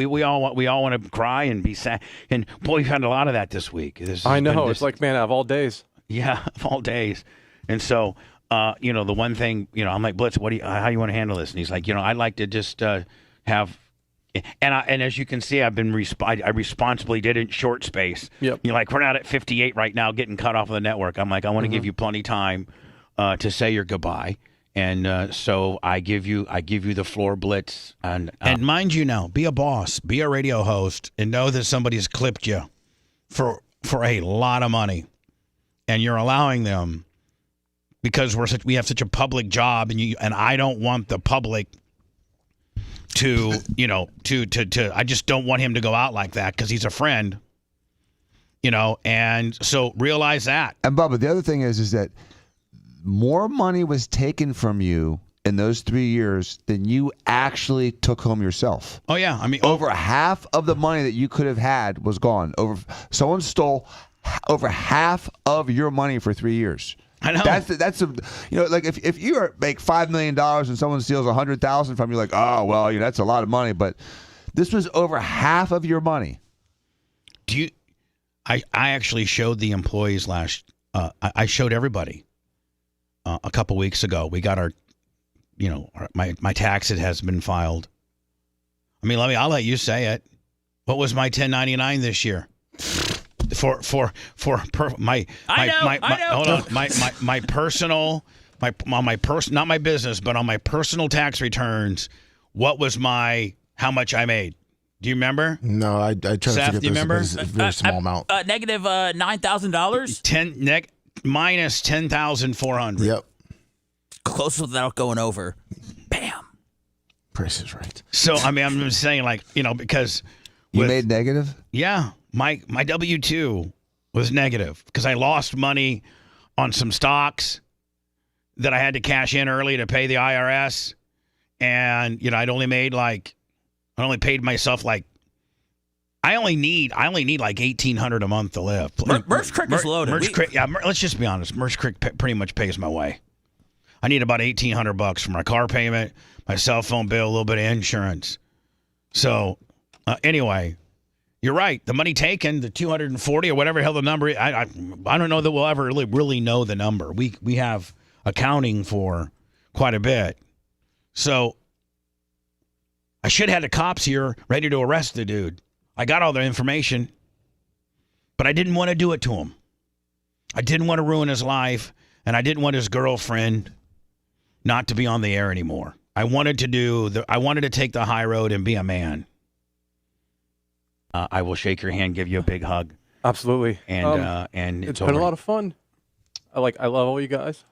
want to cry and be sad, and boy, we've had a lot of that this week. I know it's like man, out of all days. Yeah, of all days, and so. The one thing, I'm like, Blitz, how you want to handle this? And he's like, I'd like to just have, and as you can see, I responsibly did it in short space. Yep. You're like, we're not at 58 right now, getting cut off of the network. I'm like, I want to give you plenty time to say your goodbye. And so I give you the floor, Blitz. And mind you now, be a boss, be a radio host, and know that somebody's clipped you for a lot of money. And you're allowing them. Because we have such a public job, and I don't want the public to I just don't want him to go out like that because he's a friend, and so realize that. And Bubba, the other thing is that more money was taken from you in those 3 years than you actually took home yourself. Oh yeah, I mean over half of the money that you could have had was gone. Someone stole over half of your money for 3 years. I know. That's like if you make $5 million and someone steals $100,000 from you, like, oh well, that's a lot of money. But this was over half of your money. I actually showed the employees I showed everybody a couple weeks ago. We got our my tax has been filed. I mean, I'll let you say it. What was my 1099 this year? Not my business, but on my personal tax returns, what was how much I made? Do you remember? No, I tried to Seth, get do you remember? It's a very small amount. Negative $9,000. Minus $10,400. Yep. Close without going over. Bam. Price is right. So I'm just saying, because you made negative. Yeah. My W-2 was negative because I lost money on some stocks that I had to cash in early to pay the IRS, and I only paid myself I only need like $1,800 a month to live. Merch Crick is loaded. Let's just be honest. Merch Crick pretty much pays my way. I need about $1,800 for my car payment, my cell phone bill, a little bit of insurance. So anyway. You're right. The money taken, the 240 or whatever the hell the number is, I don't know that we'll ever really know the number. We have accounting for quite a bit. So I should have had the cops here ready to arrest the dude. I got all the information, but I didn't want to do it to him. I didn't want to ruin his life, and I didn't want his girlfriend not to be on the air anymore. I wanted to take the high road and be a man. I will shake your hand, give you a big hug. Absolutely. And it's been a lot of fun. I love all you guys.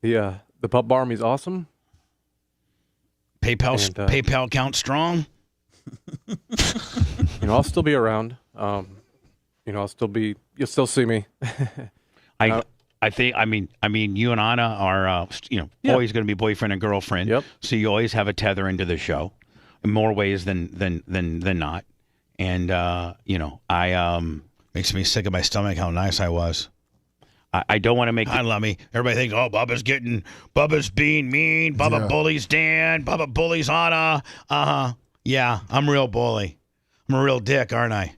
The Pub Army is awesome. PayPal account strong. I'll still be around. You'll still see me. I think you and Anna are always going to be boyfriend and girlfriend. Yep. So you always have a tether into the show in more ways than not. And makes me sick of my stomach how nice I was. I don't want to make. I love me. Everybody thinks, Bubba's being mean. Bubba bullies Dan. Bubba bullies Anna. Yeah, I'm a real bully. I'm a real dick, aren't I?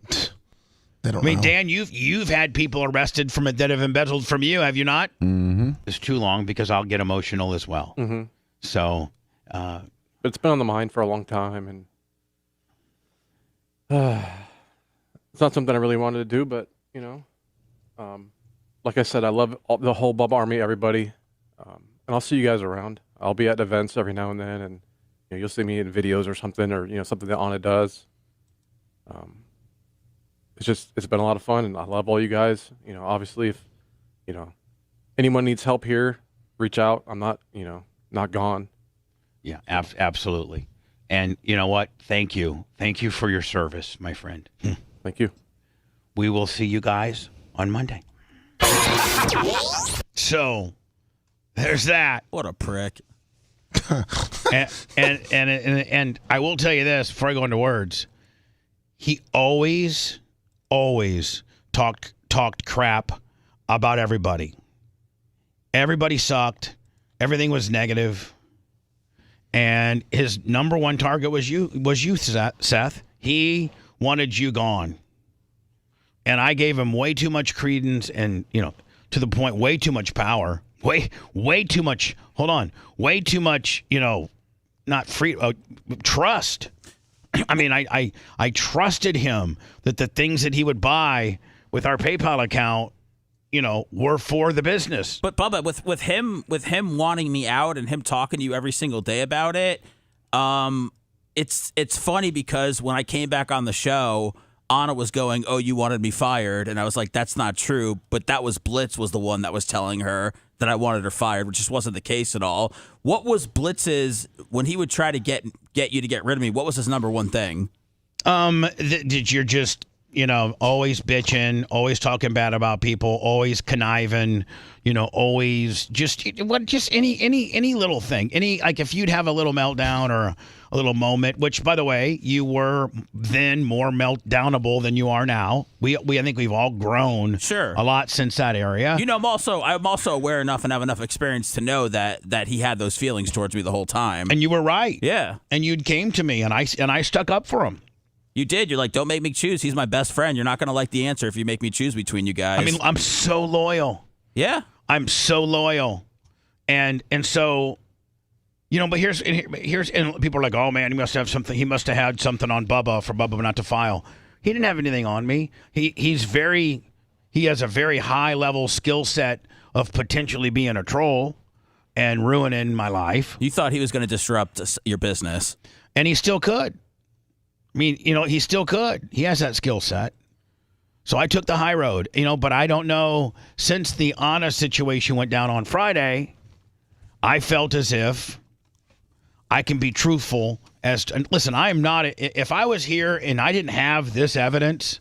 They don't know. Dan, you've had people arrested that have embezzled from you, have you not? Mm-hmm. It's too long because I'll get emotional as well. Mm-hmm. So, it's been on the mind for a long time, and it's not something I really wanted to do, but like I said, I love the whole Bubba Army, everybody, and I'll see you guys around. I'll be at events every now and then, and you'll see me in videos or something, or something that Anna does. It's been a lot of fun, and I love all you guys. Obviously, if anyone needs help here, reach out. I'm not not gone. Yeah, absolutely. And you know what? Thank you for your service, my friend. Thank you. We will see you guys on Monday. So, there's that. What a prick. and I will tell you this before I go into words. He always talked crap about everybody. Everybody sucked. Everything was negative. And his number one target was you, Seth. He wanted you gone. And I gave him way too much credence and, to the point, way too much power. Way too much. Hold on. Way too much, not free, trust. I mean, I trusted him that the things that he would buy with our PayPal account, were for the business. But Bubba, with him wanting me out and him talking to you every single day about it, it's funny because when I came back on the show, Anna was going, "Oh, you wanted me fired," and I was like, "That's not true." But that was Blitz was the one that was telling her that I wanted her fired, which just wasn't the case at all. What was Blitz's when he would try to get you to get rid of me? What was his number one thing? Did you just always bitching, always talking bad about people, always conniving, always just any little thing, like if you'd have a little meltdown or a little moment, which by the way, you were then more meltdownable than you are now. I think we've all grown a lot since that area. I'm also aware enough and have enough experience to know that he had those feelings towards me the whole time. And you were right. Yeah. And you came to me and I stuck up for him. You did. You're like, don't make me choose. He's my best friend. You're not going to like the answer if you make me choose between you guys. I mean, I'm so loyal. Yeah. I'm so loyal. And so, but here's and people are like, oh man, he must have something. He must have had something on Bubba for Bubba not to file. He didn't have anything on me. He has a very high level skill set of potentially being a troll and ruining my life. You thought he was going to disrupt your business. And he still could. I mean, he still could. He has that skill set. So I took the high road, but I don't know. Since the Anna situation went down on Friday, I felt as if I can be truthful listen, I am not, if I was here and I didn't have this evidence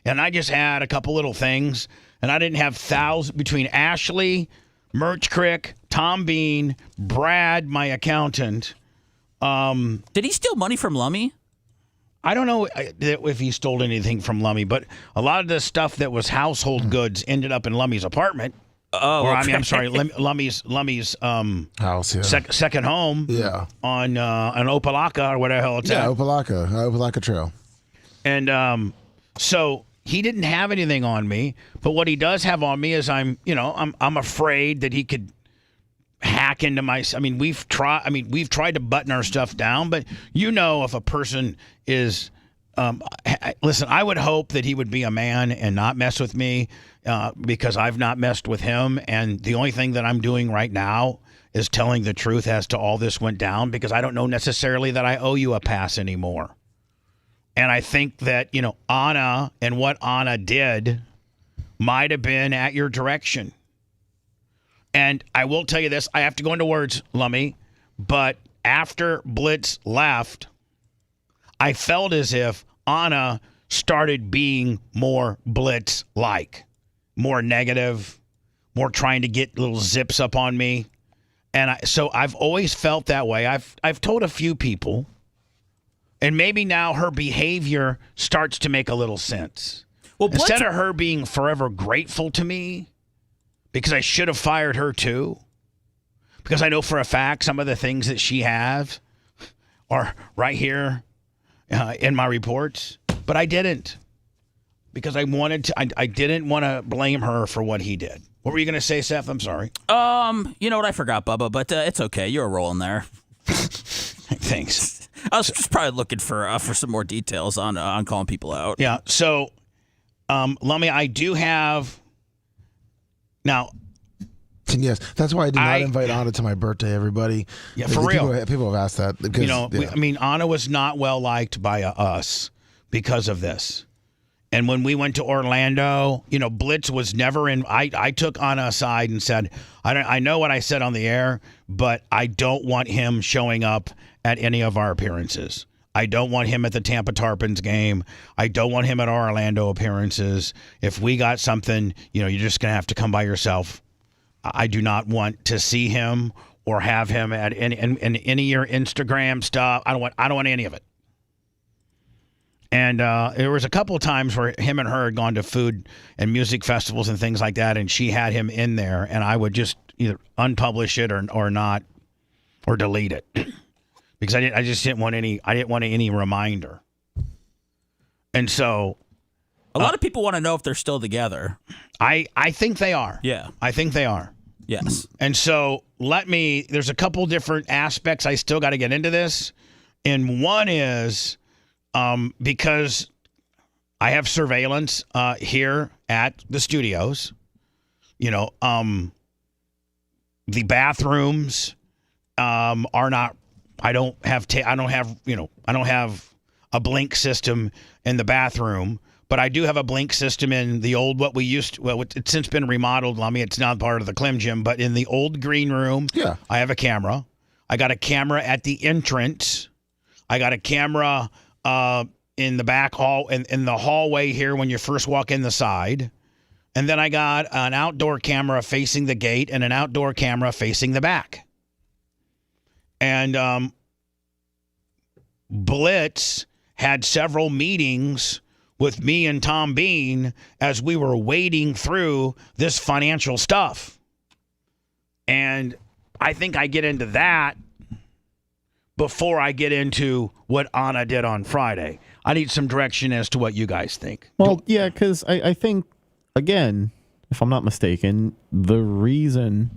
and I just had a couple little things and I didn't have thousands between Ashley, Merch Crick, Tom Bean, Brad, my accountant. Did he steal money from Lummy? I don't know if he stole anything from Lummy, but a lot of the stuff that was household goods ended up in Lummy's apartment. Oh, or, okay. I'm sorry, Lummy's house, yeah. Second home, yeah, on Opelika or whatever the hell it's at. Opelika Trail. And so he didn't have anything on me, but what he does have on me is I'm afraid that he could hack into my. I mean, we've tried to button our stuff down, but if a person is, listen, I would hope that he would be a man and not mess with me, because I've not messed with him, and the only thing that I'm doing right now is telling the truth as to all this went down, because I don't know necessarily that I owe you a pass anymore. And I think that Anna and what Anna did might have been at your direction. And I will tell you this, I have to go into words, Lummy, but after Blitz left, I felt as if Anna started being more Blitz-like, more negative, more trying to get little zips up on me. And so I've always felt that way. I've told a few people, and maybe now her behavior starts to make a little sense. Well, instead of her being forever grateful to me, because I should have fired her too. Because I know for a fact some of the things that she has are right here in my reports. But I didn't. Because I didn't want to blame her for what he did. What were you going to say, Seth? I'm sorry. You know what? I forgot, Bubba, but it's okay. You're rolling there. Thanks. I was just probably looking for some more details on calling people out. Yeah. So, Lummy, I do have. Now, yes, that's why I did not invite Anna to my birthday, everybody. Yeah, for real. People have asked that. Because, Anna was not well liked by us because of this. And when we went to Orlando, Blitz was never in. I took Anna aside and said, I know what I said on the air, but I don't want him showing up at any of our appearances. I don't want him at the Tampa Tarpons game. I don't want him at our Orlando appearances. If we got something, you're just going to have to come by yourself. I do not want to see him or have him at any of your Instagram stuff. I don't want any of it. And there was a couple of times where him and her had gone to food and music festivals and things like that, and she had him in there, and I would just either unpublish it or not, or delete it, because I just didn't want any reminder. And so, a lot of people want to know if they're still together. I think they are. Yeah, I think they are. Yes. And so there's a couple different aspects I still got to get into this, and one is. Because I have surveillance here at the studios, the bathrooms are not. I don't have a blink system in the bathroom, but I do have a blink system in the old it's since been remodeled. I mean, it's not part of the Clem Gym, but in the old green room, I have a camera. I got a camera at the entrance. I got a camera. In the back hall, in the hallway here when you first walk in the side. And then I got an outdoor camera facing the gate and an outdoor camera facing the back. And Blitz had several meetings with me and Tom Bean as we were wading through this financial stuff. And I think I get into that before I get into what Anna did on Friday. I need some direction as to what you guys think. Well, yeah, because I think, again, if I'm not mistaken, the reason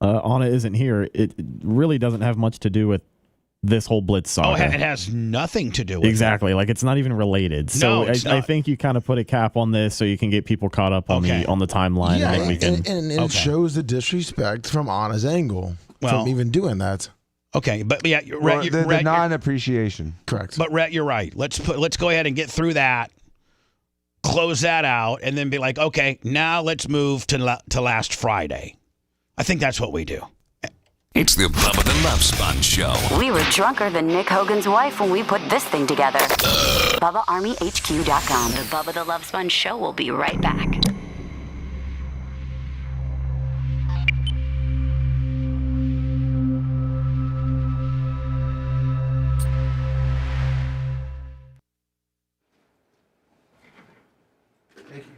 Anna isn't here, it really doesn't have much to do with this whole Blitz saga. Oh, it has nothing to do with exactly. Like, it's not even related. So I think you kind of put a cap on this so you can get people caught up on the timeline. Yeah, and then we can. And it shows the disrespect from Anna's angle from even doing that. Okay, but yeah, the non-appreciation. Correct. But Rhett, you're right. Let's go ahead and get through that, close that out, and then be like, okay, now let's move to last Friday. I think that's what we do. It's the Bubba the Love Sponge Show. We were drunker than Nick Hogan's wife when we put this thing together. BubbaArmyHQ.com. The Bubba the Love Sponge Show will be right back.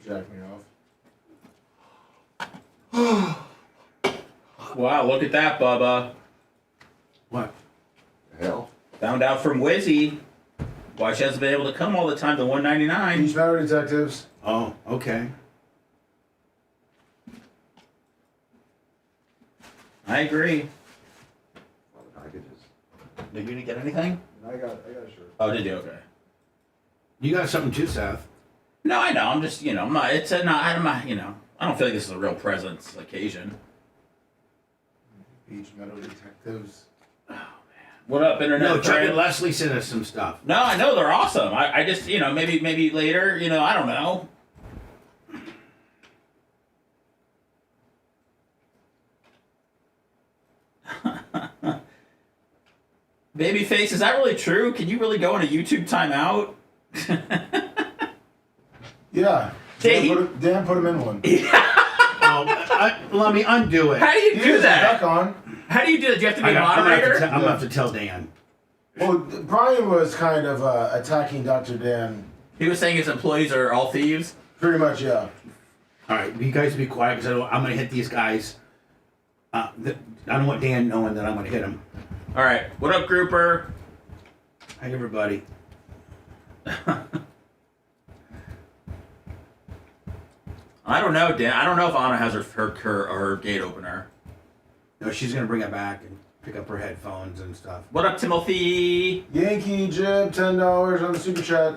Jack me off. Wow, look at that, Bubba. What? Hell. Found out from Wizzy why she hasn't been able to come all the time to 199. Beach Metal Detectives. Oh, okay. I agree. Packages. Did you get anything? I got a shirt. Oh, did you? Okay. You got something too, Seth. No, I know. I'm just, I'm not. It's not. I'm not. I don't feel like this is a real presents occasion. Beach Metal Detectives. Oh man. What up, internet? No, Chuck and Leslie sent us some stuff. No, I know they're awesome. I just, maybe later. I don't know. Babyface, is that really true? Can you really go on a YouTube timeout? Yeah. Dan put him in one. Let me undo it. How do you do that? Back on. How do you do that? Do you have to be a moderator? I'm going to have to tell Dan. Well, Brian was kind of attacking Dr. Dan. He was saying his employees are all thieves? Pretty much, yeah. All right, you guys be quiet because I'm going to hit these guys. I don't want Dan knowing that I'm going to hit him. All right. What up, grouper? Hi, everybody. I don't know, Dan. I don't know if Anna has her gate opener. No, she's going to bring it back and pick up her headphones and stuff. What up, Timothy? Yankee Jib, $10 on the super chat.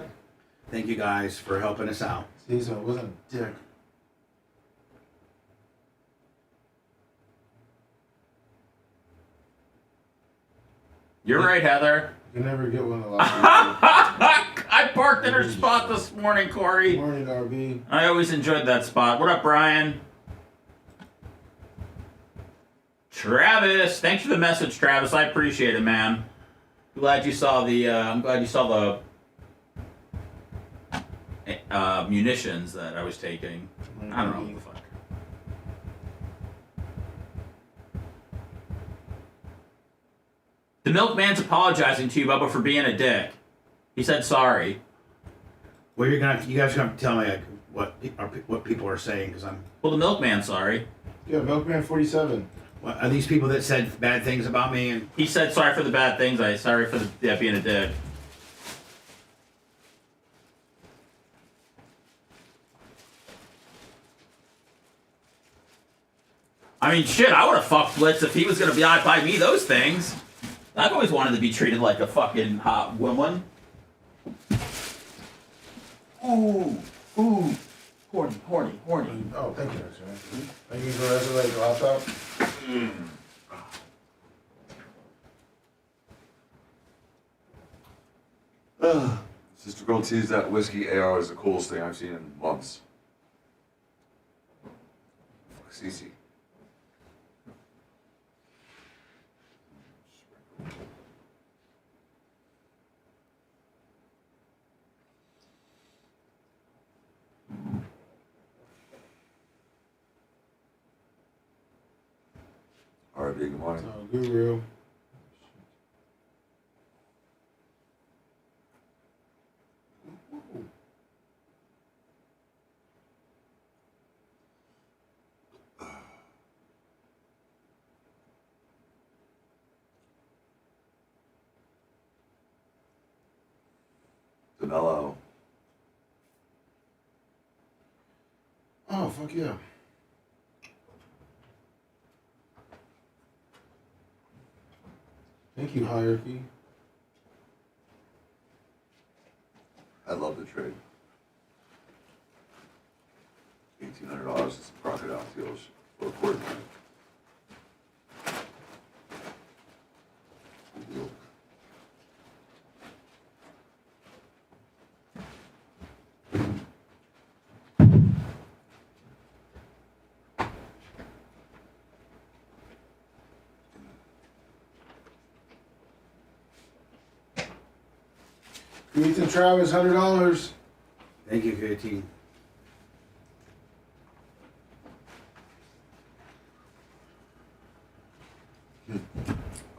Thank you guys for helping us out. See, so it wasn't a dick. You're right, Heather. You can never get one of those. I parked in her spot this morning, Corey. Morning, RB. I always enjoyed that spot. What up, Brian? Travis, thanks for the message, Travis. I appreciate it, man. I'm glad you saw the munitions that I was taking. I don't know what the fuck. The milkman's apologizing to you, Bubba, for being a dick. He said sorry. Well, you guys are gonna have to tell me what people are saying because I'm. Well, the milkman's sorry. Yeah, Milkman 47. What, are these people that said bad things about me? And he said sorry for the bad things. Sorry for being a dick. I mean, shit, I would have fucked Blitz if he was going to buy me those things. I've always wanted to be treated like a fucking hot woman. Ooh. Horny. Oh, thank you, sir. Are you the rest of the hot top? Sister Girl teased that whiskey AR is the coolest thing I've seen in months. Fuck CC. Alright, good morning. Oh, Guru. Danilo. Oh, fuck yeah. Thank you, Hierarchy. I love the trade. $1,800 is some crocodile teals for a quarter. Good deal. Ethan Travis, $100. thank you, KT.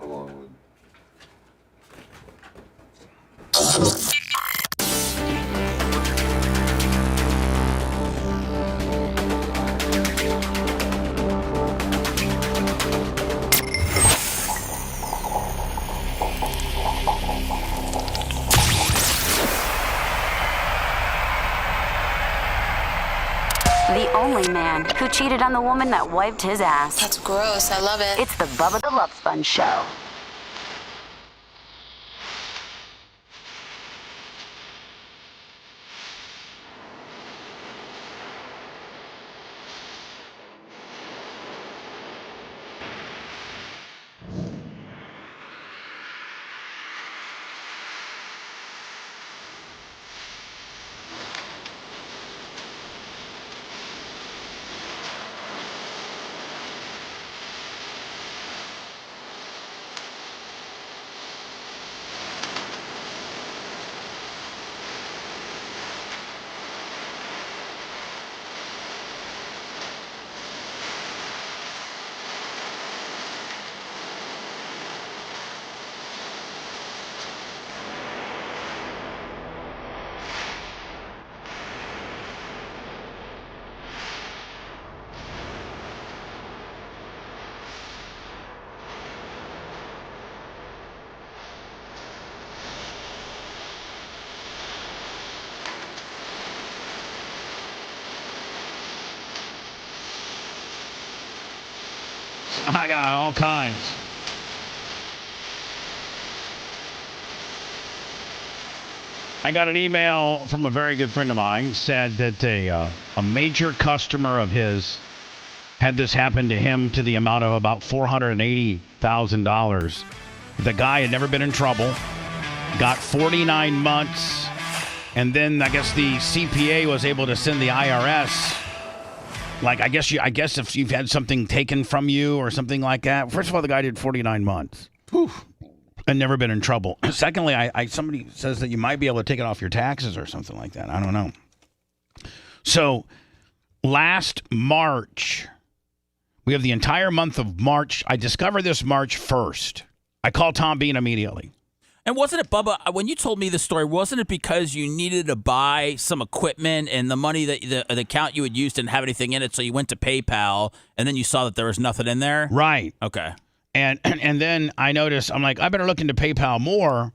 Along with The only man who cheated on the woman that wiped his ass. That's gross. I love it. It's the Bubba the Love Sponge Show. I got all kinds. I got an email from a very good friend of mine, said that a major customer of his had this happen to him to the amount of about $480,000. The guy had never been in trouble, got 49 months, and then I guess the CPA was able to send the IRS. Like, I guess if you've had something taken from you or something like that. First of all, the guy did 49 months. Whew. And never been in trouble. Secondly, somebody says that you might be able to take it off your taxes or something like that. I don't know. So last March, we have the entire month of March. I discovered this March 1st. I called Tom Bean immediately. And wasn't it, Bubba, when you told me the story, wasn't it because you needed to buy some equipment and the money that the account you had used didn't have anything in it, so you went to PayPal and then you saw that there was nothing in there? Right. Okay. And then I noticed, I'm like, I better look into PayPal more.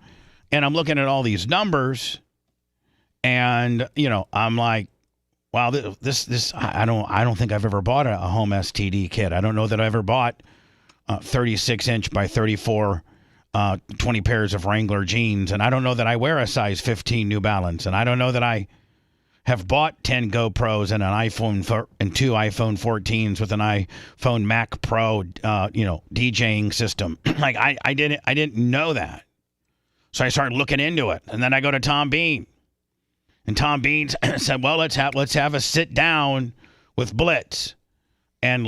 And I'm looking at all these numbers. And, I'm like, wow, this I don't think I've ever bought a home STD kit. I don't know that I ever bought 36-inch by 34 20 pairs of Wrangler jeans, and I don't know that I wear a size 15 New Balance, and I don't know that I have bought 10 GoPros and an iPhone and 2 iPhone 14s with an iPhone Mac Pro, DJing system. Like I didn't know that, so I started looking into it, and then I go to Tom Bean, and Tom Bean said, "Well, let's have a sit down with Blitz, and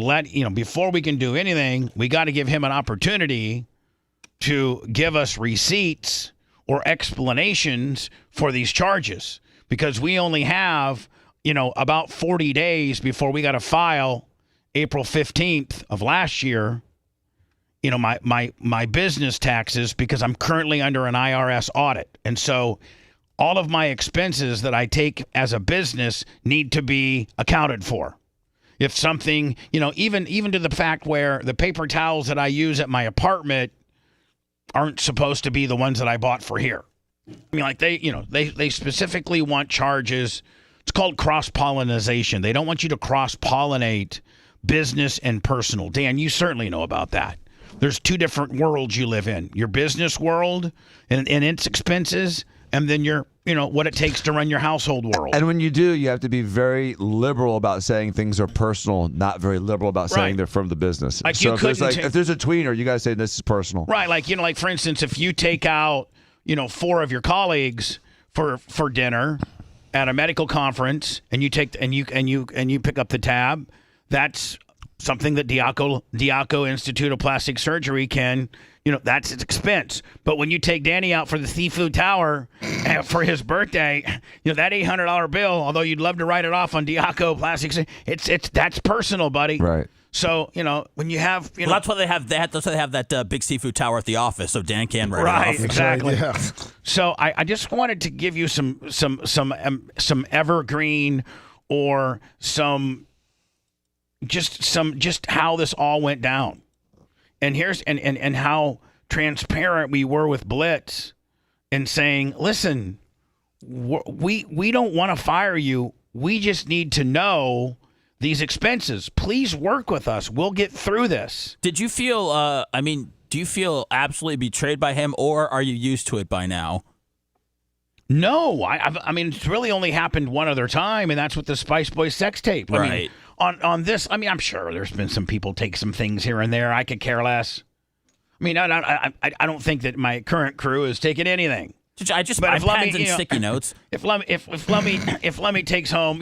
before we can do anything, we got to give him an opportunity to give us receipts or explanations for these charges, because we only have, about 40 days before we got to file April 15th of last year, my business taxes, because I'm currently under an IRS audit. And so all of my expenses that I take as a business need to be accounted for. If something, even to the fact where the paper towels that I use at my apartment aren't supposed to be the ones that I bought for here. I mean, like they specifically want charges. It's called cross-pollination. They don't want you to cross-pollinate business and personal. Dan, you certainly know about that. There's two different worlds you live in. Your business world and its expenses, and then your, what it takes to run your household world. And when you do, you have to be very liberal about saying things are personal, not very liberal about saying they're from the business. Like so if there's a tweener, you got to say this is personal. Right, like for instance, if you take out, 4 of your colleagues for dinner at a medical conference, and you pick up the tab, that's something that Diaco Institute of Plastic Surgery can. That's its expense. But when you take Danny out for the Seafood Tower for his birthday, that $800 bill, although you'd love to write it off on Diaco Plastics, that's personal, buddy. Right. So, when you have, well, that's why they have that big Seafood Tower at the office, so Dan can write it off. Right, exactly. Yeah. So I just wanted to give you some evergreen or just how this all went down. And here's and how transparent we were with Blitz in saying, listen, we don't want to fire you. We just need to know these expenses. Please work with us. We'll get through this. Did you feel, do you feel absolutely betrayed by him, or are you used to it by now? No, I mean, it's really only happened one other time, and that's with the Spice Boys sex tape. Right. I mean, on this, I'm sure there's been some people take some things here and there. I could care less. I mean, I don't think that my current crew is taking anything. I just buy pens and sticky notes. If Lummy takes home,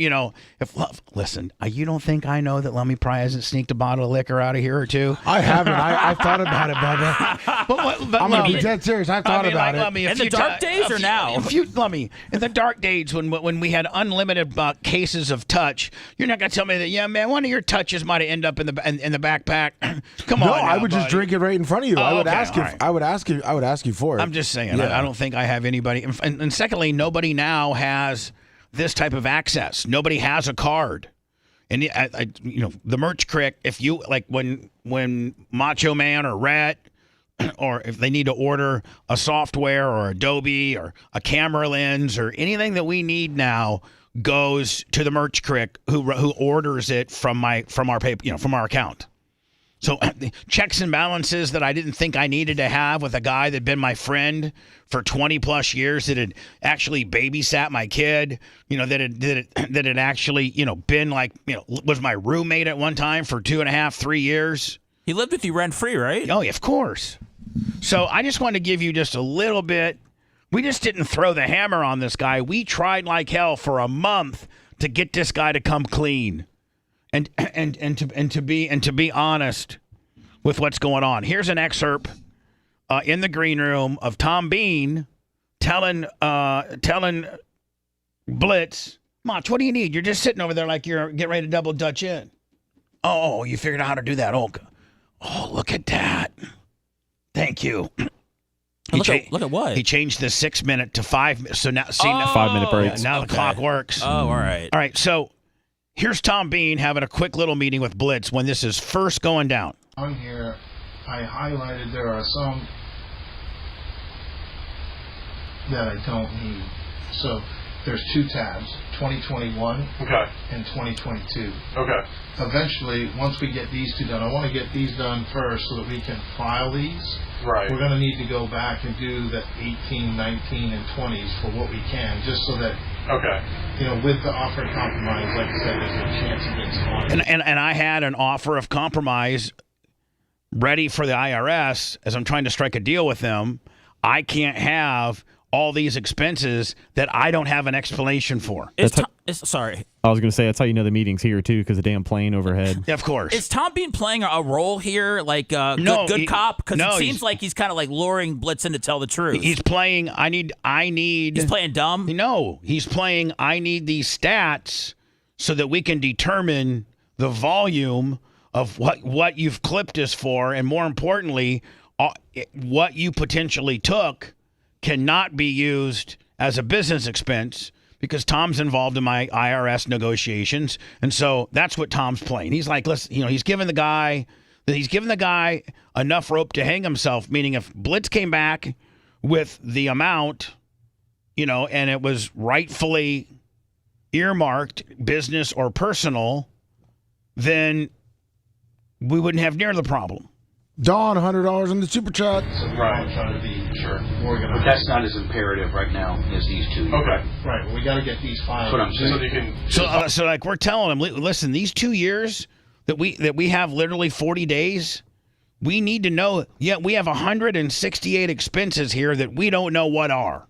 listen, you don't think I know that Lummy probably hasn't sneaked a bottle of liquor out of here or two? I haven't. I've thought about it, Bubba. I'm going to be dead serious. I've thought about it. Lummy, in the dark days or now? Lummy, in the dark days when we had unlimited cases of touch, you're not going to tell me that, yeah, man, one of your touches might have ended up in the backpack. Come on. No, now, I would buddy. just drink it right in front of you. Oh, I would okay, ask you. right. I would ask you for it. I'm just saying. Yeah. I don't think I have anybody. And secondly, nobody now has this type of access. Nobody has a card. And the merch crick, if you like when Macho Man or Rhett, or if they need to order a software or Adobe or a camera lens or anything that we need now, goes to the merch crick who orders it from our paper, from our account. So checks and balances that I didn't think I needed to have with a guy that'd been my friend for 20 plus years, that had actually babysat my kid, that had actually, been like, was my roommate at one time for 2.5-3 years. He lived with you rent free, right? Oh, yeah, of course. So I just wanted to give you just a little bit. We just didn't throw the hammer on this guy. We tried like hell for a month to get this guy to come clean. And to be honest with what's going on. Here's an excerpt in the green room of Tom Bean telling Blitz, Mach, what do you need? You're just sitting over there like you're getting ready to double Dutch in. Oh, you figured out how to do that. Oh, look at that. Thank you. Look at what? He changed the 6 minute to 5 minutes. So now, see, now 5 minute breaks. now the clock works. Oh, all right. All right. So here's Tom Bean having a quick little meeting with Blitz when this is first going down. On here, I highlighted there are some that I don't need. So there's 2 tabs, 2021 and 2022. Okay. Eventually, once we get these 2 done, I want to get these done first so that we can file these. Right. We're going to need to go back and do the 18, 19, and 20s for what we can, just so that, with the offer of compromise, like I said, there's a chance of getting some money. And I had an offer of compromise ready for the IRS as I'm trying to strike a deal with them. I can't have all these expenses that I don't have an explanation for. Sorry. I was going to say, that's how you know the meeting's here, too, because the damn plane overhead. Yeah, of course. Is Tom Bean playing a role here, like good cop? Because it seems like he's kind of like luring Blitz in to tell the truth. He's playing, I need. He's playing dumb? No, he's playing, I need these stats so that we can determine the volume of what you've clipped us for, and more importantly, what you potentially took cannot be used as a business expense because Tom's involved in my IRS negotiations. And so that's what Tom's playing. He's like, listen, he's giving the guy enough rope to hang himself, meaning if Blitz came back with the amount, and it was rightfully earmarked business or personal, then we wouldn't have near the problem. Dawn, $100 in the super chat. Right. I'm trying to be organized. But that's not as imperative right now as these 2. Okay. Right. Well, we got to get these filed. That's what I'm saying. So like we're telling them, listen, these 2 years that we have literally 40 days, we need to know. Yeah, we have 168 expenses here that we don't know what are.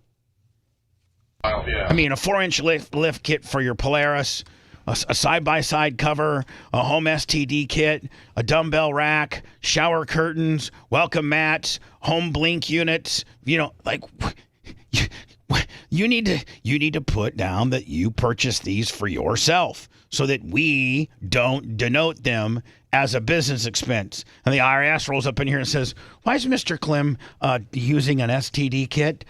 I mean, a 4-inch lift kit for your Polaris, a side-by-side cover, a home STD kit, a dumbbell rack, shower curtains, welcome mats, home blink units. You need to put down that you purchased these for yourself so that we don't denote them as a business expense. And the IRS rolls up in here and says, why is Mr. Clem using an STD kit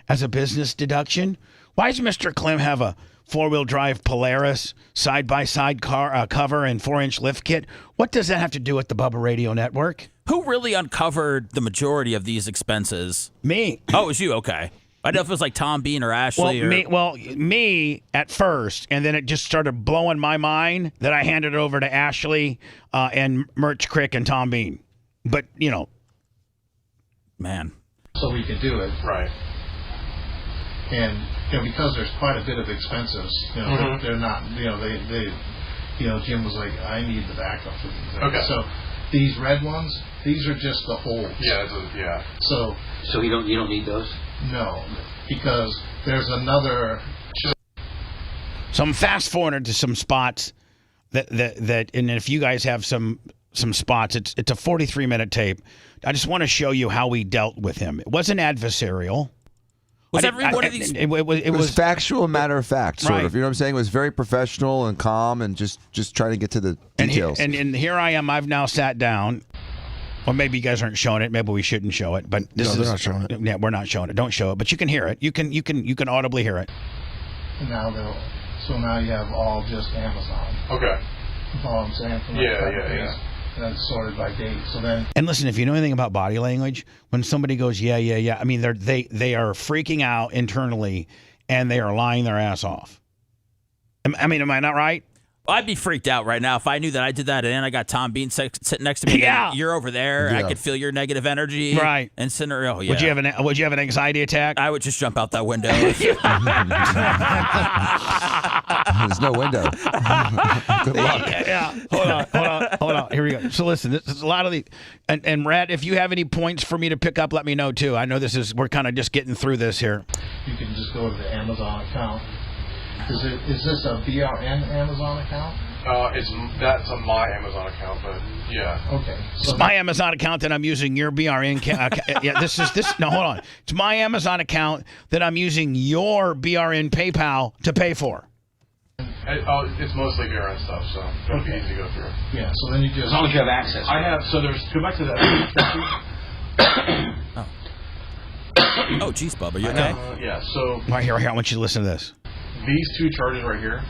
as a business deduction? Why does Mr. Clem have a 4-wheel drive Polaris side-by-side car cover and 4-inch lift kit? What does that have to do with the Bubba Radio Network? Who really uncovered the majority of these expenses? Me. Oh, it was you? Okay. I don't know if it was like Tom Bean or Ashley. Me at first, and then it just started blowing my mind that I handed it over to Ashley and Merch Crick and Tom Bean. But, man. So we could do it. Right. And because there's quite a bit of expenses, they're not, Jim was like, I need the backup for these. Okay. So these red ones, these are just the holes. Yeah. So you don't need those? No, because there's another. So I'm fast forwarded to some spots that, and if you guys have some spots, it's a 43-minute tape. I just want to show you how we dealt with him. It wasn't adversarial. Was every one of these? It was factual, matter of fact, sort of. You know what I'm saying? It was very professional and calm, and just trying to get to the details. And here I am. I've now sat down. Well, maybe you guys aren't showing it. Maybe we shouldn't show it. But they're not showing it. Yeah, we're not showing it. Don't show it. But you can hear it. You can audibly hear it. So now you have all just Amazon. Okay. That's all I'm saying. Yeah. And it's sorted by date. So then. And listen, if you know anything about body language, when somebody goes, yeah, I mean, they are freaking out internally, and they are lying their ass off. I mean, am I not right? I'd be freaked out right now if I knew that I did that and I got Tom Bean sitting next to me. Yeah. And you're over there. Yeah. I could feel your negative energy. Right. And scenario. Yeah. Would you have an anxiety attack? I would just jump out that window. There's no window. Good luck. Yeah. Hold on. Here we go. So listen, this is a lot of the, and Rat, if you have any points for me to pick up, let me know too. I know we're kind of just getting through this here. You can just go to the Amazon account. Is this a BRN Amazon account? That's a my Amazon account, but yeah. Okay. So it's my Amazon account that I'm using your BRN. Yeah, no, hold on. It's my Amazon account that I'm using your BRN PayPal to pay for. It's mostly BRN stuff, so it'll be easy to go through. Yeah. So then you just. As long as you have access. I have. So go back to that. Oh, geez, Bubba, you okay? Yeah, so Right here, I want you to listen to this. these two charges right here,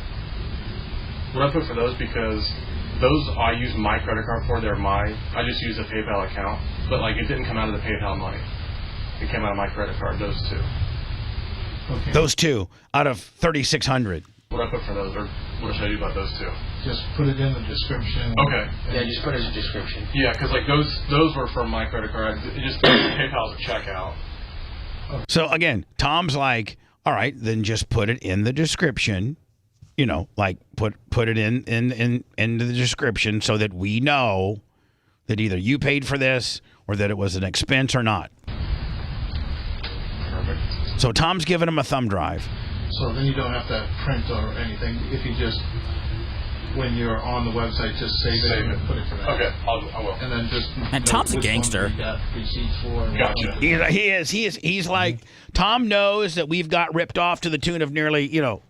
what I put for those, because those I use my credit card for, I just use a PayPal account, but like it didn't come out of the PayPal money. It came out of my credit card, those two. Okay. Those two out of 3,600. What I put for those, or what should I do about those two? Just put it in the description. Okay. Yeah, just put it in the description. Yeah, because like those were from my credit card. It just PayPal's a checkout. So again, Tom's like, all right, then just put it in the description. You know, like put it in the description so that we know that either you paid for this or that it was an expense or not. Perfect. So Tom's giving him a thumb drive. So then you don't have to print or anything. If you just, when you're on the website, just save it and put it for that. Okay, I will. And then just. And Tom's a gangster. You got receipts for. Gotcha. He's like, Tom knows that we've got ripped off to the tune of nearly, a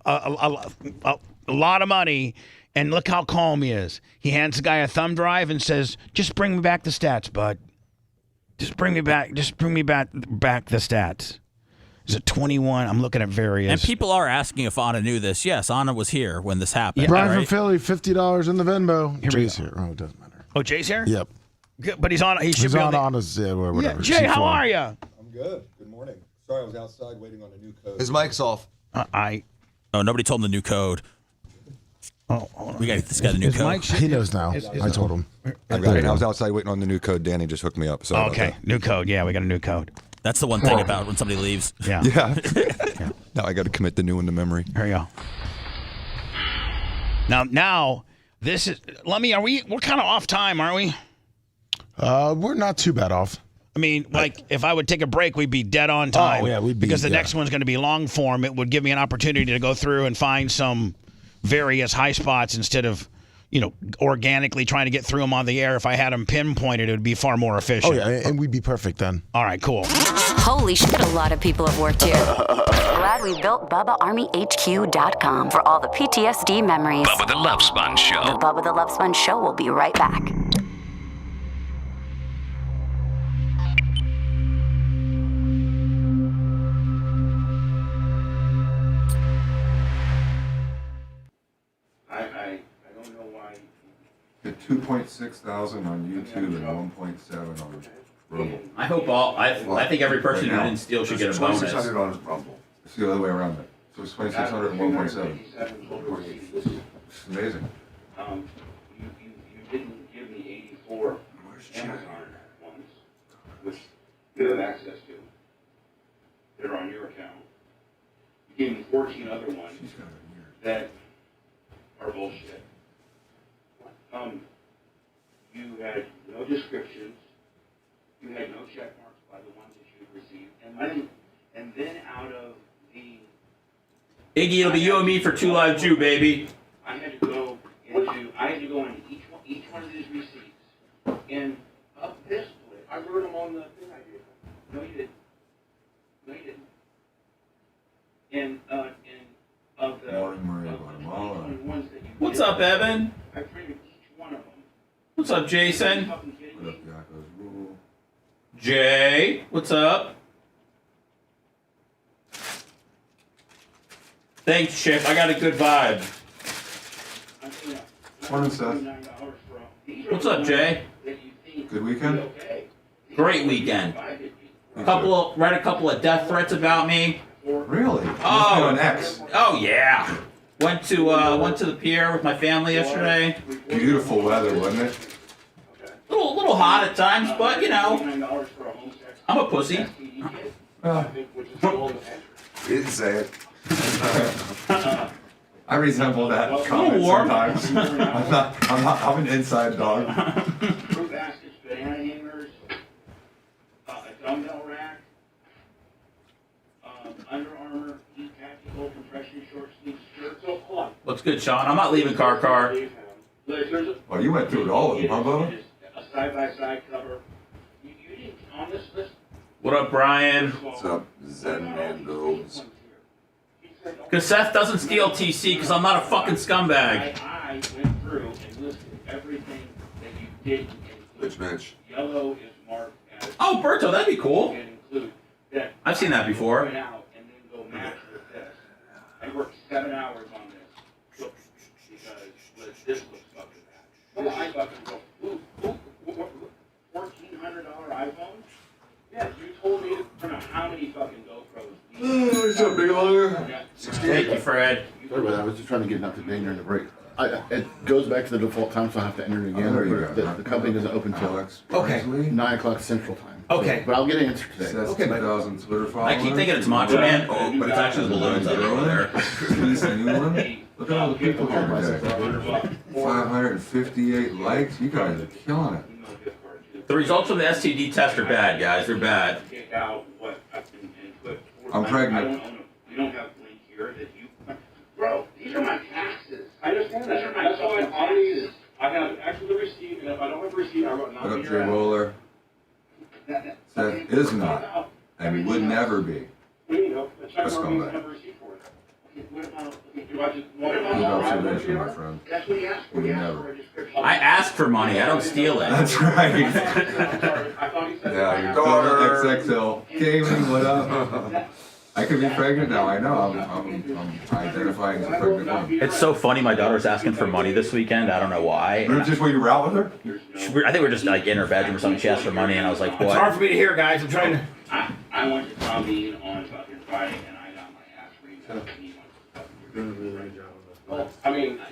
lot of money. And look how calm he is. He hands the guy a thumb drive and says, "Just bring me back the stats, bud. Just bring me back the stats." Is it 21? I'm looking at various. And people are asking if Anna knew this. Yes, Anna was here when this happened. Yeah, Brian right? from Philly, $50 in the Venmo. Here Jay's here. Oh, it doesn't matter. Oh, Jay's here? Yep. Good, but he's on. He should He's be on on. Anna's, or whatever. Yeah, Jay, how C4. are you? I'm good. Good morning. Sorry, I was outside waiting on a new code. His mic's off. Oh, nobody told him the new code. Oh, we got to get this guy the new code. He knows now. I told him. I got it. I was outside waiting on the new code. Danny just hooked me up. So Okay, new code. Yeah, we got a new code. That's the one thing about when somebody leaves. Yeah. Yeah. Now I got to commit the new one to memory. Here you go. Now, this is. We're kind of off time, aren't we? We're not too bad off. I mean, like, if I would take a break, we'd be dead on time. Oh, yeah, we'd be. Because the next one's going to be long form. It would give me an opportunity to go through and find some various high spots instead of, organically trying to get through them on the air. If I had them pinpointed, it would be far more efficient. Oh, yeah, and we'd be perfect then. All right, cool. Holy shit, a lot of people have worked here. Glad we built BubbaArmyHQ.com for all the PTSD memories. Bubba the Love Sponge Show. The Bubba the Love Sponge Show will be right back. I don't know why. The 2.6 thousand on YouTube and 1.7 on Rumble. I hope I think every person who didn't steal should get a bonus. 2,600 on Rumble. It's the other way around it. So it's 2,600 and 1.7. It's amazing. You didn't give me 84 Amazon ones, which you have access to. They're on your account. You gave me 14 other ones that are bullshit. You had no descriptions. You had no check marks by the ones that you received, and then out of the Iggy, it'll be you and me for Two Live Jew, baby. I had to go into each one of these receipts and up this split. I wrote them on the thing I did. No, you didn't. No, you didn't. And of the ones that you What's did, up, Evan? I printed each one of them. What's up, Jason? Jay, what's up? Thanks, Chip. I got a good vibe. Morning, Seth. What's up, Jay? Good weekend? Great weekend. Read a couple of death threats about me. Really? Oh, an X. Oh yeah. Went to the pier with my family yesterday. Beautiful weather, wasn't it? A little hot at times, but I'm a pussy. You didn't say it. I resemble that comment warm. sometimes. I'm an inside dog. Fruit baskets, banana hangers, a dumbbell rack, Under Armour, heat tactical compression short sleeve shirt. So hold on. What's good, Sean? I'm not leaving car. Well, you went through it all with them, huh, Bubba? A side-by-side cover. You didn't, on this list. What up, Brian? What's up, Zen Mandos? Because Seth doesn't steal TC because I'm not a fucking scumbag. I went through and listed everything that you did include. Mitch. Yellow is marked as Oh, Berto, that'd be cool. And include that. I've seen that before. Going out and then go match with this. I worked 7 hours on this because this looks fucking bad. Well, I fucking go, $1,400 iPhone? Yeah, you told me to how many fucking GoPros. What's up, big lawyer? Thank you, Fred. Sorry about that. I was just trying to get enough to date during the break. It goes back to the default time, so I have to enter it again. Oh, there you go. The company doesn't open till 9 o'clock Central Time. Okay. But I'll get an answer today. That's 2,000 Twitter followers. I keep thinking it's Macho Man, but it's actually the balloons that are over there. Release a new one. Look at all the people here today. 558 likes. You guys are killing it. The results of the STD test are bad, guys. They're bad. I'm pregnant. We don't have a link here that you... Bro, these are my taxes. I understand that. That's why I'm always... I have actually the receipt, and if I don't have a receipt, I wrote not What up, here. Jay Roller? That is not, and would never be. Let's go back. Good observation, my friend. Would never. I ask for money. I don't steal it. That's right. Yeah, your daughter XXL gaming. What up? I could be pregnant now. I know. I'm identifying as a pregnant woman. It's so funny. My daughter's asking for money this weekend. I don't know why. Just when you were out with her? I think we're just like in her bedroom or something. She asked for money, and I was like, "What?" It's hard for me to hear, guys. I'm trying to. I went to Tom Bean on fucking Friday, and I got my ass read. Well, I mean, I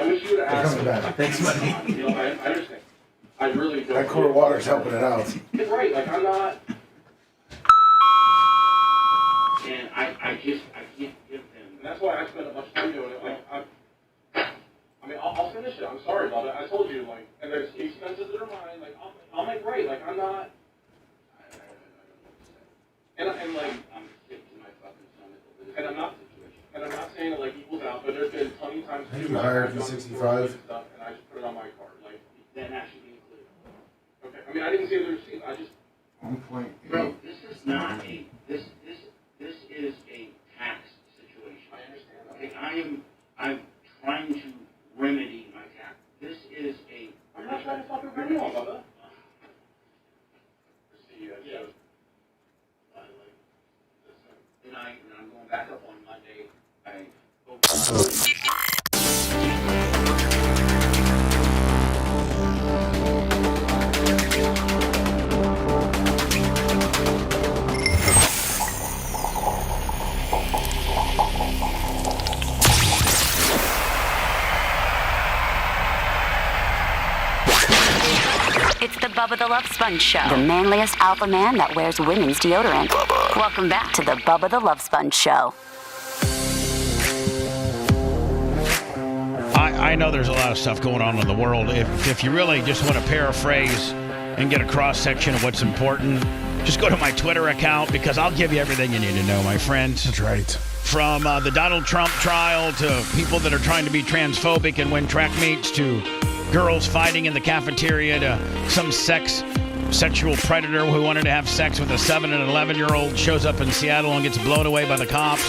wish you would have asked. Thanks, buddy. You know, I understand. I really don't. That cold water's helping it out. It's right. Like, I'm not. And I can't give him. And that's why I spent a bunch of time doing it. Like, I mean, I'll finish it. I'm sorry about it. I told you, like, and there's expenses that are mine. Like, I'll make right. Like, I'm not. And like, I'm sick to my fucking stomach over this. And I'm not. And I'm not saying it like equals out, but there's been plenty of times too. You hired for 65. Stuff, and I just put it on my card. Like, that actually be included. Okay. I mean, I didn't see the receipt. I just. 1.8. Bro, this is not a. This is a tax situation. I understand. Okay, I'm trying to remedy my tax. This is a. I'm not trying to fucking remedy all of it. Yeah. And I'm going back up on Monday. It's the Bubba the Love Sponge Show. The manliest alpha man that wears women's deodorant. Bubba. Welcome back to the Bubba the Love Sponge Show. I know there's a lot of stuff going on in the world. If you really just want to paraphrase and get a cross-section of what's important, just go to my Twitter account because I'll give you everything you need to know, my friends. That's right. From the Donald Trump trial to people that are trying to be transphobic and win track meets to girls fighting in the cafeteria to some sexual predator who wanted to have sex with a 7 and 11-year-old shows up in Seattle and gets blown away by the cops,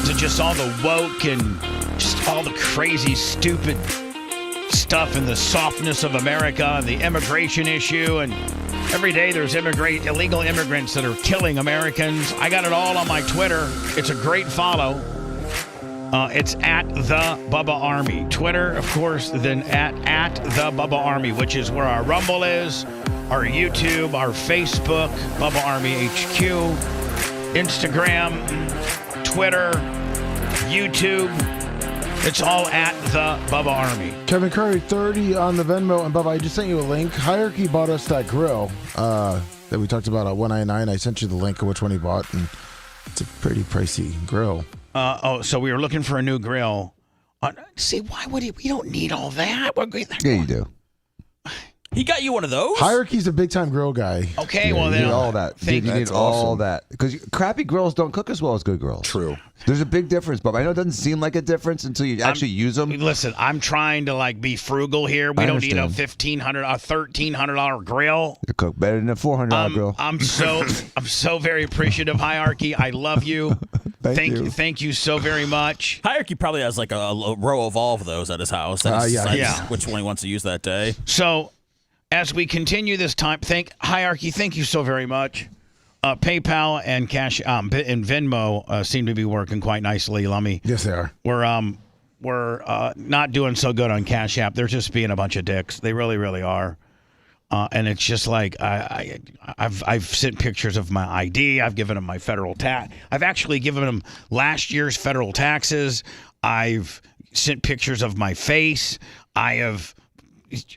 to just all the woke and just all the crazy, stupid stuff and the softness of America and the immigration issue. And every day there's illegal immigrants that are killing Americans. I got it all on my Twitter. It's a great follow. It's at the Bubba Army. Twitter, of course, then at the Bubba Army, which is where our Rumble is, our YouTube, our Facebook, Bubba Army HQ, Instagram, Twitter, YouTube. It's all at the Bubba Army. Kevin Curry, 30 on the Venmo. And Bubba, I just sent you a link. Hierarchy bought us that grill that we talked about at 199. I sent you the link of which one he bought, and it's a pretty pricey grill. So we were looking for a new grill. See, why would he? We don't need all that. Yeah, you do. He got you one of those? Hierarchy's a big-time grill guy. Okay, Yeah, well you then. need all that. Dude, you need all that. Because crappy grills don't cook as well as good grills. True. There's a big difference, but I know it doesn't seem like a difference until you actually use them. Listen, I'm trying to be frugal here. We don't need a $1,300 grill. You cook better than a $400 grill. I'm so very appreciative, Hierarchy. I love you. Thank you so very much. Hierarchy probably has like a row of all of those at his house. That he decides which one he wants to use that day. So, as we continue this time, Hierarchy, thank you so very much. PayPal and Cash and Venmo seem to be working quite nicely, Lummy. Yes, they are. We're not doing so good on Cash App. They're just being a bunch of dicks. They really, really are. And it's just like I've sent pictures of my ID. I've given them my federal tax. I've actually given them last year's federal taxes. I've sent pictures of my face. I have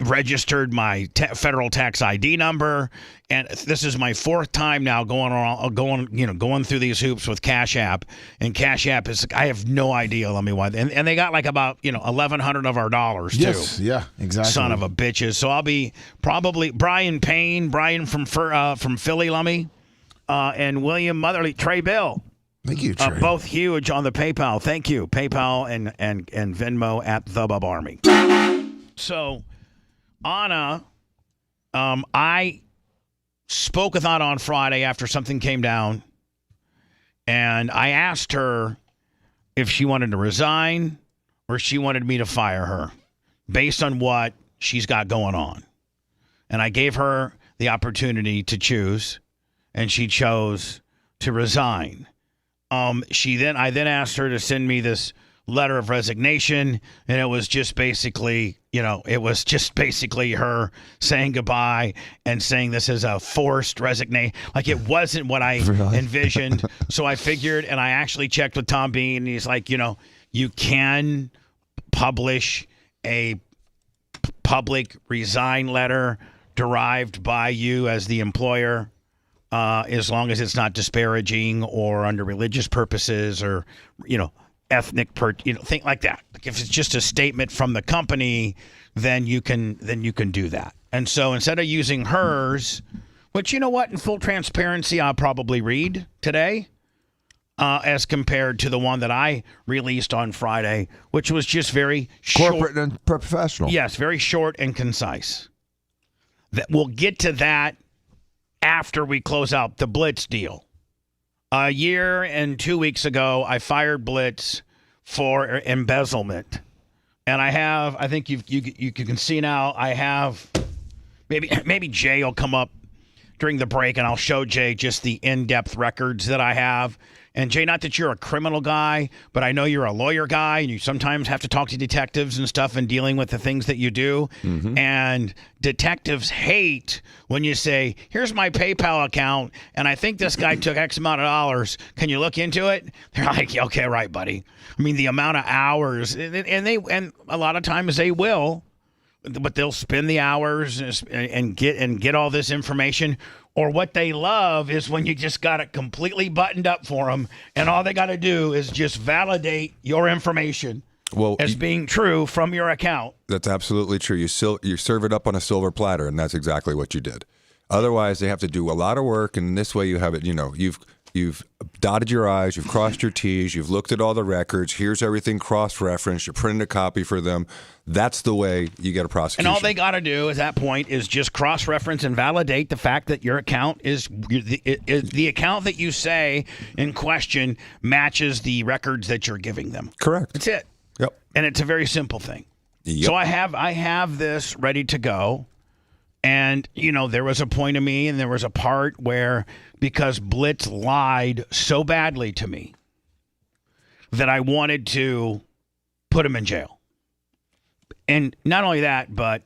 registered my federal tax ID number, and this is my fourth time now going through these hoops with Cash App. And Cash App is, I have no idea, let me why, and they got like about $1,100 of our dollars too. Yes, yeah, exactly. Son of a bitches. So I'll be probably Brian from Philly, Lummy, and William Motherly, Trey Bill. Thank you, Trey. Both huge on the PayPal. Thank you, PayPal and Venmo at the Bub Army. So, Anna, I spoke with Anna on Friday after something came down, and I asked her if she wanted to resign or she wanted me to fire her based on what she's got going on. And I gave her the opportunity to choose, and she chose to resign. I then asked her to send me this letter of resignation, and it was just basically her saying goodbye and saying this is a forced resignation. Like, it wasn't what I envisioned. So I figured, and I actually checked with Tom Bean, and he's like, you can publish a public resign letter derived by you as the employer, as long as it's not disparaging or under religious purposes or, ethnic thing like that. Like, if it's just a statement from the company, then you can do that. And so instead of using hers, which, in full transparency, I'll probably read today, as compared to the one that I released on Friday, which was just very corporate and professional. Yes, very short and concise. We'll get to that after we close out the Blitz deal. A year and 2 weeks ago, I fired Blitz for embezzlement. And I think you can see now, I have, maybe Jay will come up during the break and I'll show Jay just the in-depth records that I have. And Jay, not that you're a criminal guy, but I know you're a lawyer guy, and you sometimes have to talk to detectives and stuff and dealing with the things that you do. Mm-hmm. And detectives hate when you say, here's my PayPal account, and I think this guy took X amount of dollars. Can you look into it? They're like, okay, right, buddy. I mean, the amount of hours, and a lot of times they will, but they'll spend the hours and get all this information. Or what they love is when you just got it completely buttoned up for them, and all they got to do is just validate your information as being true from your account. That's absolutely true. You serve it up on a silver platter, and that's exactly what you did. Otherwise, they have to do a lot of work, and this way you have it. You've dotted your I's, you've crossed your T's, you've looked at all the records. Here's everything cross-referenced. You printed a copy for them. That's the way you get a prosecution. And all they got to do at that point is just cross-reference and validate the fact that your account is the account that you say in question matches the records that you're giving them. Correct. That's it. Yep. And it's a very simple thing. Yep. So I have this ready to go. And, there was a point of me, and there was a part where, because Blitz lied so badly to me, that I wanted to put him in jail. And not only that, but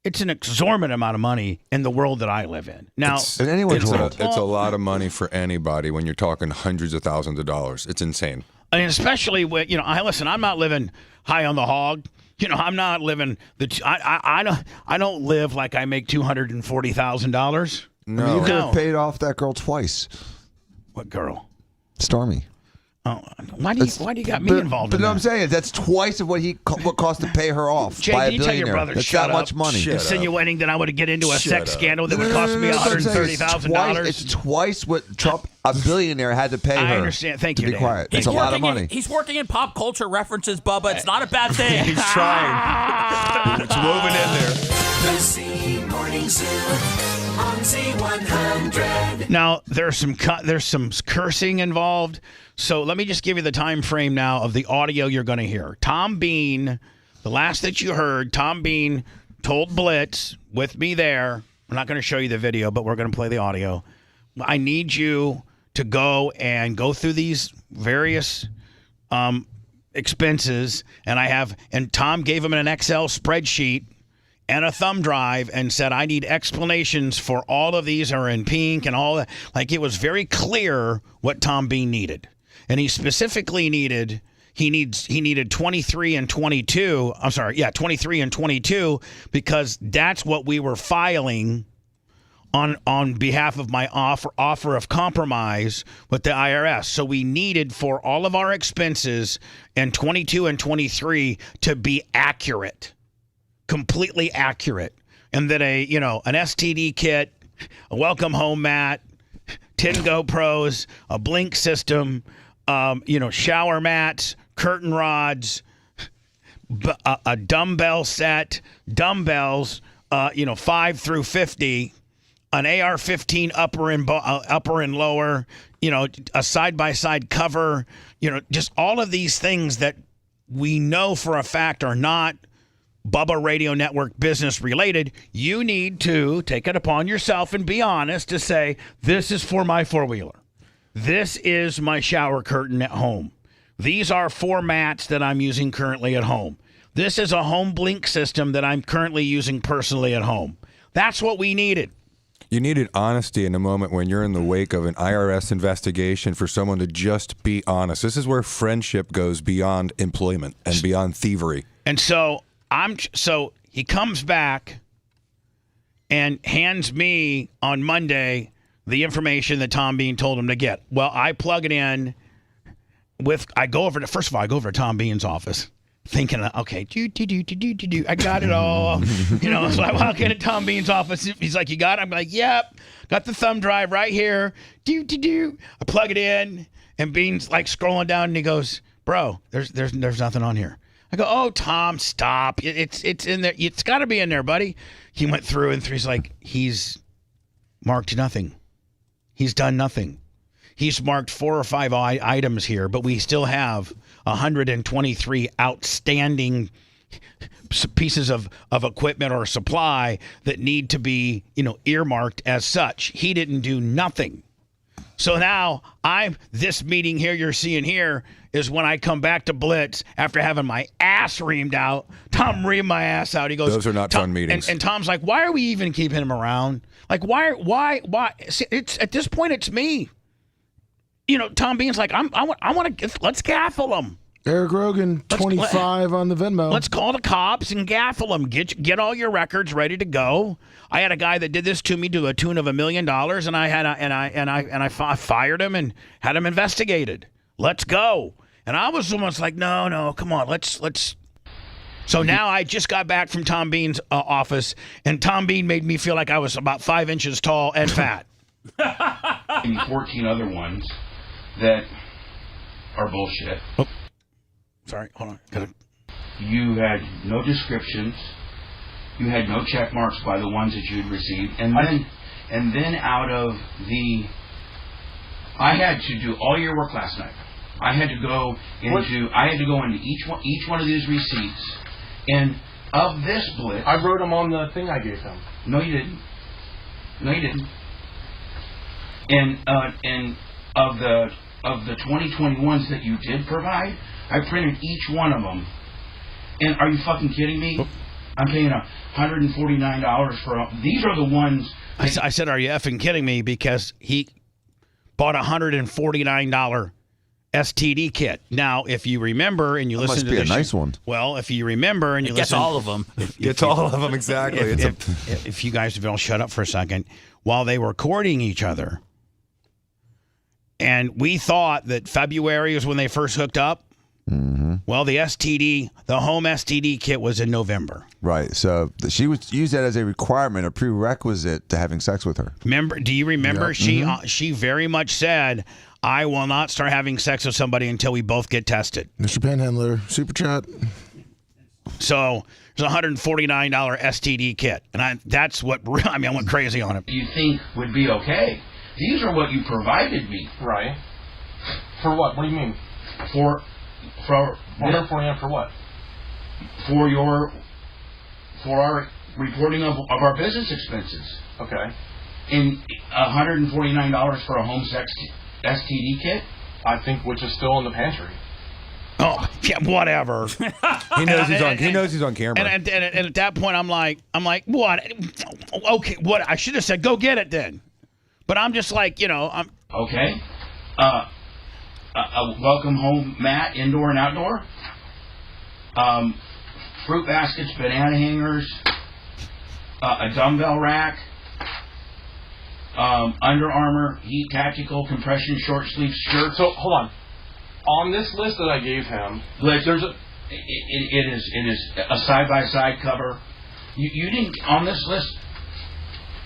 it's an exorbitant amount of money in the world that I live in. Now, it's a lot of money for anybody when you're talking hundreds of thousands of dollars. It's insane. And especially when, I'm not living high on the hog. I'm not living I don't live like I make $240,000. No, I mean, you could have paid off that girl twice. What girl? Stormy. Oh, why do you got me involved? But I'm saying that's twice of what cost to pay her off. Jay, by can you tell your brother? That's shut that up. much money. Insinuating that I would get into a sex scandal that would cost me $130,000. It's twice what Trump, a billionaire, had to pay her. I understand. Thank you. To be quiet. It's a lot of money. He's working in pop culture references, Bubba. It's not a bad thing. He's trying. It's woven in there. The Z Morning Zoo on Z100. Now there's some cursing involved. So let me just give you the time frame now of the audio you're going to hear. Tom Bean, the last that you heard, Tom Bean told Blitz with me there, I'm not going to show you the video, but we're going to play the audio. I need you to go through these various expenses, and Tom gave him an Excel spreadsheet and a thumb drive and said, I need explanations for all of these are in pink and all that. Like, it was very clear what Tom Bean needed. And he specifically needed 23 and 22. I'm sorry. Yeah, 23 and 22, because that's what we were filing on behalf of my offer of compromise with the IRS. So we needed for all of our expenses in 22 and 23 to be accurate. Completely accurate. And that an STD kit, a welcome home mat, 10 GoPros, a blink system, shower mats, curtain rods, a dumbbell set, dumbbells, 5 through 50, an AR-15 upper and lower, a side-by-side cover, just all of these things that we know for a fact are not Bubba Radio Network business related. You need to take it upon yourself and be honest to say, this is for my four-wheeler. This is my shower curtain at home. These are 4 mats that I'm using currently at home. This is a home blink system that I'm currently using personally at home. That's what we needed. You needed honesty in a moment when you're in the wake of an IRS investigation for someone to just be honest. This is where friendship goes beyond employment and beyond thievery. And so he comes back and hands me on Monday the information that Tom Bean told him to get. Well, I plug it in I go over to Tom Bean's office thinking, okay, I got it all. So I walk into Tom Bean's office. He's like, you got it? I'm like, yep. Got the thumb drive right here. I plug it in, and Bean's like scrolling down, and he goes, bro, there's nothing on here. I go, oh, Tom, stop. It's in there. It's got to be in there, buddy. He went through, and he's like, he's marked nothing. He's done nothing. He's marked 4 or 5 items here, but we still have 123 outstanding pieces of equipment or supply that need to be, earmarked as such. He didn't do nothing. So now this meeting here you're seeing here is when I come back to Blitz after having my ass reamed out. Tom reamed my ass out. He goes, those are not fun meetings. And Tom's like, why are we even keeping him around? Like, why? See, it's at this point, it's me. Tom Bean's like, I want to, let's gaffle him. Eric Rogan, 25 on the Venmo. Let's call the cops and gaffle them. Get all your records ready to go. I had a guy that did this to me to a tune of $1 million, and I fired him and had him investigated. Let's go. And I was almost like, no, come on, let's. So now I just got back from Tom Bean's office, and Tom Bean made me feel like I was about 5 inches tall and fat. And 14 other ones that are bullshit. Oh. Sorry, hold on. You had no descriptions. You had no check marks by the ones that you'd received, and then out of I had to do all your work last night. I had to go into each one of these receipts, and of this Blitz, I wrote them on the thing I gave him. No, you didn't. And of the 2021s that you did provide, I printed each one of them. And are you fucking kidding me? I'm paying $149 for these are the ones. I said, are you effing kidding me? Because he bought a $149 STD kit. Now, if you remember and you listen to this, must be a nice one. Well, if you remember and you listen, all of them. Gets all of them, exactly. If you guys will shut up for a second, while they were courting each other, and we thought that February was when they first hooked up. Mm-hmm. Well, the home STD kit was in November. Right. So she was used that as a requirement, a prerequisite to having sex with her. Do you remember? Yep. She very much said, I will not start having sex with somebody until we both get tested. Mr. Panhandler, super chat. So there's a $149 STD kit. And that's what, I went crazy on it. You think would be okay. These are what you provided me. Right. For what? What do you mean? For $149 for what? For reporting of our business expenses. Okay. And $149 for a home sex STD kit? I think which is still in the pantry. Oh, yeah, whatever. He knows he's on. He knows he's on camera. And at that point, I'm like, what? Okay, what? I should have said, go get it then. But I'm just like, I'm okay. A welcome home mat, indoor and outdoor. Fruit baskets, banana hangers, a dumbbell rack, Under Armour heat tactical compression short sleeve shirt. So hold on. On this list that I gave him, Blitz, there's it is a side by side cover. You didn't on this list.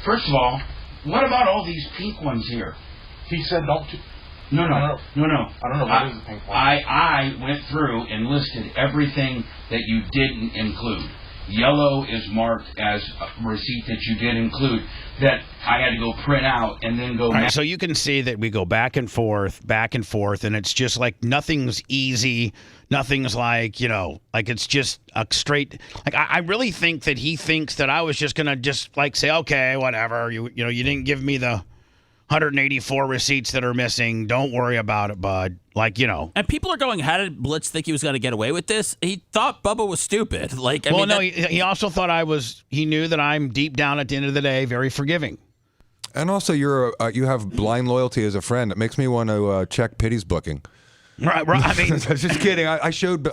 First of all, what about all these pink ones here? He said don't. No. I don't know what is the pink one. I went through and listed everything that you didn't include. Yellow is marked as a receipt that you did include that I had to go print out and then go. All right, so you can see that we go back and forth, and it's just like nothing's easy. Nothing's like, like it's just a straight. Like I really think that he thinks that I was just gonna just like say, okay, whatever. You didn't give me the 184 receipts that are missing. Don't worry about it, bud. Like, And people are going, how did Blitz think he was going to get away with this? He thought Bubba was stupid. Like, he also thought he knew that I'm deep down at the end of the day very forgiving. And also, you have blind loyalty as a friend. It makes me want to check Pity's booking. Right. I mean, I was just kidding. I showed,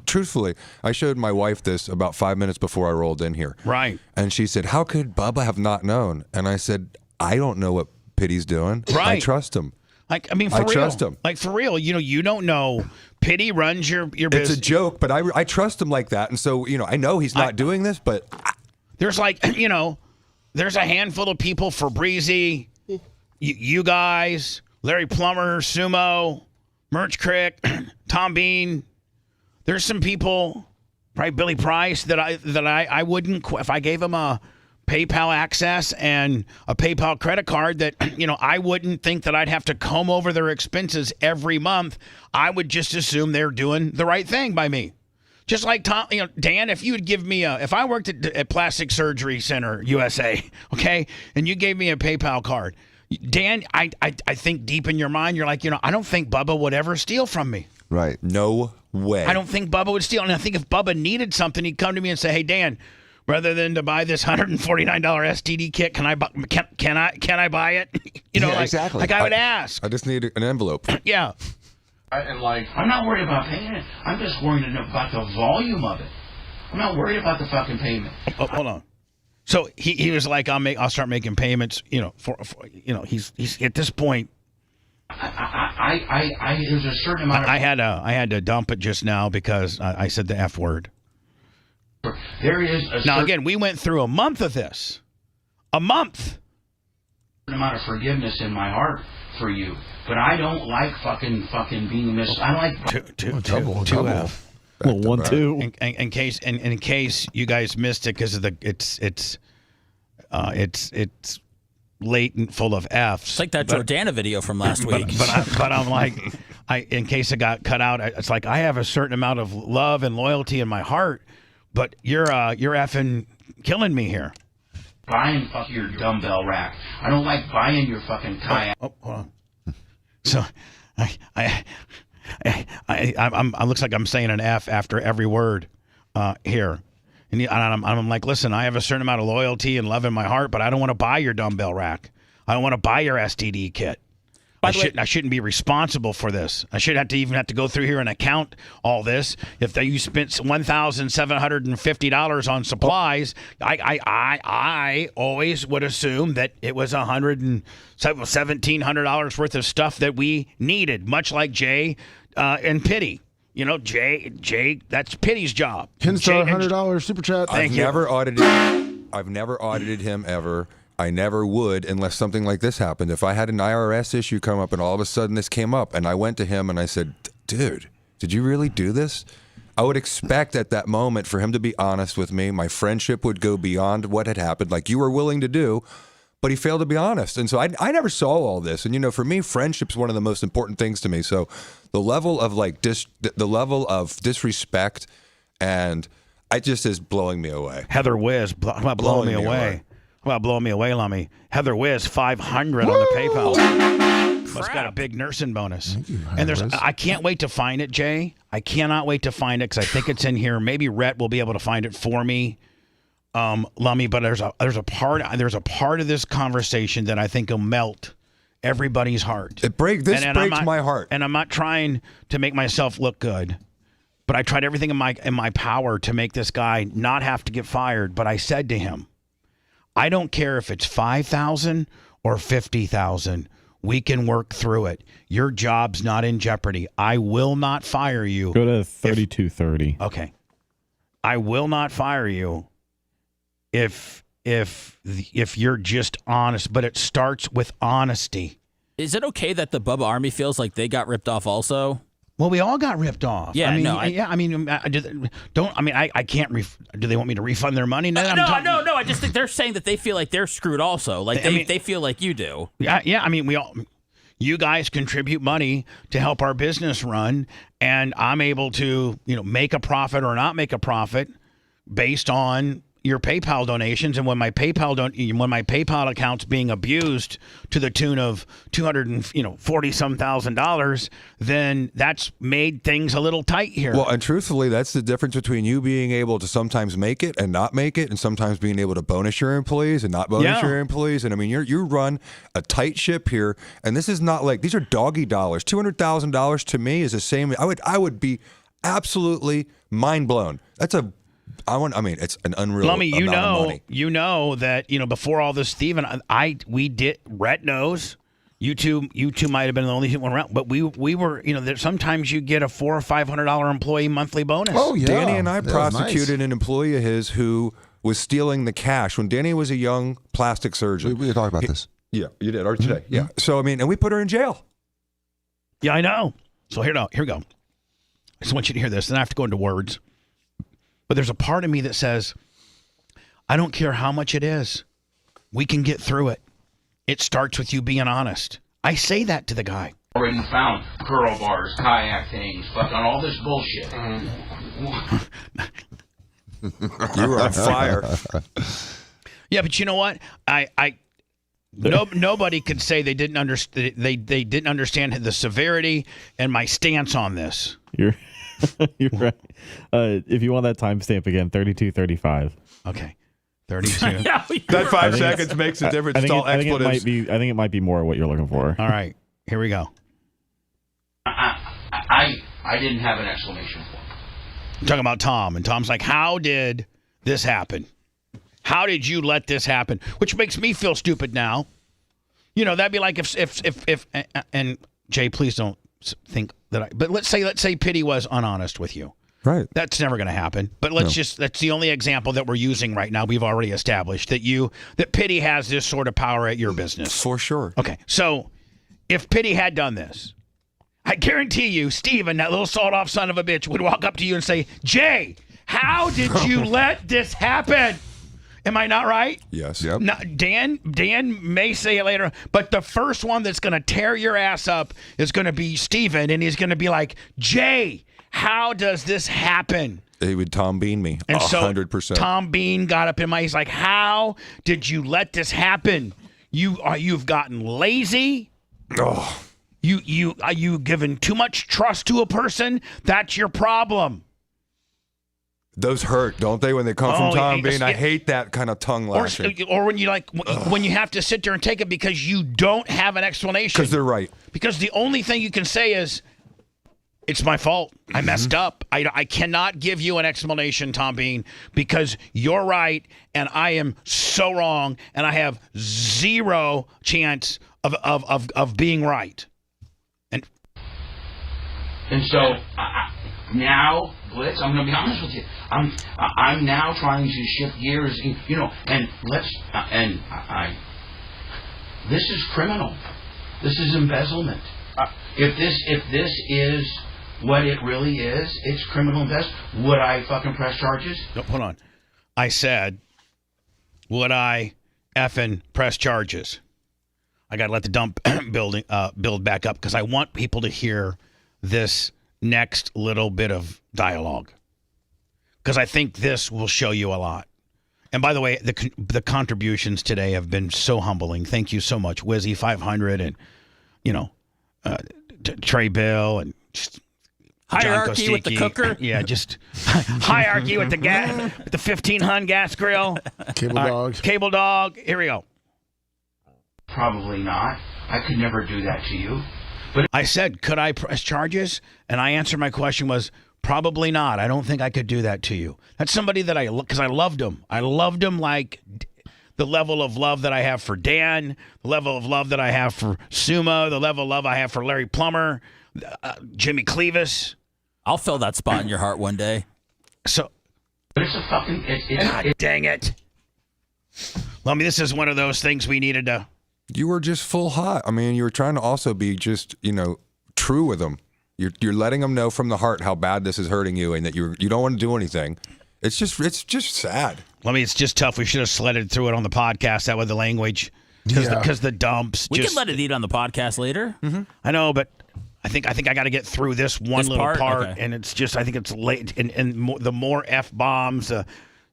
truthfully, I showed my wife this about 5 minutes before I rolled in here. Right. And she said, how could Bubba have not known? And I said, I don't know what Pity's doing. Right. I trust him. Like, I mean, for real. I trust him. Like, for real, you don't know. Pity runs your business. It's a joke, but I trust him like that. And so, I know he's not doing this, but. There's like, there's a handful of people for Breezy, you guys, Larry Plummer, Sumo, Merch Crick, Tom Bean. There's some people, right, Billy Price, that I wouldn't, if I gave him a PayPal access and a PayPal credit card that, I wouldn't think that I'd have to comb over their expenses every month. I would just assume they're doing the right thing by me. Just like Tom, Dan, if you would give me if I worked at Plastic Surgery Center USA, okay, and you gave me a PayPal card, Dan, I think deep in your mind, you're like, I don't think Bubba would ever steal from me. Right. No way. I don't think Bubba would steal. And I think if Bubba needed something, he'd come to me and say, hey, Dan, rather than to buy this $149 STD kit, can I buy it? Exactly. Like I would ask. I just need an envelope. Yeah. And I'm not worried about paying it. I'm just worried about the volume of it. I'm not worried about the fucking payment. Oh, hold on. So he was like, I'll start making payments. For he's at this point. There's a certain amount of. I had to dump it just now because I said the F word. There is now again. We went through a month of this. A month. Amount of forgiveness in my heart for you, but I don't like fucking being missed. I like two F. Well, 1, 2. In case you guys missed it because of it's late and full of F's. It's like that Jordana video from last week. But I'm like, in case it got cut out, it's like I have a certain amount of love and loyalty in my heart, but you're effing killing me here. Buying your dumbbell rack. I don't like buying your fucking kayak. Oh, hold on. So, I looks like I'm saying an F after every word here. And I'm like, listen, I have a certain amount of loyalty and love in my heart, but I don't want to buy your dumbbell rack. I don't want to buy your STD kit. I shouldn't be responsible for this. I should even have to go through here and account all this. If you spent $1,750 on supplies, I always would assume that it was $1,700 worth of stuff that we needed, much like Jay and Pity. Jay, that's Pity's job. Kinstar, $100 super chat. I've never audited him ever. I never would unless something like this happened. If I had an IRS issue come up and all of a sudden this came up and I went to him and I said, dude, did you really do this? I would expect at that moment for him to be honest with me. My friendship would go beyond what had happened, like you were willing to do, but he failed to be honest. And so I never saw all this. And, for me, friendship's one of the most important things to me. So the level of the level of disrespect and it just is blowing me away. Heather Wiz, how about blowing me away? How about blowing me away, Lummy? Heather Wiz, 500 on the PayPal. Must got a big nursing bonus. And I can't wait to find it, Jay. I cannot wait to find it because I think it's in here. Maybe Rhett will be able to find it for me, Lummy. But there's a part of this conversation that I think will melt everybody's heart. This breaks my heart. And I'm not trying to make myself look good. But I tried everything in my power to make this guy not have to get fired. But I said to him, I don't care if it's 5,000 or 50,000. We can work through it. Your job's not in jeopardy. I will not fire you. Go to 3230. Okay. I will not fire you if you're just honest. But it starts with honesty. Is it okay that the Bubba Army feels like they got ripped off also? Well, we all got ripped off. Yeah, I can't. Do they want me to refund their money? No. I just think they're saying that they feel like they're screwed also. Like they feel like you do. Yeah. I mean, you guys contribute money to help our business run, and I'm able to, make a profit or not make a profit based on your PayPal donations. And when my PayPal account's being abused to the tune of $240,000, then that's made things a little tight here. Well, and truthfully, that's the difference between you being able to sometimes make it and not make it, and sometimes being able to bonus your employees and not bonus your employees. And I mean, you run a tight ship here, and this is not like, these are doggy dollars. $200,000 to me is the same. I would be absolutely mind blown. It's an unreal Lummy, amount of money. You know that, before all this, Steven, Rhett knows. You two might have been the only one around, but we were, sometimes you get a $400 or $500 employee monthly bonus. Oh, yeah. Danny and I prosecuted an employee of his who was stealing the cash when Danny was a young plastic surgeon. We talked about this. Yeah, you did, or today. Yeah. So, and we put her in jail. Yeah, I know. So here we go. I just want you to hear this, and I have to go into words. But there's a part of me that says, I don't care how much it is. We can get through it. It starts with you being honest. I say that to the guy. Already found curl bars, kayak things, fucking all this bullshit. You were on fire. Yeah, but you know what? Nobody could say they didn't understand. They didn't understand the severity and my stance on this. You're right. If you want that timestamp again, 3235. Okay. 32. That 5 seconds makes a difference. It's all expletives. I think it might be more what you're looking for. All right. Here we go. I didn't have an explanation for it. I'm talking about Tom, and Tom's like, how did this happen? How did you let this happen? Which makes me feel stupid now. That'd be like if and Jay, please don't think that but let's say Pity was unhonest with you. Right. That's never going to happen. But that's the only example that we're using right now. We've already established that Pity has this sort of power at your business. For sure. Okay. So if Pity had done this, I guarantee you, Steven, that little sawed-off son of a bitch, would walk up to you and say, Jay, how did you let this happen? Am I not right? Yes. Yep. Now, Dan may say it later, but the first one that's going to tear your ass up is going to be Steven, and he's going to be like, Jay, how does this happen? He would Tom Bean me. And 100%. So Tom Bean got up in he's like, how did you let this happen? You've gotten lazy. Oh. You given too much trust to a person? That's your problem. Those hurt, don't they, when they come from Tom Bean? I hate that kind of tongue lashing. Or when you when you have to sit there and take it because you don't have an explanation. Because they're right. Because the only thing you can say is, it's my fault. I messed up. I cannot give you an explanation, Tom Bean, because you're right and I am so wrong and I have zero chance of being right. And so now, Blitz, I'm going to be honest with you. I'm now trying to shift gears, this is criminal. This is embezzlement. If this is what it really is, it's criminal embezzlement. Would I fucking press charges? No, hold on. I said, would I effing press charges? I got to let the dump build back up because I want people to hear this next little bit of dialogue. because I think this will show you a lot. And by the way, the contributions today have been so humbling. Thank you so much, Wizzy 500 and Trey Bill and just Hierarchy John with the cooker. Yeah, just hierarchy with the gas, with the 1500 gas grill. Cable dog. Here we go. Probably not. I could never do that to you. But I said, could I press charges? And I answered my question was, probably not. I don't think I could do that to you. That's somebody that because I loved him. I loved him like the level of love that I have for Dan, the level of love that I have for Sumo, the level of love I have for Larry Plummer, Jimmy Clevis. I'll fill that spot in your heart one day. So, it's a fucking... God dang it. Lummy, this is one of those things we needed to... You were just full hot. I mean, you were trying to also be just, true with them. You're letting them know from the heart how bad this is hurting you and that you don't want to do anything. It's just sad. Lummy, it's just tough. We should have sledded through it on the podcast, that with the language. Because the dumps... We can let it eat on the podcast later. Mm-hmm. I know, but... I think I got to get through this little part okay. and it's just I think it's late and the more F-bombs, the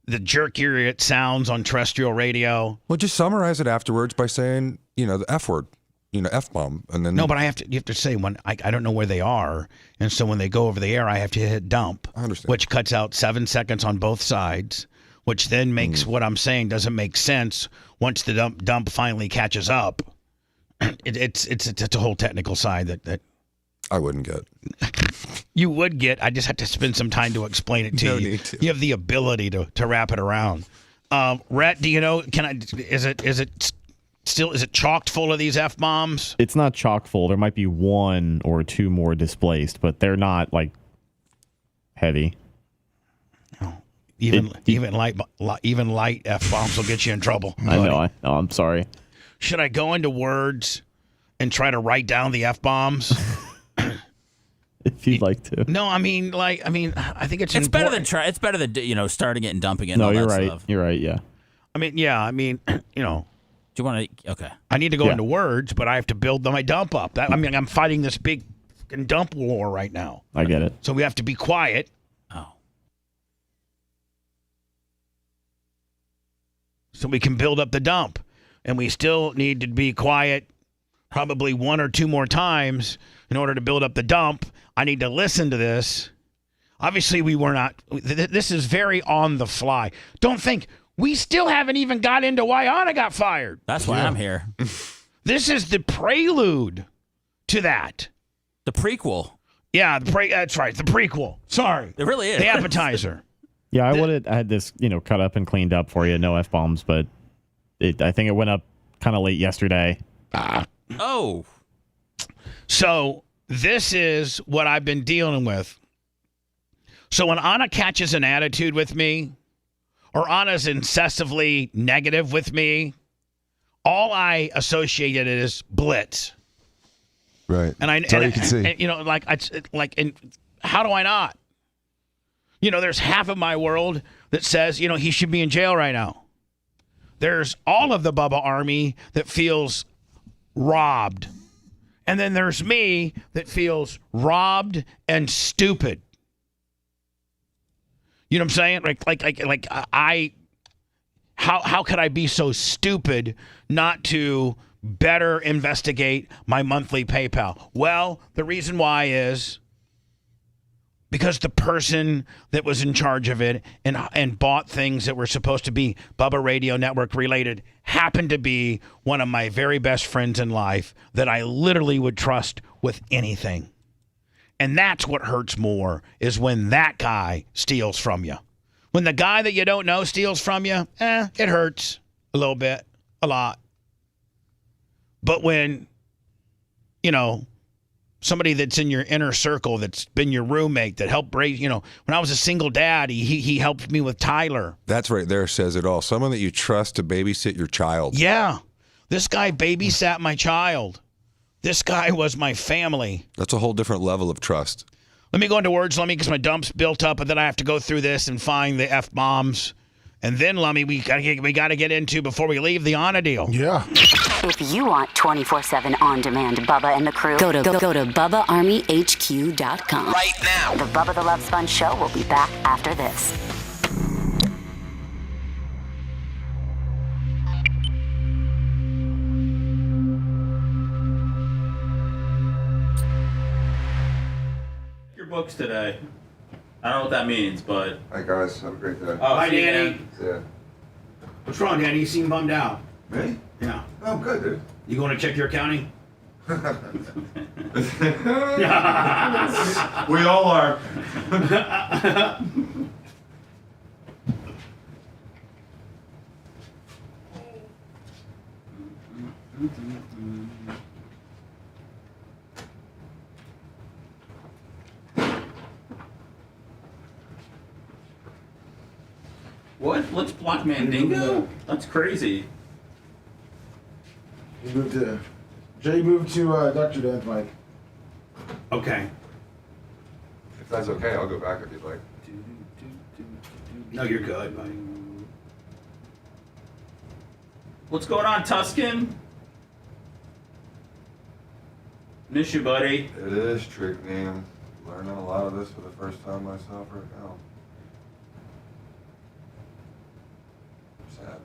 jerkier it sounds on terrestrial radio. Well, just summarize it afterwards by saying, the F word, F-bomb, and then no, but you have to say when I don't know where they are, and so when they go over the air, I have to hit dump, I understand. Which cuts out 7 seconds on both sides, which then makes what I'm saying doesn't make sense once the dump finally catches up. It's a whole technical side that. I wouldn't get. You would get. I just have to spend some time to explain it to you. Need to. You have the ability to wrap it around. Rhett, do you know? Is it chocked full of these F-bombs? It's not chock full. There might be one or two more displaced, but they're not like heavy. Even light F-bombs will get you in trouble. I know. I'm sorry. Should I go into words and try to write down the F-bombs? If you'd like to. No, I think it's It's better than It's better than starting it and dumping it. No, and all you're that right. Stuff. You're right. Yeah. Do you want to? Okay. I need to go into words, but I have to build my dump up. I'm fighting this big fucking dump war right now. I get it. So we have to be quiet. Oh. So we can build up the dump, and we still need to be quiet. Probably one or two more times in order to build up the dump. I need to listen to this. Obviously, we were not. This is very on the fly. Don't think we still haven't even got into why Anna got fired. That's why I'm here. This is the prelude to that. The prequel. Yeah, that's right. The prequel. Sorry. It really is. The appetizer. Yeah, I had this, cut up and cleaned up for you. No F-bombs, but I think it went up kind of late yesterday. Oh. So this is what I've been dealing with. So when Anna catches an attitude with me, or Anna's incessively negative with me, all I associated is Blitz. Right. And That's all you can see. And how do I not? There's half of my world that says, he should be in jail right now. There's all of the Bubba Army that feels robbed. And then there's me that feels robbed and stupid. You know what I'm saying? How could I be so stupid not to better investigate my monthly PayPal? Well, the reason why is because the person that was in charge of it and bought things that were supposed to be Bubba Radio Network related happened to be one of my very best friends in life that I literally would trust with anything. And that's what hurts more is when that guy steals from you. When the guy that you don't know steals from you, it hurts a little bit, a lot. But when, somebody that's in your inner circle, that's been your roommate, that helped raise, when I was a single dad, he helped me with Tyler. That's right there says it all. Someone that you trust to babysit your child. Yeah. This guy babysat my child. This guy was my family. That's a whole different level of trust. Let me go into words, Lummy, because my dump's built up, and then I have to go through this and find the F-bombs. And then, Lummy, we got to get into, before we leave, the Anna deal. Yeah. If you want 24/7 on-demand Bubba and the crew, go to BubbaArmyHQ.com. Right now. The Bubba the Love Sponge Show will be back after this. your books today. I don't know what that means, but. Hi guys, have a great day. Oh, Bye, see you, Danny. man. Yeah. What's wrong, Danny? You seem bummed out. Me? Yeah. Oh, I'm good, dude. You going to check your accounting? We all are. What? Let's block Mandingo? That's crazy. He moved to. Jay moved to Dr. Dan's mic. Okay. If that's okay, I'll go back if you'd like. No, you're good, buddy. What's going on, Tuscan? Miss you, buddy. It is trick name. Learning a lot of this for the first time myself right now. Sad.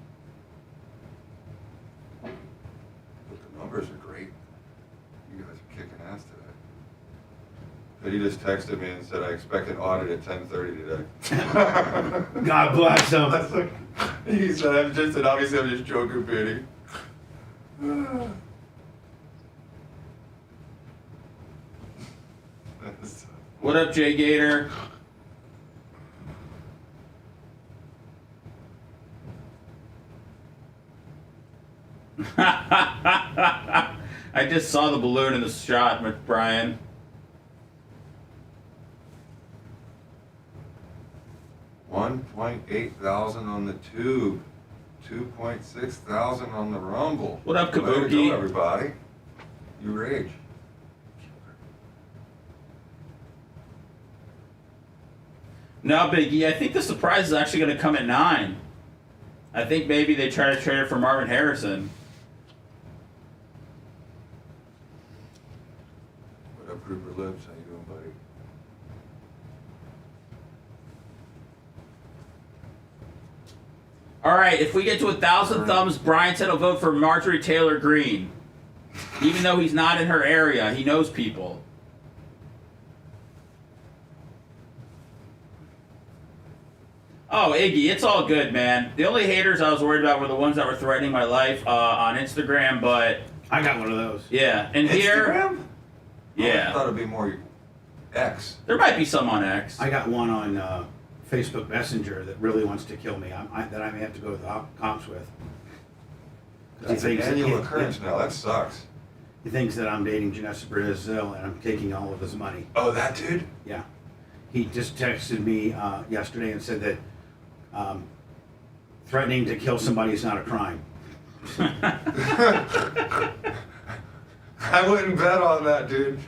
But the numbers are great. You guys are kicking ass today. But he just texted me and said, I expect an audit at 10:30 today. God bless him. That's like, he said, obviously I'm just joking, Penny. What up, Jay Gator? I just saw the balloon in the shot, Brian. $1.8 thousand on the tube, 2.6 thousand on the rumble. What up, Way to Kabuki? go, everybody. You rage. No, Biggie, I think the surprise is actually going to come at 9. I think maybe they try to trade it for Marvin Harrison. What up, Grouper Lips? How you doing, buddy? All right, if we get to 1,000 thumbs, Brian said he'll vote for Marjorie Taylor Greene. Even though he's not in her area, he knows people. Oh, Iggy, it's all good, man. The only haters I was worried about were the ones that were threatening my life on Instagram, but... I got one of those. Yeah, and here... Instagram? Yeah. I thought it'd be more X. There might be some on X. I got one on Facebook Messenger that really wants to kill me. That I may have to go to the cops with. That's an annual occurrence now. That sucks. He thinks that I'm dating Janessa Brazil and I'm taking all of his money. Oh, that dude? Yeah. He just texted me yesterday and said that threatening to kill somebody is not a crime. I wouldn't bet on that, dude.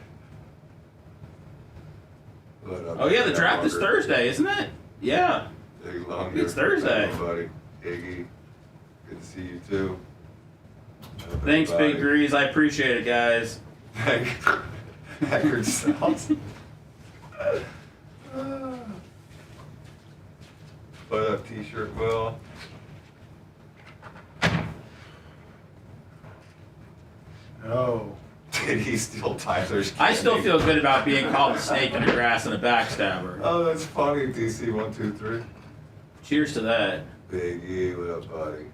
Oh, yeah, the draft is Thursday, isn't it? Yeah. Big Longer. It's Thursday. Hello, buddy. Iggy. Good to see you, too. Thanks, Big Grease. I appreciate it, guys. Haggard South. What up, T-shirt Will? Oh. Did he steal Tyler's I still candy? feel good about being called a snake in the grass and a backstabber. Oh, that's funny, DC123. Cheers to that. Big E, what up, buddy?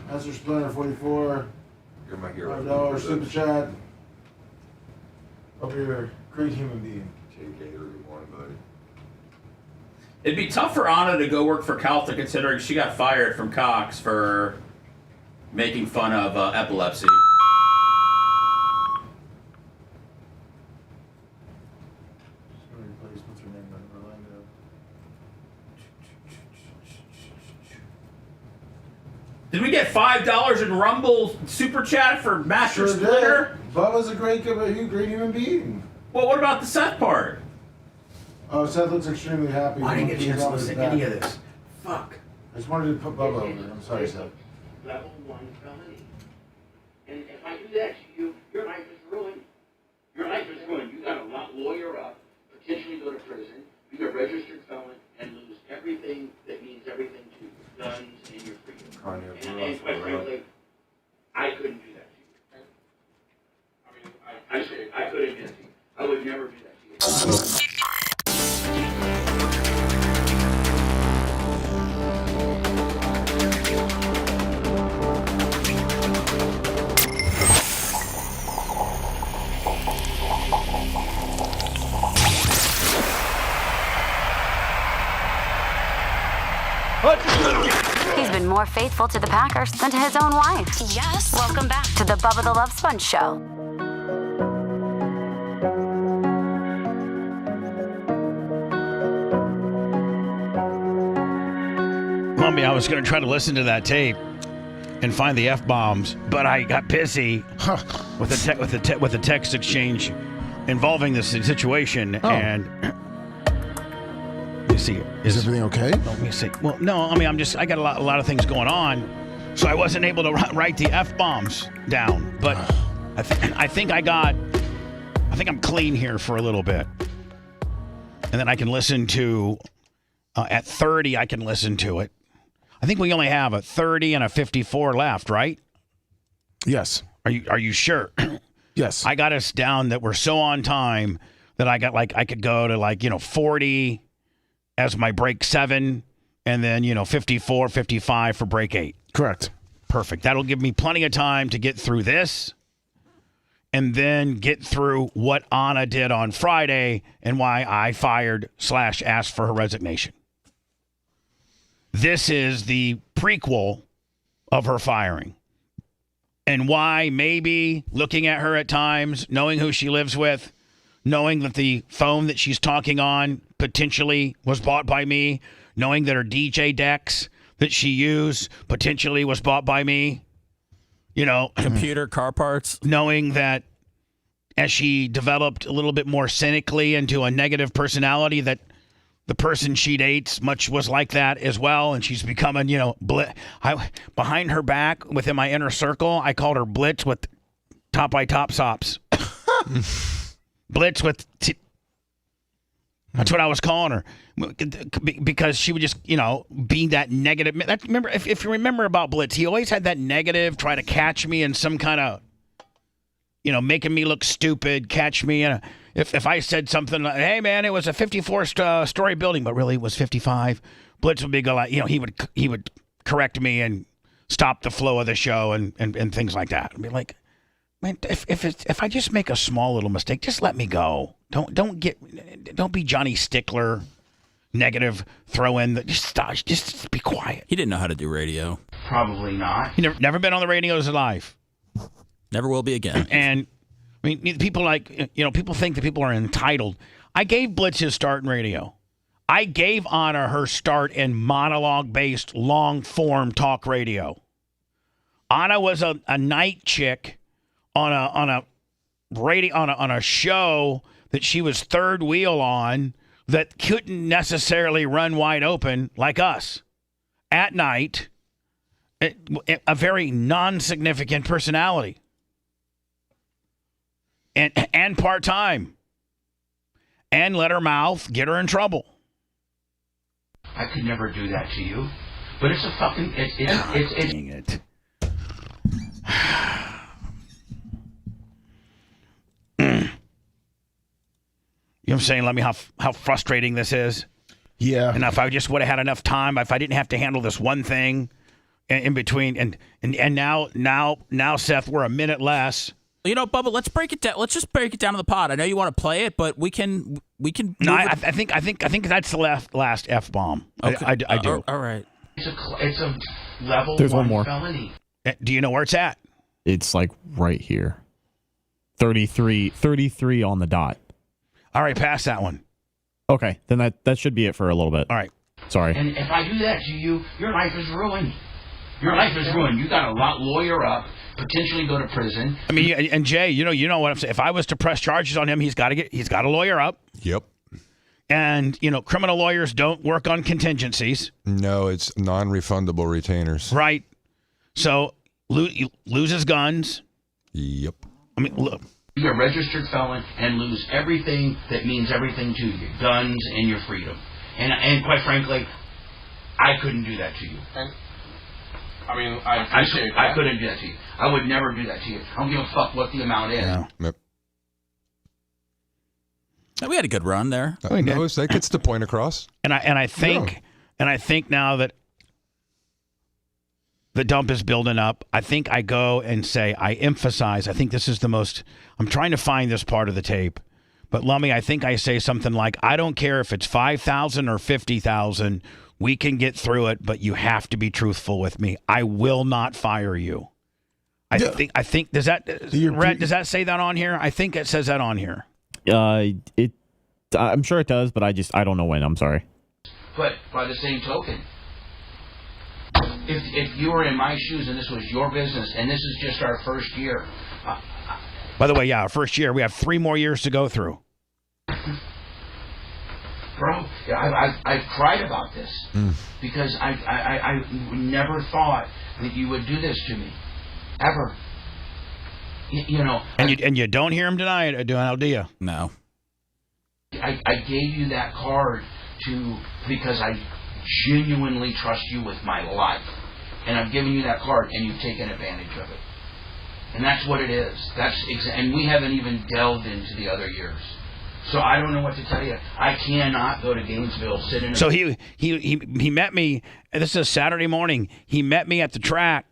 Master Splinter 44. You're my hero. $5 super chat. Hope you're a great human being. Jay Gator, good morning, buddy. It'd be tough for Anna to go work for Caltha considering she got fired from Cox for making fun of epilepsy. Did we get $5 in Rumble super chat for Master Sure Splinter? did. Bubba's a great human being. Well, what about the Seth part? Oh, Seth looks extremely happy. I didn't get a chance to He's listen to back. any of this. Fuck. I just wanted to put Bubba over. I'm sorry, Seth. Level 1 felony. And if I do that to you, your life is ruined. Your life is ruined. You got to lawyer up, potentially go to prison, be a registered felon, and lose everything that means everything to you. Guns and your freedom. And quite frankly, I couldn't do that to you. I couldn't do that to you. I would never do that to you. He's been more faithful to the Packers than to his own wife. Yes. Welcome back to the Bubba the Love Sponge Show. Lumpy, I was going to try to listen to that tape and find the F-bombs, but I got busy with the text exchange involving this situation. And let me see. Is everything okay? Let me see. Well, no, I mean, I got a lot of things going on, so I wasn't able to write the F-bombs down. But I think I'm clean here for a little bit. And then I can listen to, at 30, I can listen to it. I think we only have a 30 and a 54 left, right? Yes. Are you sure? Yes. I got us down that we're so on time that I could go to 40 as my break 7 and then 54, 55 for break 8. Correct. Perfect. That'll give me plenty of time to get through this and then get through what Anna did on Friday and why I fired/asked for her resignation. This is the prequel of her firing. And why maybe looking at her at times, knowing who she lives with, knowing that the phone that she's talking on potentially was bought by me, knowing that her DJ decks that she used potentially was bought by me, computer, car parts, knowing that as she developed a little bit more cynically into a negative personality that the person she dates much was like that as well, and she's becoming, behind her back within my inner circle, I called her Blitz with top by top sops. Blitz with, that's what I was calling her, because she would just, be that negative. Remember, if you remember about Blitz, he always had that negative, try to catch me in some kind of, making me look stupid, catch me in a. If I said something like, hey, man, it was a 54-story building, but really it was 55, Blitz would be he would correct me and stop the flow of the show and things like that. I'd be like, man, if I just make a small little mistake, just let me go. Don't be Johnny Stickler, negative, throw in just stop, just be quiet. He didn't know how to do radio. Probably not. He never been on the radio in his life. Never will be again. And I mean, people people think that people are entitled. I gave Blitz his start in radio. I gave Anna her start in monologue-based, long-form talk radio. Anna was a night chick on a show that she was third wheel on that couldn't necessarily run wide open like us at night. A very non-significant personality. And part-time. And let her mouth get her in trouble. I could never do that to you. But it's a fucking... It's Dang it. You know what I'm saying? Let me how frustrating this is. Yeah. And if I just would have had enough time, if I didn't have to handle this one thing in between, and now Seth, we're a minute less. Bubba, let's break it down. Let's just break it down to the pod. I know you want to play it, but we can. No, I think that's the last F-bomb. Okay. I do. All right. It's a level There's 1 one more. felony. Do you know where it's at? It's like right here. 33 on the dot. All right, pass that one. Okay, then that should be it for a little bit. All right. Sorry. And if I do that to you, your life is ruined. Your life is ruined. You got to lawyer up, potentially go to prison. I mean, and Jay, you know what I'm saying. If I was to press charges on him, he's got to lawyer up. Yep. And criminal lawyers don't work on contingencies. No, it's non-refundable retainers. Right. So he loses guns. Yep. I mean, look. You're a registered felon and lose everything that means everything to you, guns and your freedom. And quite frankly, I couldn't do that to you. I mean, I appreciate that. I couldn't do that to you. I would never do that to you. I don't give a fuck what the amount is. No. Yep. We had a good run there. No, that gets the point across. And I think now that the dump is building up, I think I go and say, I emphasize, I think this is the most, I'm trying to find this part of the tape, But Lummy, I think I say something like, I don't care if it's 5,000 or 50,000. We can get through it, but you have to be truthful with me. I will not fire you. I think does that Rhett, does that say that on here? I think it says that on here. I'm sure it does, but I don't know when. I'm sorry. But by the same token, if you were in my shoes and this was your business and this is just our first year. By the way, our first year, we have 3 more years to go through. Bro, I've cried about this because I never thought that you would do this to me, ever. You know. And you don't hear him deny it, do you? No. I gave you that card because I genuinely trust you with my life, and I'm giving you that card, and you've taken advantage of it, and that's what it is. And we haven't even delved into the other years. So I don't know what to tell you. I cannot go to Gainesville, sit in. So he met me. This is a Saturday morning. He met me at the track.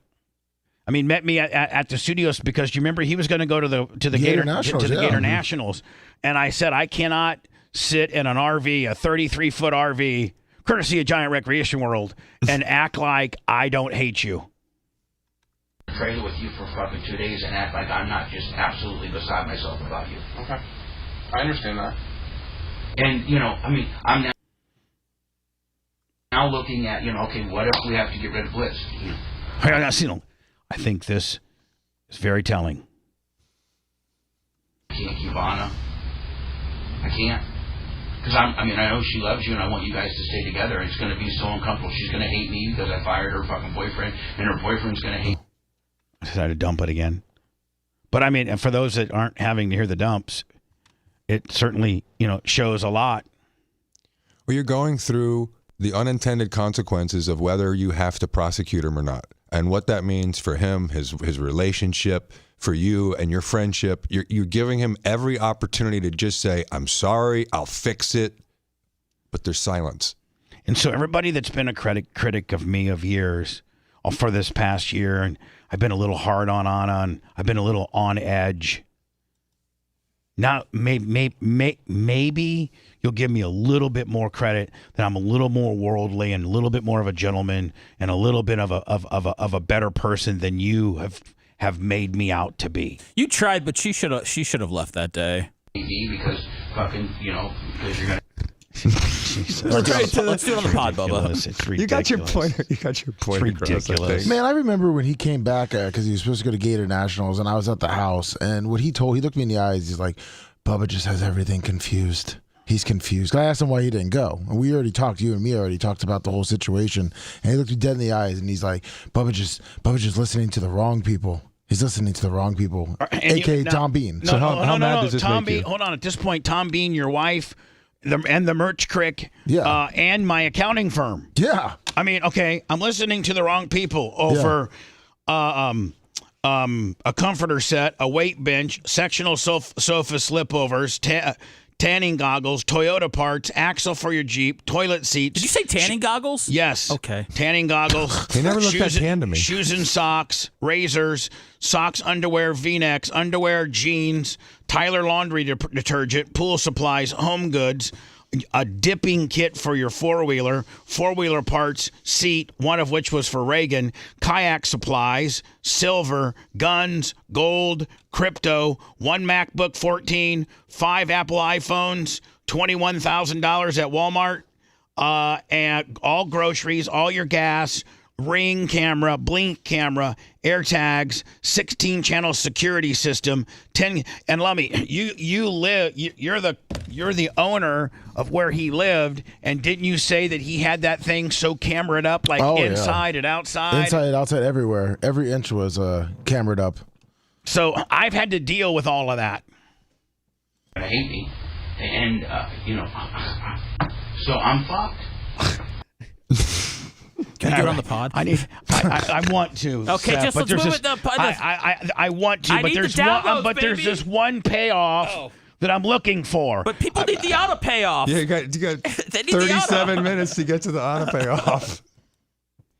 I mean, met me at the studios because you remember he was going to go to the Gator Nationals, and I said I cannot sit in an RV, a 33-foot RV, courtesy of Giant Recreation World, and act like I don't hate you. Trailer with you for fucking 2 days and act like I'm not just absolutely beside myself about you. Okay. I understand that. And, I mean, I'm now looking at, okay, what if we have to get rid of Blitz? I think this is very telling. I can't keep Anna. I can't. Because, I know she loves you and I want you guys to stay together. It's going to be so uncomfortable. She's going to hate me because I fired her fucking boyfriend, and her boyfriend's going to hate me. I decided to dump it again. But, I mean, for those that aren't having to hear the dumps, it certainly, shows a lot. Well, you're going through the unintended consequences of whether you have to prosecute him or not. And what that means for him, his relationship, for you and your friendship. You're giving him every opportunity to just say, I'm sorry, I'll fix it. But there's silence. And so everybody that's been a critic of me of years, for this past year, and I've been a little hard on Anna, and I've been a little on edge. Now, maybe you'll give me a little bit more credit that I'm a little more worldly and a little bit more of a gentleman and a little bit of a better person than you have made me out to be. You tried, but she should have left that day. Because fucking, because you're gonna. Let's do it on the pod, Bubba. It's ridiculous. You got your point. It's ridiculous. Man, I remember when he came back because he was supposed to go to Gator Nationals, and I was at the house, and what he looked me in the eyes. He's like, "Bubba just has everything confused. He's confused." I asked him why he didn't go, and we already talked. You and me already talked about the whole situation, and he looked me dead in the eyes, and he's like, "Bubba just listening to the wrong people." He's listening to the wrong people, a.k.a. Tom Bean. So how mad does this Tom make you? Bean, hold on. At this point, Tom Bean, your wife, and the merch crick, and my accounting firm. Yeah. I mean, okay, I'm listening to the wrong people over a comforter set, a weight bench, sectional sofa slipovers, tanning goggles, Toyota parts, axle for your Jeep, toilet seats. Did you say tanning goggles? Yes. Okay. Tanning goggles. He never looked that tan to me. Shoes and socks, razors, socks, underwear, V-necks, underwear, jeans, Tyler laundry detergent, pool supplies, home goods, a dipping kit for your four-wheeler parts, seat, one of which was for Reagan, kayak supplies, silver, guns, gold, crypto, one MacBook 14, 5 Apple iPhones, $21,000 at Walmart, and all groceries, all your gas, Ring camera, Blink camera, AirTags, 16-channel security system, 10. And Lummy, you're the owner of where he lived, and didn't you say that he had that thing so camered up, like inside and outside? Inside and outside, everywhere. Every inch was camered up. So I've had to deal with all of that. I hate me, and so I'm fucked. Can I get on the pod? I want to. Okay, Seth, let's move it. I want to, but there's this one payoff that I'm looking for. But people need the auto payoff. Yeah, you got 37 minutes to get to the auto payoff.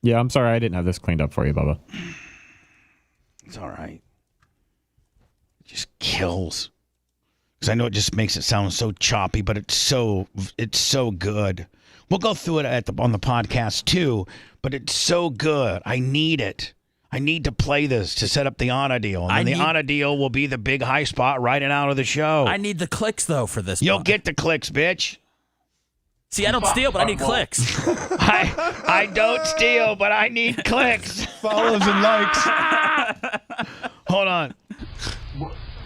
Yeah, I'm sorry I didn't have this cleaned up for you, Bubba. It's all right. It just kills. because I know it just makes it sound so choppy, but it's so good. We'll go through it on the podcast too, but it's so good. I need it. I need to play this to set up the Anna deal. And then the Anna deal will be the big high spot right and out of the show. I need the clicks, though, for this. You'll get the clicks, bitch. See, I don't steal, but I need clicks. I don't steal, but I need clicks. Follows and likes. Hold on.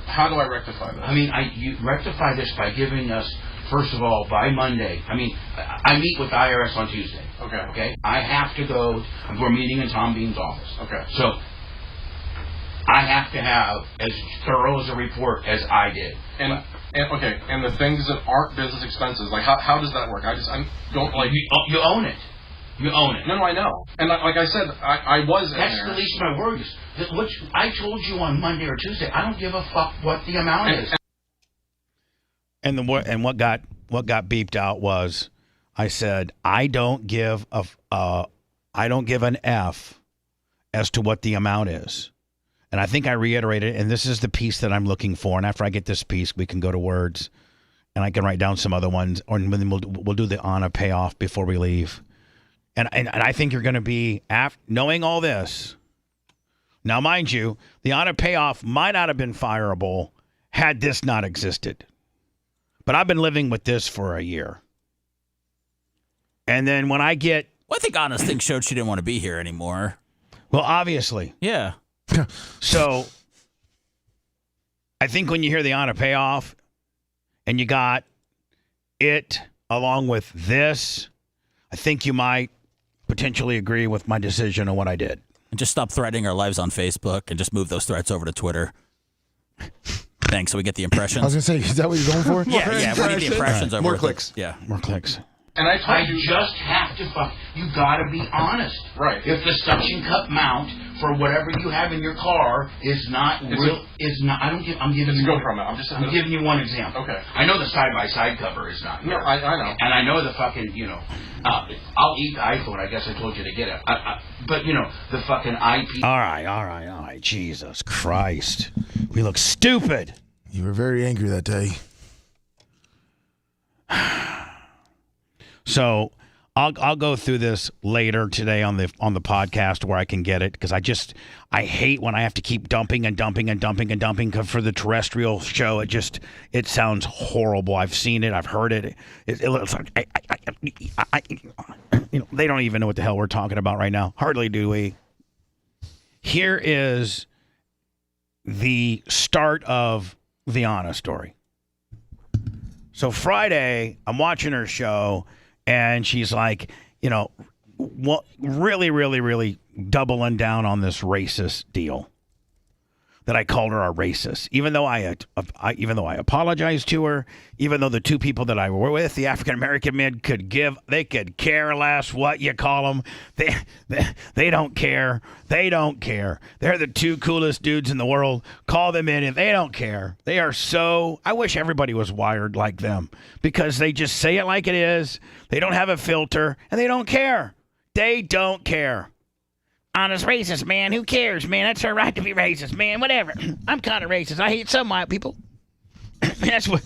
How do I rectify that? I mean, you rectify this by giving us, first of all, by Monday. I mean, I meet with the IRS on Tuesday. Okay. I have to go. We're meeting in Tom Bean's office. Okay. So I have to have as thorough as a report as I did. And the things that aren't business expenses, like how does that work? I don't like. You own it. You own it. No, I know. And like I said, I was in That's there. the least of my worries. What I told you on Monday or Tuesday, I don't give a fuck what the amount is. And what got beeped out was, I said I don't give an F as to what the amount is, and I think I reiterated, and this is the piece that I'm looking for. And after I get this piece, we can go to words, and I can write down some other ones, or then we'll do the Anna payoff before we leave. And I think you're going to be knowing all this. Now, mind you, the Anna payoff might not have been fireable had this not existed. But I've been living with this for a year. And then when I get... Well, I think Anna's thing showed she didn't want to be here anymore. Well, obviously. Yeah. So, I think when you hear the Anna payoff, and you got it along with this, I think you might potentially agree with my decision on what I did. And just stop threatening our lives on Facebook and just move those threats over to Twitter. Thanks, so we get the impressions. I was going to say, is that what you're going for? Yeah, we need the impressions over. More clicks. Yeah. More clicks. And I just have to fuck. You gotta be honest. Right. If the suction cup mount for whatever you have in your car is not real, I'm giving you. Go from it. I'm giving you one example. Okay. I know the side by side cover is not. No, I know. And I know the fucking I'll eat the iPhone. I guess I told you to get it. But the fucking IP. All right. Jesus Christ, we look stupid. You were very angry that day. So I'll go through this later today on the podcast where I can get it, because I hate when I have to keep dumping for the terrestrial show. It sounds horrible. I've seen it. I've heard it. It looks like they don't even know what the hell we're talking about right now. Hardly do we. Here is the start of the Anna story. So Friday, I'm watching her show. And she's like, really, really, really doubling down on this racist deal. That I called her a racist, even though I apologized to her, even though the two people that I were with, the African American men, could care less what you call them. They don't care. They don't care. They're the two coolest dudes in the world. Call them in, and they don't care. They are so. I wish everybody was wired like them, because they just say it like it is. They don't have a filter, and they don't care. They don't care. Anna's racist, man. Who cares, man? That's her right to be racist, man. Whatever. I'm kind of racist. I hate some white people. That's what.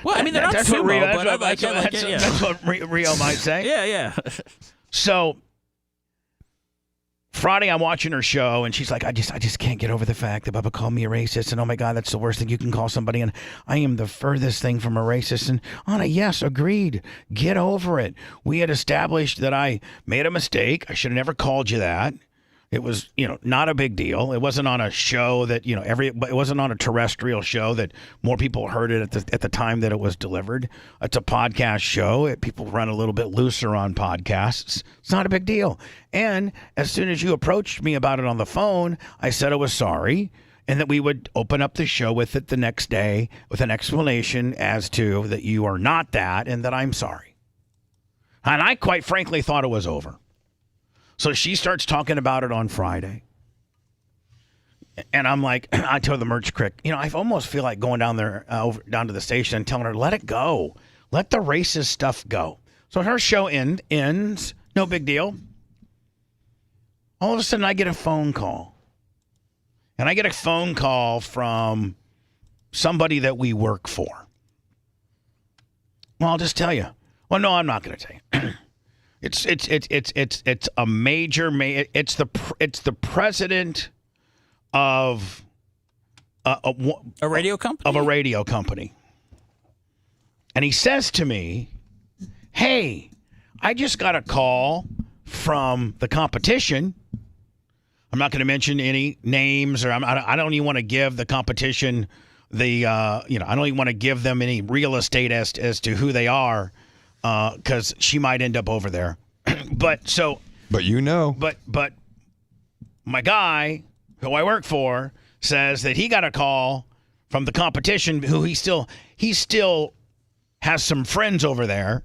Well, I mean, they're not sumo, that's what Rio might say. Yeah. So Friday, I'm watching her show, and she's like, I just can't get over the fact that Bubba called me a racist, and oh my God, that's the worst thing you can call somebody, and I am the furthest thing from a racist. And Anna, yes, agreed. Get over it. We had established that I made a mistake. I should have never called you that. It was, not a big deal. It wasn't on a show that, it wasn't on a terrestrial show that more people heard it at the time that it was delivered. It's a podcast show. People run a little bit looser on podcasts. It's not a big deal. And as soon as you approached me about it on the phone, I said I was sorry, and that we would open up the show with it the next day with an explanation as to that you are not that and that I'm sorry. And I quite frankly thought it was over. So she starts talking about it on Friday. And I'm like, I told the merch crick, I almost feel like going down there, down to the station and telling her, let it go. Let the racist stuff go. So her show ends. No big deal. All of a sudden, I get a phone call. And I get a phone call from somebody that we work for. Well, I'll just tell you. Well, no, I'm not going to tell you. It's a major. It's the president of a radio company. Of a radio company, and he says to me, "Hey, I just got a call from the competition. I'm not going to mention any names, or I don't even want to give the competition I don't even want to give them any real estate as to who they are, because she might end up over there. But my guy who I work for says that he got a call from the competition who he still has some friends over there.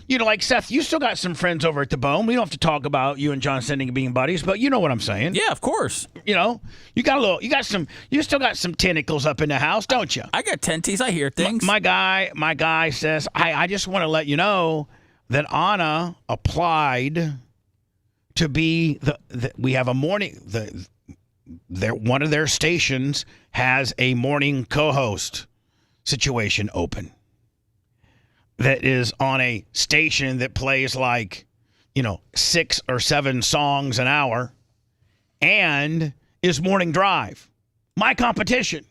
Like Seth, you still got some friends over at the Bone. We don't have to talk about you and John Sending being buddies, but you know what I'm saying. Yeah, of course. You still got some tentacles up in the house, don't you? I got tenties. I hear things. My guy says, I just want to let you know that Anna applied to be we have a morning, one of their stations has a morning co-host situation open. That is on a station that plays 6 or 7 songs an hour and is morning drive. My competition.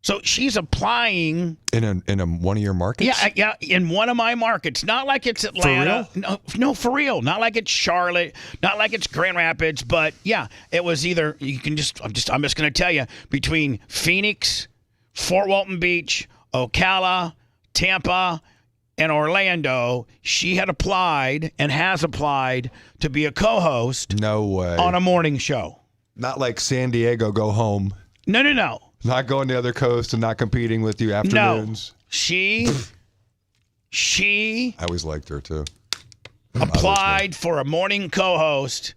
So she's applying in one of your markets? Yeah, in one of my markets. Not like it's Atlanta. For real? No, for real. Not like it's Charlotte. Not like it's Grand Rapids. But yeah, it was either I'm just going to tell you, between Phoenix, Fort Walton Beach, Ocala, Tampa, and Orlando, she had applied and has applied to be a co-host. No way. On a morning show. Not like San Diego, go home. No. Not going to the other coast and not competing with you afternoons. No. She I always liked her too. Applied for a morning co-host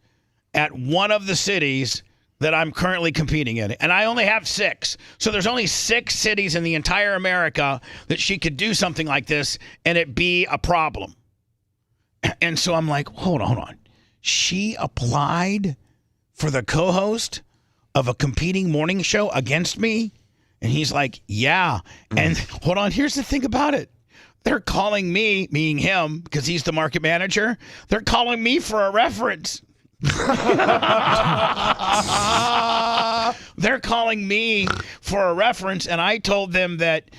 at one of the cities that I'm currently competing in. And I only have 6. So there's only 6 cities in the entire America that she could do something like this and it be a problem. And so I'm like, hold on. She applied for the co-host of a competing morning show against me? And he's like, yeah. And hold on, here's the thing about it. They're calling me, meaning him, because he's the market manager, they're calling me for a reference. They're calling me for a reference, and I told them that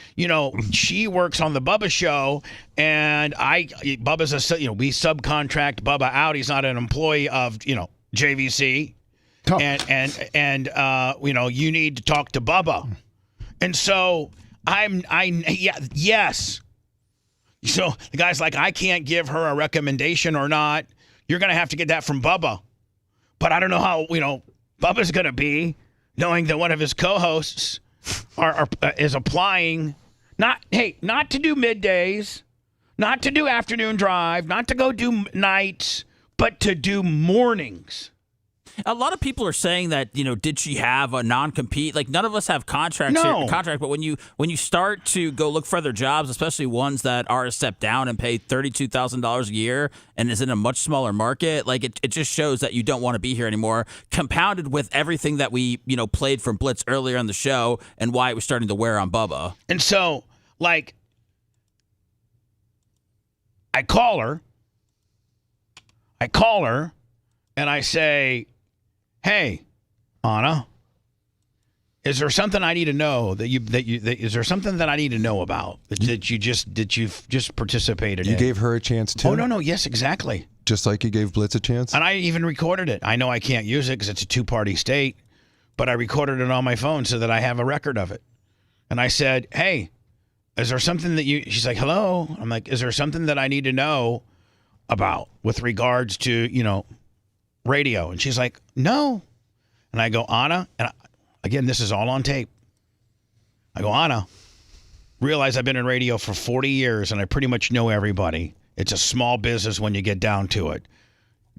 she works on the Bubba show, and Bubba's we subcontract Bubba out. He's not an employee of JVC, and you need to talk to Bubba, and so yes. So the guy's like, I can't give her a recommendation or not. You're gonna have to get that from Bubba. But I don't know how, Bubba's going to be, knowing that one of his co-hosts is applying, not to do middays, not to do afternoon drive, not to go do nights, but to do mornings. A lot of people are saying that, did she have a non-compete? Like, none of us have contract, but when you start to go look for other jobs, especially ones that are a step down and pay $32,000 a year and is in a much smaller market, like it just shows that you don't want to be here anymore, compounded with everything that we, played from Blitz earlier on the show and why it was starting to wear on Bubba. And so, I call her and I say, hey, Anna, is there something I need to know is there something that I need to know about that you've just participated in? You gave her a chance too? Oh, no. Yes, exactly. Just like you gave Blitz a chance? And I even recorded it. I know I can't use it because it's a 2-party state, but I recorded it on my phone so that I have a record of it. And I said, hey, is there something she's like, hello? I'm like, is there something that I need to know about with regards to, radio? And she's like, no. And I go, Anna, and again, this is all on tape. I go, Anna, realize I've been in radio for 40 years and I pretty much know everybody. It's a small business when you get down to it.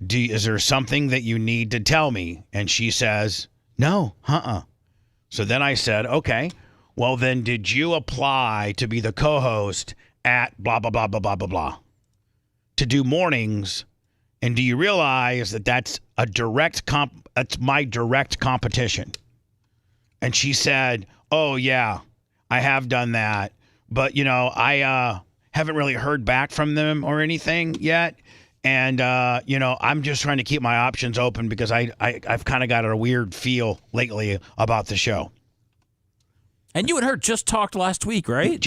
Is there something that you need to tell me? And she says, no, So then I said, okay, well then did you apply to be the co-host at blah, blah, blah, blah, blah, blah, blah, to do mornings? And do you realize that that's my direct competition? And she said, oh yeah, I have done that. But haven't really heard back from them or anything yet. And, I'm just trying to keep my options open because I've kind of got a weird feel lately about the show. And you and her just talked last week, right?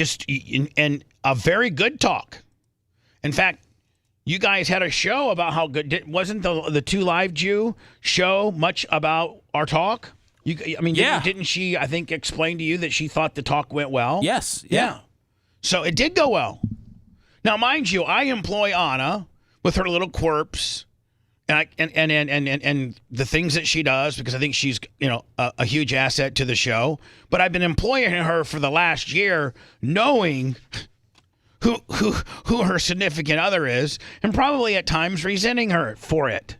And a very good talk. In fact, you guys had a show about how good. Wasn't the Two Live Jew show much about our talk? Didn't she, I think, explain to you that she thought the talk went well? Yes. Yeah. So it did go well. Now, mind you, I employ Anna with her little quirks and the things that she does because I think she's a huge asset to the show. But I've been employing her for the last year, knowing who her significant other is, and probably at times resenting her for it.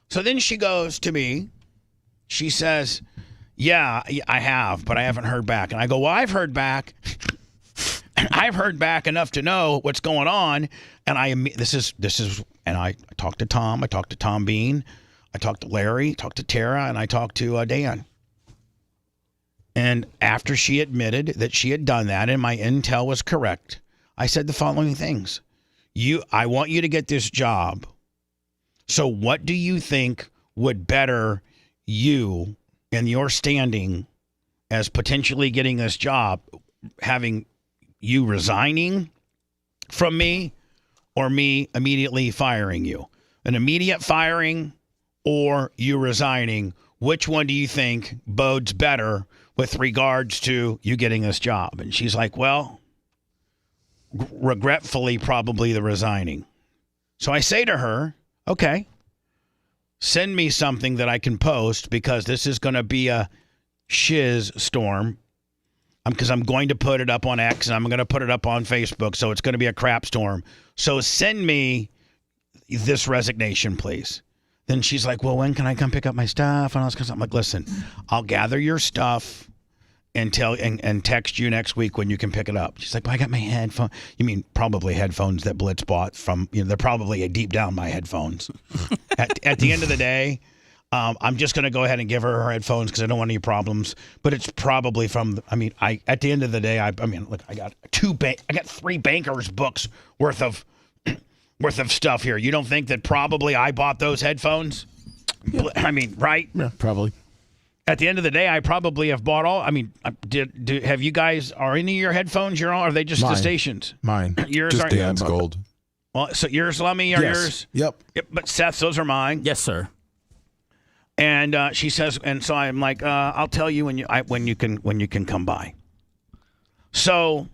So then she goes to me. She says, "Yeah, I have, but I haven't heard back." And I go, "Well, I've heard back." I've heard back enough to know what's going on, and I talked to Tom, I talked to Tom Bean, I talked to Larry, talked to Tara, and I talked to Dan. And after she admitted that she had done that and my intel was correct, I said the following things: I want you to get this job. So what do you think would better you and your standing as potentially getting this job, having you resigning from me or me immediately firing you? An immediate firing or you resigning, which one do you think bodes better with regards to you getting this job? And she's like, well, regretfully, probably the resigning. So I say to her, okay, send me something that I can post because this is going to be a shiz storm. Because I'm going to put it up on X and I'm going to put it up on Facebook, so it's going to be a crap storm. So send me this resignation, please. Then she's like, well, when can I come pick up my stuff? And I'm like, listen, I'll gather your stuff and text you next week when you can pick it up. She's like, well, I got my headphone. You mean probably headphones that Blitz bought from, they're probably deep down my headphones. At the end of the day, I'm just going to go ahead and give her headphones because I don't want any problems. But it's probably from. At the end of the day, I got I got 3 bankers' books worth of stuff here. You don't think that probably I bought those headphones? Yeah. Right? Yeah, probably. At the end of the day, I probably have bought all. Have you guys, are any of your headphones your own? Or are they just the stations? Mine. Yours just are Dan's gold. Well, so yours, Lummy, are yours? Yep. But Seth, those are mine. Yes, sir. And she says, and so I'm like, I'll tell you when you can come by. So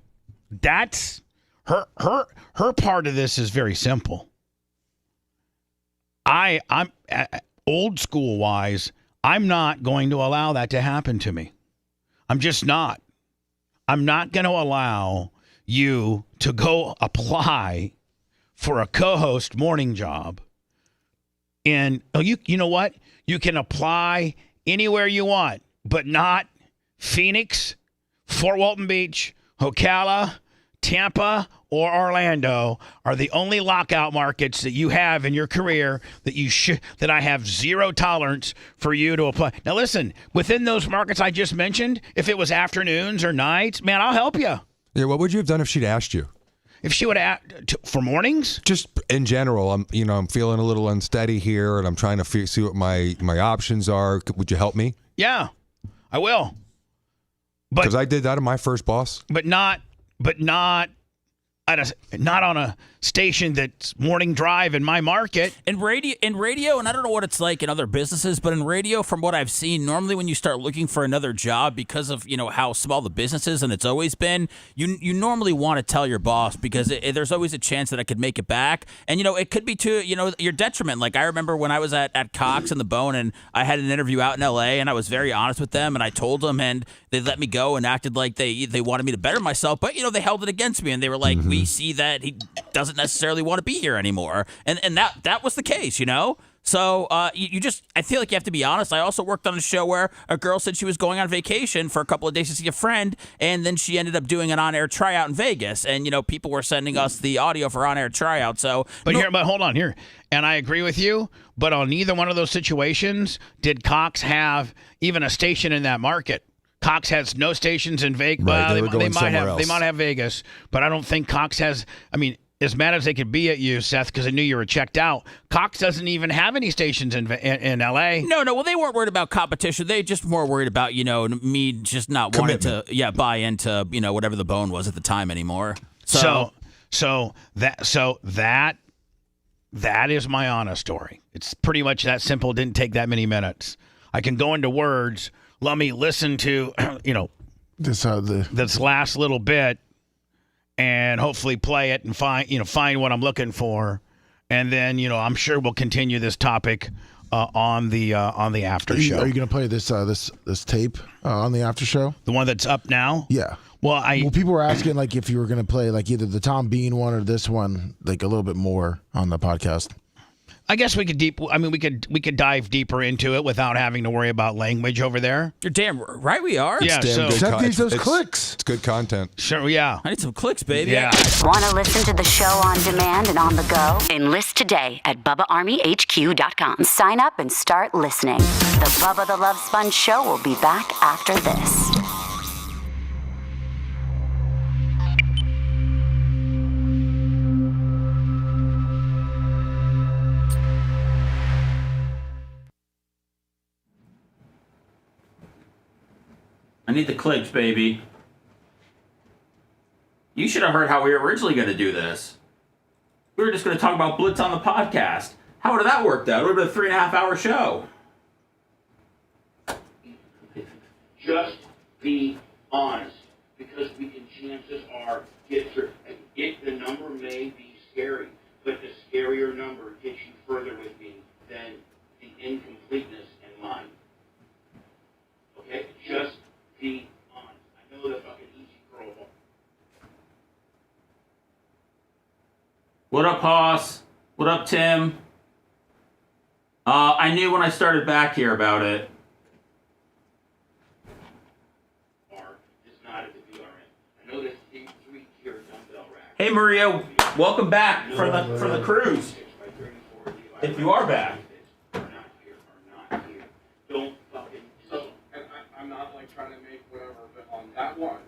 that's her part of this is very simple. I'm old school wise, I'm not going to allow that to happen to me. I'm just not. I'm not going to allow you to go apply for a co-host morning job. And you know what? You can apply anywhere you want, but not Phoenix, Fort Walton Beach, Ocala, Tampa, or Orlando are the only lockout markets that you have in your career that I have zero tolerance for you to apply. Now listen, within those markets I just mentioned, if it was afternoons or nights, man, I'll help you. Yeah, what would you have done if she'd asked you? If she would have for mornings? Just in general, I'm feeling a little unsteady here, and I'm trying to see what my options are. Would you help me? Yeah, I will. Because I did that to my first boss. But not on a station that's morning drive in my market. In radio, and I don't know what it's like in other businesses, but in radio, from what I've seen, normally when you start looking for another job because of how small the business is, and it's always been, you normally want to tell your boss because there's always a chance that I could make it back, and it could be to your detriment. Like I remember when I was at Cox and the Bone, and I had an interview out in L.A., and I was very honest with them, and I told them, and they let me go and acted like they wanted me to better myself, but they held it against me, and they were like, we see that he doesn't necessarily want to be here anymore, and that was the case, So I feel like you have to be honest. I also worked on a show where a girl said she was going on vacation for a couple of days to see a friend, and then she ended up doing an on-air tryout in Vegas, and people were sending us the audio for on-air tryout. So, but hold on here, and I agree with you. But on neither one of those situations did Cox have even a station in that market. Cox has no stations in Vegas. Right, Well, they were going might have. somewhere They else. might have Vegas, but I don't think Cox has. I mean, as mad as they could be at you, Seth, because I knew you were checked out. Cox doesn't even have any stations in L.A. No. Well, they weren't worried about competition. They just more worried about me just not wanting to buy into whatever the bone was at the time anymore. So that is my honest story. It's pretty much that simple. It didn't take that many minutes. I can go into words. Let me listen to this last little bit, and hopefully play it and find what I'm looking for, and then I'm sure we'll continue this topic on the after show. Are you going to play this tape on the after show? The one that's up now? Yeah. Well, people were asking like if you were going to play like either the Tom Bean one or this one, like a little bit more on the podcast. I guess we could dive deeper into it without having to worry about language over there. You're damn right we are. Yeah, so Seth needs those clicks. It's good content. Sure, yeah. I need some clicks, baby. Yeah. Want to listen to the show on demand and on the go? Enlist today at BubbaArmyHQ.com. Sign up and start listening. The Bubba the Love Sponge Show will be back after this. I need the clicks, baby. You should have heard how we were originally going to do this. We were just going to talk about Blitz on the podcast. How would have that worked out? It would have been a 3.5-hour show. Just be honest, because chances are get through. The number may be scary, but the scarier number gets you further with me than the incompleteness in mine. Okay, just be honest. I know the fucking easy curl. What up, Hoss? What up, Tim? I knew when I started back here about it. Hey, Maria, welcome back for the cruise. If you are back. Don't fucking. So, and I'm not like trying to make whatever, but on that one,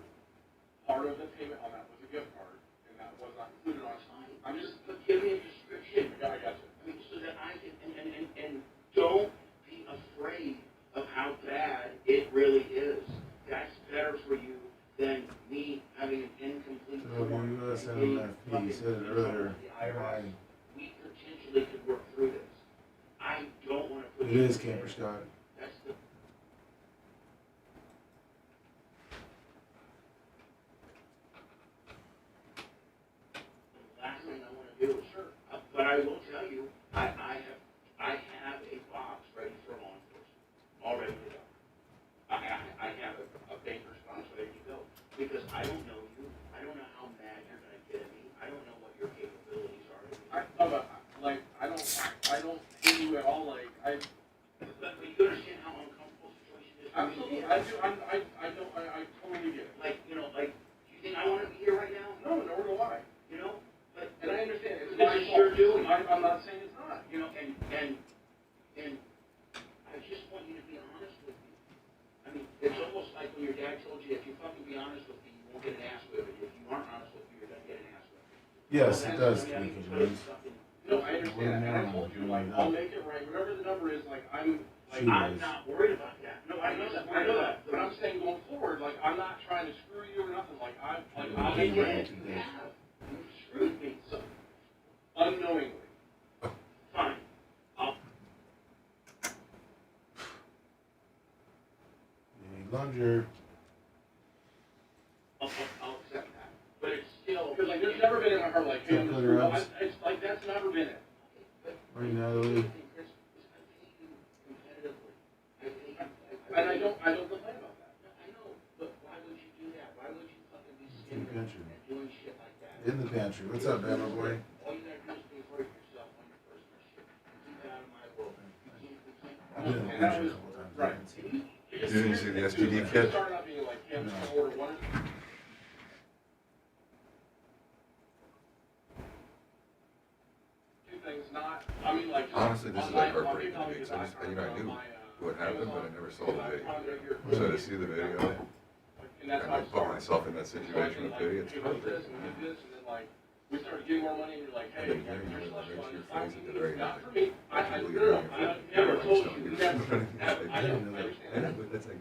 part of the payment on that was a gift card, and that was not included on mine. I'm just. But give me a description. I got you. I mean, so that I can, and don't be afraid of how bad it really is. That's better for you than me having an incomplete form. You said it earlier. We potentially could work through this. I don't want to put It is Camper Scott. That's the. Last thing I want to do, sure. But I will tell you, I have a box ready for law enforcement, all ready to go. I have a bank response ready to go, because I don't know you. I don't know how mad you're going to get at me. I don't know what your capabilities are. I don't hate you at all. But you understand how uncomfortable the situation is. Absolutely, I do. I totally get it. Do you think I want to be here right now? No, nor do I. But and I understand. It's this my is fault. your doing. I'm not saying it's not. And I just want you to be honest with me. I mean, it's almost like when your dad told you, if you fucking be honest with me, you won't get an ass whipping. If you aren't honest with me, you're gonna get an ass whipping. Yes, it does. No, I understand that. And I told you, I'll make it right. Whatever the number is, I'm not worried about that. No, I know that. But I'm saying going forward, I'm not trying to screw you or nothing. I'll You make it have. You screwed me. so, unknowingly. Fine. Lunger. I'll accept that. But it's still. Because there's never been in my heart hey, I'm Cut her ups. it's that's never been it. Right, Natalie. And I don't complain about that. I know, but why would you do that? Why would you fucking be scared and doing shit like that? In the pantry. What's up, Bama boy? All you gotta do is be afraid of yourself on your first mission. Keep that out of my world. You can't I've been in the And that pantry was a couple times. right. You didn't see the STD kit? It started out being like him order one. Two things, not. I mean, Honestly, this is like heartbreaking to me, 'cause I knew. what happened, but I never saw the video. So to see the video and I put myself in that situation of pity, it's perfect. We started getting more money, and you're like, hey, Your face at the very end. for me, I never told you that. That's like,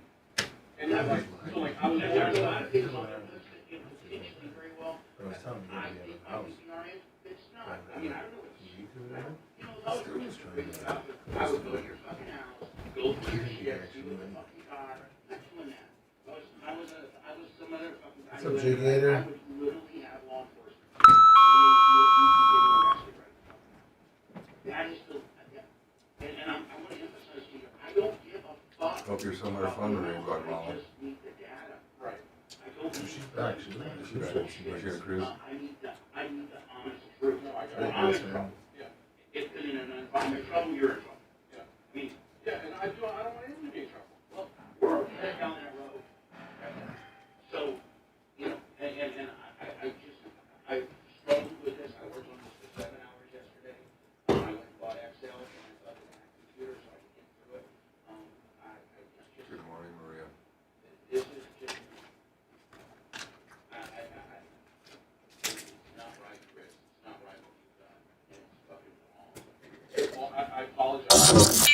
And that was, so like, I was there, so I think about it, it was teaching me very well. I think CRM, it's not, I mean, I don't know what you know, those are I would go to your fucking house, go through your shit, do the fucking car, not doing that. I was some other fucking guy. What's up, Jay Gator? I would literally have law enforcement. That is still, and I want to emphasize to you, I don't give a fuck. hope you're somewhere fun to read about Mama. Need the data. Right. I don't need She's back. She's back. Was she on a cruise? I need the honest truth. Honest trouble. Yeah. If in an environment trouble, you're in trouble. Yeah. I mean, yeah, and I don't want anyone to be in trouble. Well, we're headed down that road. So, you know, and I struggled with this. I worked on this for 7 hours yesterday. I went and bought Excel and I plugged it in my computer so I could get through it. Good morning, Maria. This is just, it's not right, Chris. It's not right what you've done. It's fucking wrong. Well, I apologize.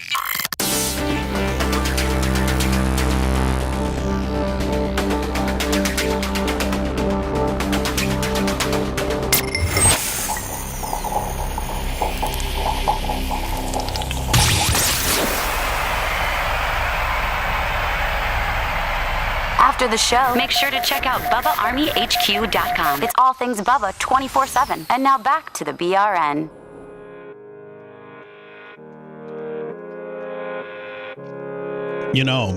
After the show, make sure to check out BubbaArmyHQ.com. It's all things Bubba 24/7. And now back to the BRN. You know,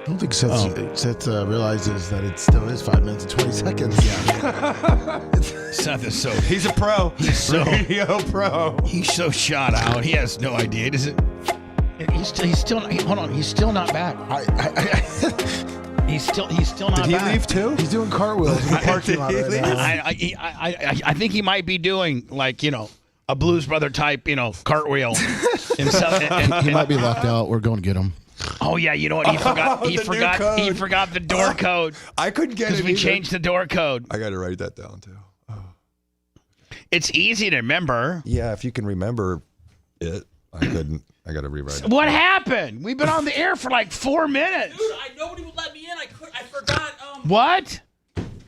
I don't think Seth realizes that it still is 5 minutes and 20 seconds. Yeah. Seth is so. He's a pro. He's so radio pro. He's so shot out. He has no idea. Does it? He's still. Hold on. He's still not back. He's still not back. Did he leave too? He's doing cartwheels in the parking lot right now. I think he might be doing like a Blues Brother type cartwheel. He might be locked out. We're going to get him. Oh yeah, you know what? He forgot. He forgot the door code. I couldn't get it because we either. changed the door code. I got to write that down too. It's easy to remember. Yeah, if you can remember it. I couldn't. I got to rewrite it. What happened? We've been on the air for like 4 minutes. Dude, nobody would let me in. I forgot. What?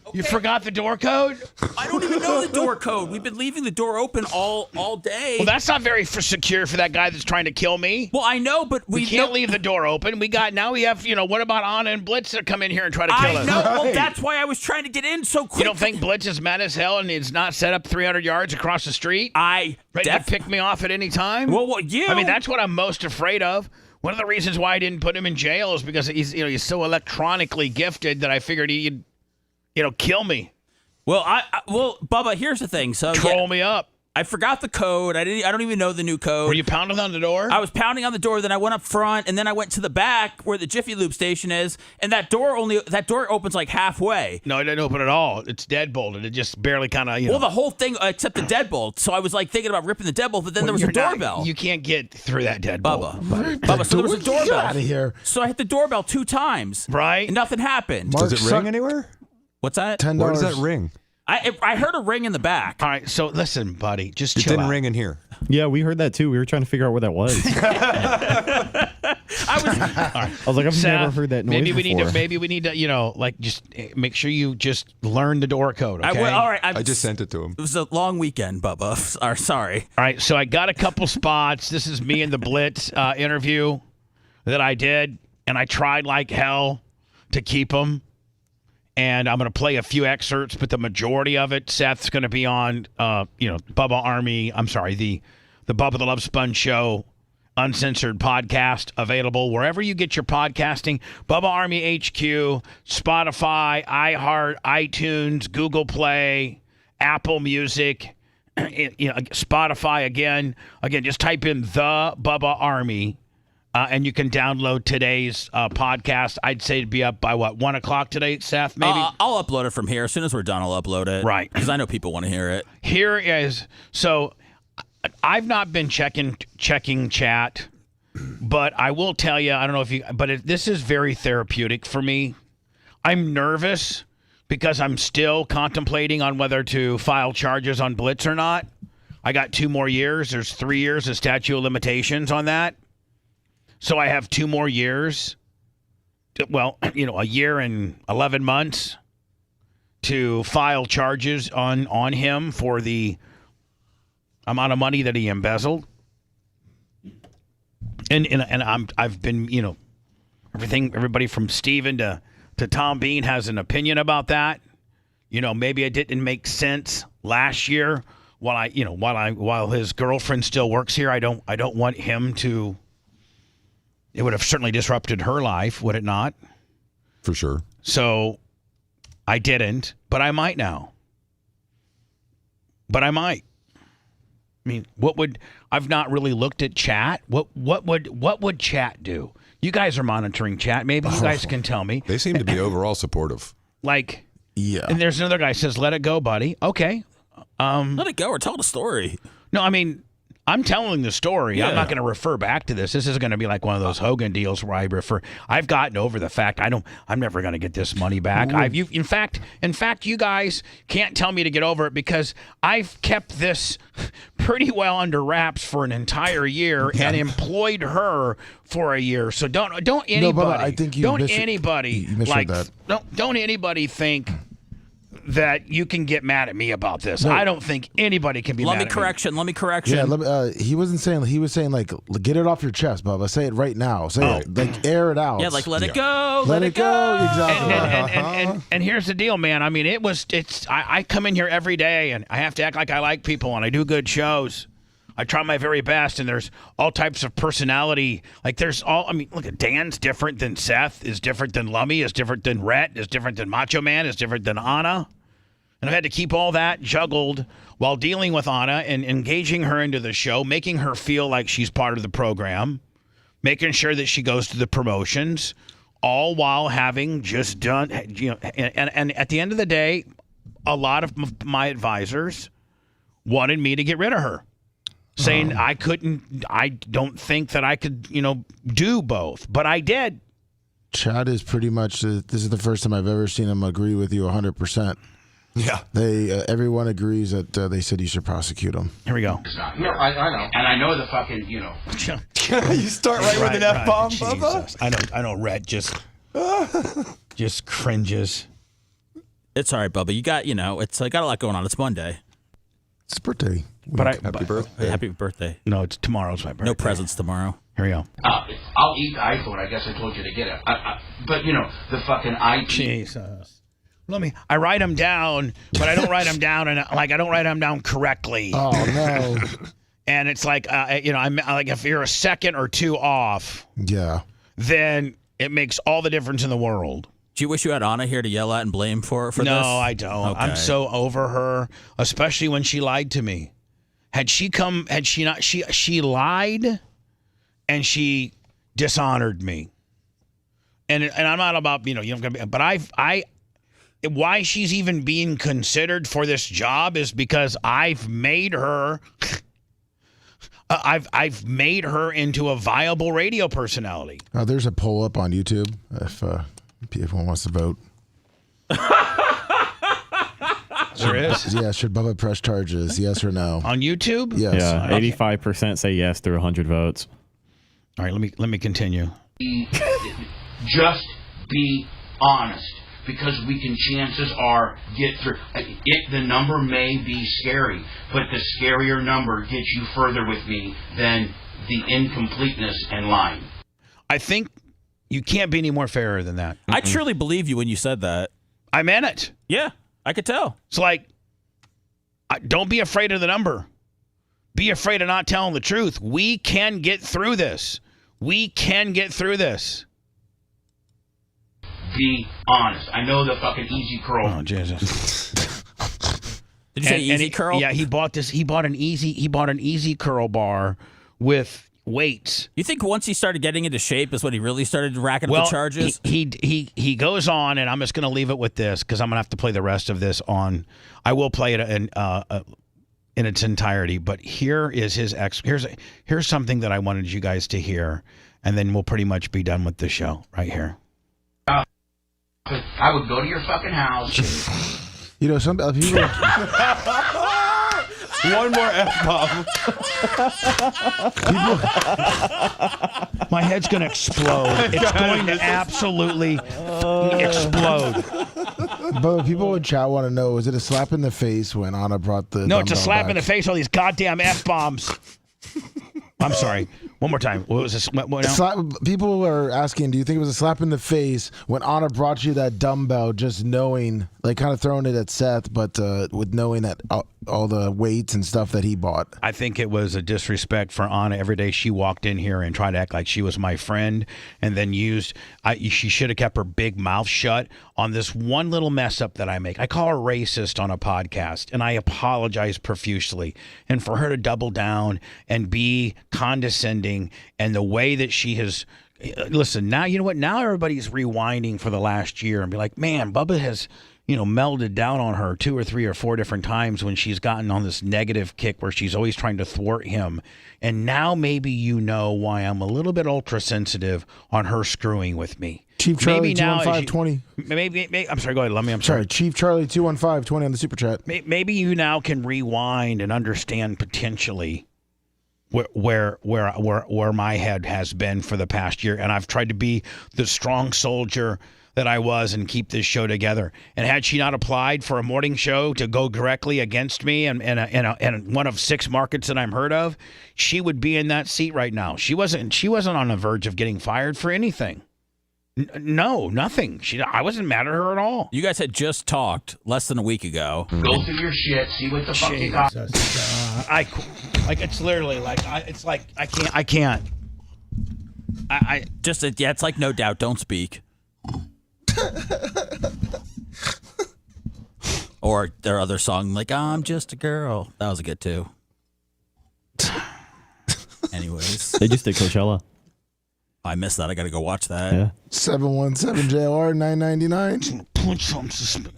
Okay. You forgot the door code? I don't even know the door code. We've been leaving the door open all day. Well, that's not very secure for that guy that's trying to kill me. Well, I know, but we can't leave the door open. Now we have, what about Anna and Blitz that come in here and try to kill us? I know. Well, that's why I was trying to get in so quick. You don't think Blitz is mad as hell and is not set up 300 yards across the street? Ready to pick me off at any time? Well, I mean, that's what I'm most afraid of. One of the reasons why I didn't put him in jail is because he's so electronically gifted that I figured he'd, kill me. Well, Bubba, here's the thing. So troll me up. I forgot the code. I don't even know the new code. Were you pounding on the door? I was pounding on the door. Then I went up front, and then I went to the back where the Jiffy Lube station is, and that door opens like halfway. No, it didn't open at all. It's deadbolted. It just barely kind of Well, the whole thing except the deadbolt. So I was like thinking about ripping the deadbolt, but then there was a doorbell. You can't get through that deadbolt. Bubba. So there was a doorbell. Get out of here. So I hit the doorbell 2 times. Right. And nothing happened. Does it ring anywhere? What's that? $10. Where does that ring? I heard a ring in the back. All right, so listen, buddy, just it chill didn't out. ring in here. Yeah, we heard that too. We were trying to figure out where that was. I was like, I've Seth, never heard that noise maybe we before. need to, just make sure you just learn the door code. Okay. All right. I just sent it to him. It was a long weekend, Bubba. Sorry. All right, so I got a couple spots. This is me and the Blitz interview that I did, and I tried like hell to keep them. And I'm going to play a few excerpts, but the majority of it, Seth's going to be on, Bubba Army. I'm sorry, the Bubba the Love Sponge Show uncensored podcast, available wherever you get your podcasting. Bubba Army HQ, Spotify, iHeart, iTunes, Google Play, Apple Music, Spotify again. Again, just type in the Bubba Army. And you can download today's podcast. I'd say it'd be up by 1 o'clock today, Seth, maybe? I'll upload it from here. As soon as we're done, I'll upload it. Right. Because I know people want to hear it. Here is, so I've not been checking chat, But I will tell you, I don't know if you, but this is very therapeutic for me. I'm nervous because I'm still contemplating on whether to file charges on Blitz or not. I got 2 more years. There's 3 years of statute of limitations on that. So I have 2 more years. Well, a year and 11 months to file charges on him for the amount of money that he embezzled. And I've been, everybody from Steven to Tom Bean has an opinion about that. Maybe it didn't make sense last year while his girlfriend still works here. I don't want him to. It would have certainly disrupted her life, would it not? For sure. So I didn't, but I might now. But I might. I mean, I've not really looked at chat. What would chat do? You guys are monitoring chat. Maybe you guys can tell me. They seem to be overall supportive. Yeah. And there's another guy says, "Let it go, buddy." Okay. Let it go or tell the story. No, I mean, I'm telling the story. Yeah. I'm not going to refer back to this. This is going to be like one of those Hogan deals where I refer. I've gotten over the fact I'm never going to get this money back. In fact, you guys can't tell me to get over it because I've kept this pretty well under wraps for an entire year and employed her for a year. So don't anybody. No, but I think don't anybody that. Don't anybody think that you can get mad at me about this. No. I don't think anybody can be mad at me. Let me correction. Yeah, he wasn't saying, he was saying, like, get it off your chest, Bubba. Say it right now. Say it. Like, air it out. Yeah, like, let it go. Let it go. Exactly. And here's the deal, man. I mean, I come in here every day, and I have to act like I like people, and I do good shows. I try my very best, and there's all types of personality. Like, look at Dan's different than Seth, is different than Lummy, is different than Rhett, is different than Macho Man, is different than Anna. And I've had to keep all that juggled while dealing with Anna and engaging her into the show, making her feel like she's part of the program, making sure that she goes to the promotions, all while having just done, and at the end of the day, a lot of my advisors wanted me to get rid of her, saying I don't think that I could, do both, but I did. Chad is pretty much, this is the first time I've ever seen him agree with you 100%. Yeah. Everyone agrees that they said you should prosecute him. Here we go. No, I know. And I know the fucking, You start right with an F-bomb, Bubba? I know Rhett just cringes. It's all right, Bubba. You got, I got a lot going on. It's Monday. It's birthday. Happy birthday. Happy birthday. No, tomorrow's my birthday. No presents tomorrow. Here we go. I'll eat the iPhone. I guess I told you to get it. But, the fucking iPhone. Jesus. I write them down, but I don't write them down, and I don't write them down correctly. Oh no! And it's like, I'm like, if you're a second or two off, then it makes all the difference in the world. Do you wish you had Anna here to yell at and blame for this? No, I don't. Okay. I'm so over her, especially when she lied to me. Had she not, she lied, and she dishonored me. And I'm not about but why she's even being considered for this job is because I've made her I've made her into a viable radio personality. There's a poll up on YouTube if anyone wants to vote. There is? Yeah, should Bubba press charges? Yes or no? On YouTube? Yes. Yeah, 85% say yes through 100 votes. All right, let me continue. Just be honest. Because chances are get through. The number may be scary, but the scarier number gets you further with me than the incompleteness and lying. I think you can't be any more fairer than that. I truly believe you when you said that. I meant it. Yeah, I could tell. It's like, don't be afraid of the number. Be afraid of not telling the truth. We can get through this. We can get through this. Be honest. I know the fucking easy curl. Oh Jesus! Did you say easy curl? Yeah, he bought an easy curl bar with weights. You think once he started getting into shape is when he really started racking up the charges? He goes on, and I'm just going to leave it with this because I'm going to have to play the rest of this on. I will play it in its entirety, but here is his here's something that I wanted you guys to hear. and then we'll pretty much be done with the show right here. I would go to your fucking house. You know, some people. One more F-bomb. My head's going to explode. It's going to absolutely explode. But people in chat want to know, is it a slap in the face when Anna brought the No, it's a dumbbell slap back? in the face, all these goddamn F-bombs. I'm sorry. One more time. What was this? What now? People are asking, do you think it was a slap in the face when Anna brought you that dumbbell, just knowing, like kind of throwing it at Seth, but with knowing that all the weights and stuff that he bought? I think it was a disrespect for Anna. Every day she walked in here and tried to act like she was my friend, and then she should have kept her big mouth shut on this one little mess up that I make. I call her racist on a podcast, and I apologize profusely. And for her to double down and be condescending, and the way that she has, listen, now, you know what? Now everybody's rewinding for the last year and be like, man, Bubba has, melded down on her 2 or 3 or 4 different times when she's gotten on this negative kick where she's always trying to thwart him. And now maybe you know why I'm a little bit ultra sensitive on her screwing with me. Chief Charlie 21520. Maybe I'm sorry. Go ahead, Lummy. I'm sorry. Chief Charlie 21520 on the super chat. Maybe you now can rewind and understand potentially where my head has been for the past year, and I've tried to be the strong soldier that I was and keep this show together. And had she not applied for a morning show to go directly against me and one of 6 markets that I'm heard of, she would be in that seat right now. She wasn't on the verge of getting fired for anything. No, nothing. I wasn't mad at her at all. You guys had just talked less than a week ago. Go through your shit, see what the fuck you got. It's literally like I can't. It's like No Doubt, don't speak. Or their other song, like I'm Just a Girl. That was a good too. Anyways, they just did Coachella. I missed that. I got to go watch that. Yeah. 717 JR 999. Punch some super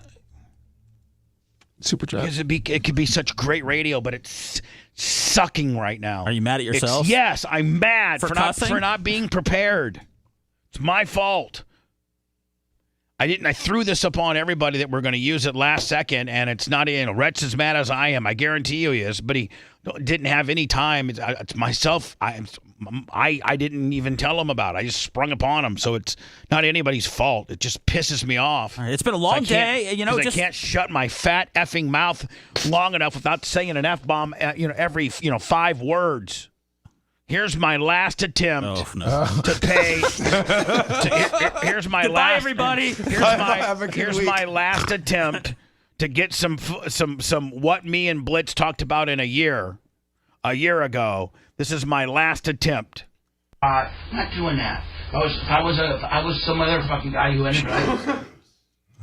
chat. Because it could be such great radio, but it's sucking right now. Are you mad at yourself? Yes, I'm mad for cussing? not being prepared. It's my fault. I threw this upon everybody that we're going to use it last second, and it's not in. Rhett's as mad as I am. I guarantee you he is, but he didn't have any time. It's myself. I didn't even tell him about it. I just sprung upon him, so it's not anybody's fault. It just pisses me off. It's been a long day. I can't shut my fat effing mouth long enough without saying an F-bomb, every 5 words. Here's my last attempt to pay. Here's my Goodbye, last. everybody. Here's my last attempt to get some what me and Blitz talked about in a year ago. This is my last attempt. Not doing that. If I was some other fucking guy who ended up.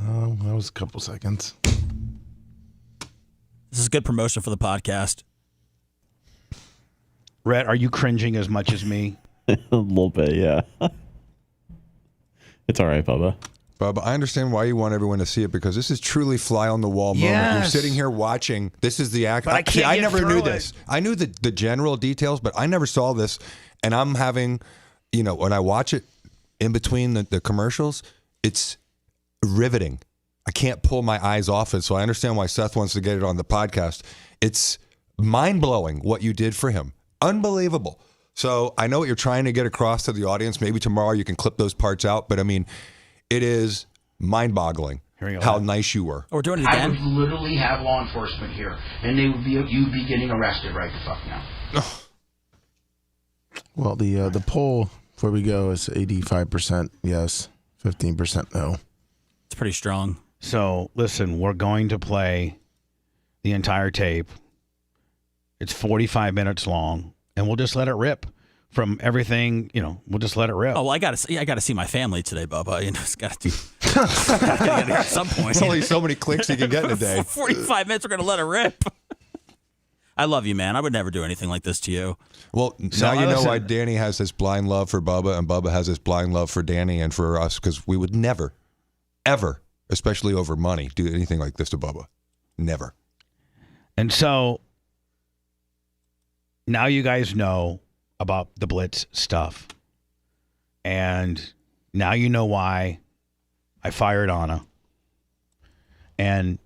Oh, that was a couple seconds. This is good promotion for the podcast. Rhett, are you cringing as much as me? A little bit, yeah. It's all right, Bubba. Bubba, I understand why you want everyone to see it, because this is truly fly on the wall moment. You're Yes. sitting here watching. This is the act. But I can't I get never through knew it. this. I knew the general details, but I never saw this. And I'm having, when I watch it in between the commercials, it's riveting. I can't pull my eyes off it. So I understand why Seth wants to get it on the podcast. It's mind-blowing what you did for him. Unbelievable. So I know what you're trying to get across to the audience. Maybe tomorrow you can clip those parts out. But I mean, it is mind-boggling how nice you were. We're doing it I again. would literally have law enforcement here, and you'd be getting arrested right the fuck now. Well, the poll before we go is 85% yes, 15% no. It's pretty strong. So listen, we're going to play the entire tape. It's 45 minutes long, and we'll just let it rip from everything. We'll just let it rip. Oh, well, I got to see my family today, Bubba. It's got to do. Get here at some point. It's only so many clicks you can get in a day. 45 minutes, we're gonna let it rip. I love you, man. I would never do anything like this to you. Well, now you know why Danny has this blind love for Bubba, and Bubba has this blind love for Danny and for us, because we would never, ever, especially over money, do anything like this to Bubba. Never. And so now you guys know about the Blitz stuff. And now you know why I fired Anna. And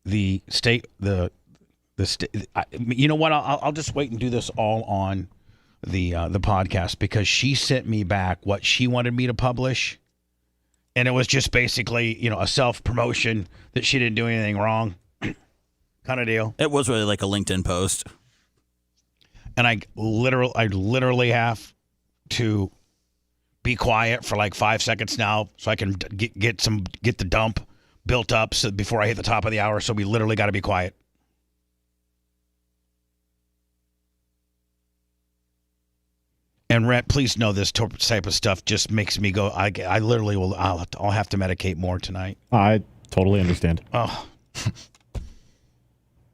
the state, you know what? I'll just wait and do this all on the podcast, because she sent me back what she wanted me to publish, and it was just basically, you know, a self-promotion that she didn't do anything wrong kind of deal. It was really like a LinkedIn post. And I literally have to be quiet for like 5 seconds now so I can get the dump built up so before I hit the top of the hour. So we literally got to be quiet. And Rhett, please know this type of stuff just makes me go. I literally will. I'll have to medicate more tonight. I totally understand. Oh,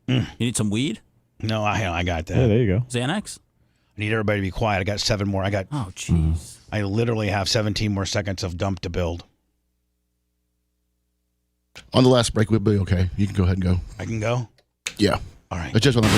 You need some weed? no, I got that. Yeah, there you go. Xanax? I need everybody to be quiet. I got 7 more. Oh, jeez. I literally have 17 more seconds of dump to build. On the last break, we'll be okay. You can go ahead and go. I can go? Yeah. All right. It's just on the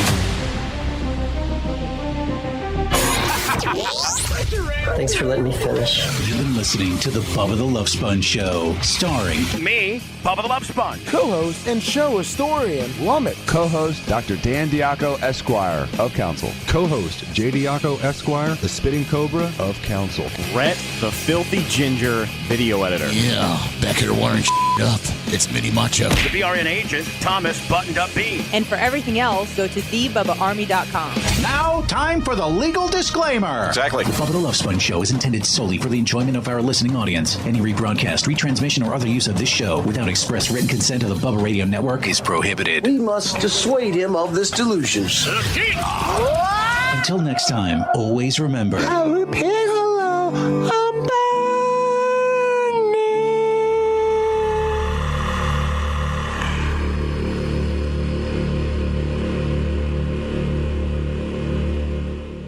Thanks for letting me finish. You've been listening to the Bubba the Love Sponge Show, starring me, Bubba the Love Sponge, co-host and show historian Lumet, Co-host Dr. Dan Diaco, Esquire of Council. Co-host J. Diaco Esquire, the Spitting Cobra of Council. Rhett, the filthy ginger video editor. Yeah, back here wiring up. It's Mini Macho. the BRN agent, Thomas Buttoned Up B. And for everything else, go to thebubbaarmy.com. Now, time for the legal disclaimer. Exactly. The Bubba the Love Sponge Show is intended solely for the enjoyment of our listening audience. Any rebroadcast, retransmission, or other use of this show without express written consent of the Bubba Radio Network is prohibited. We must dissuade him of this delusion. Until next time, always remember. I repeat hello.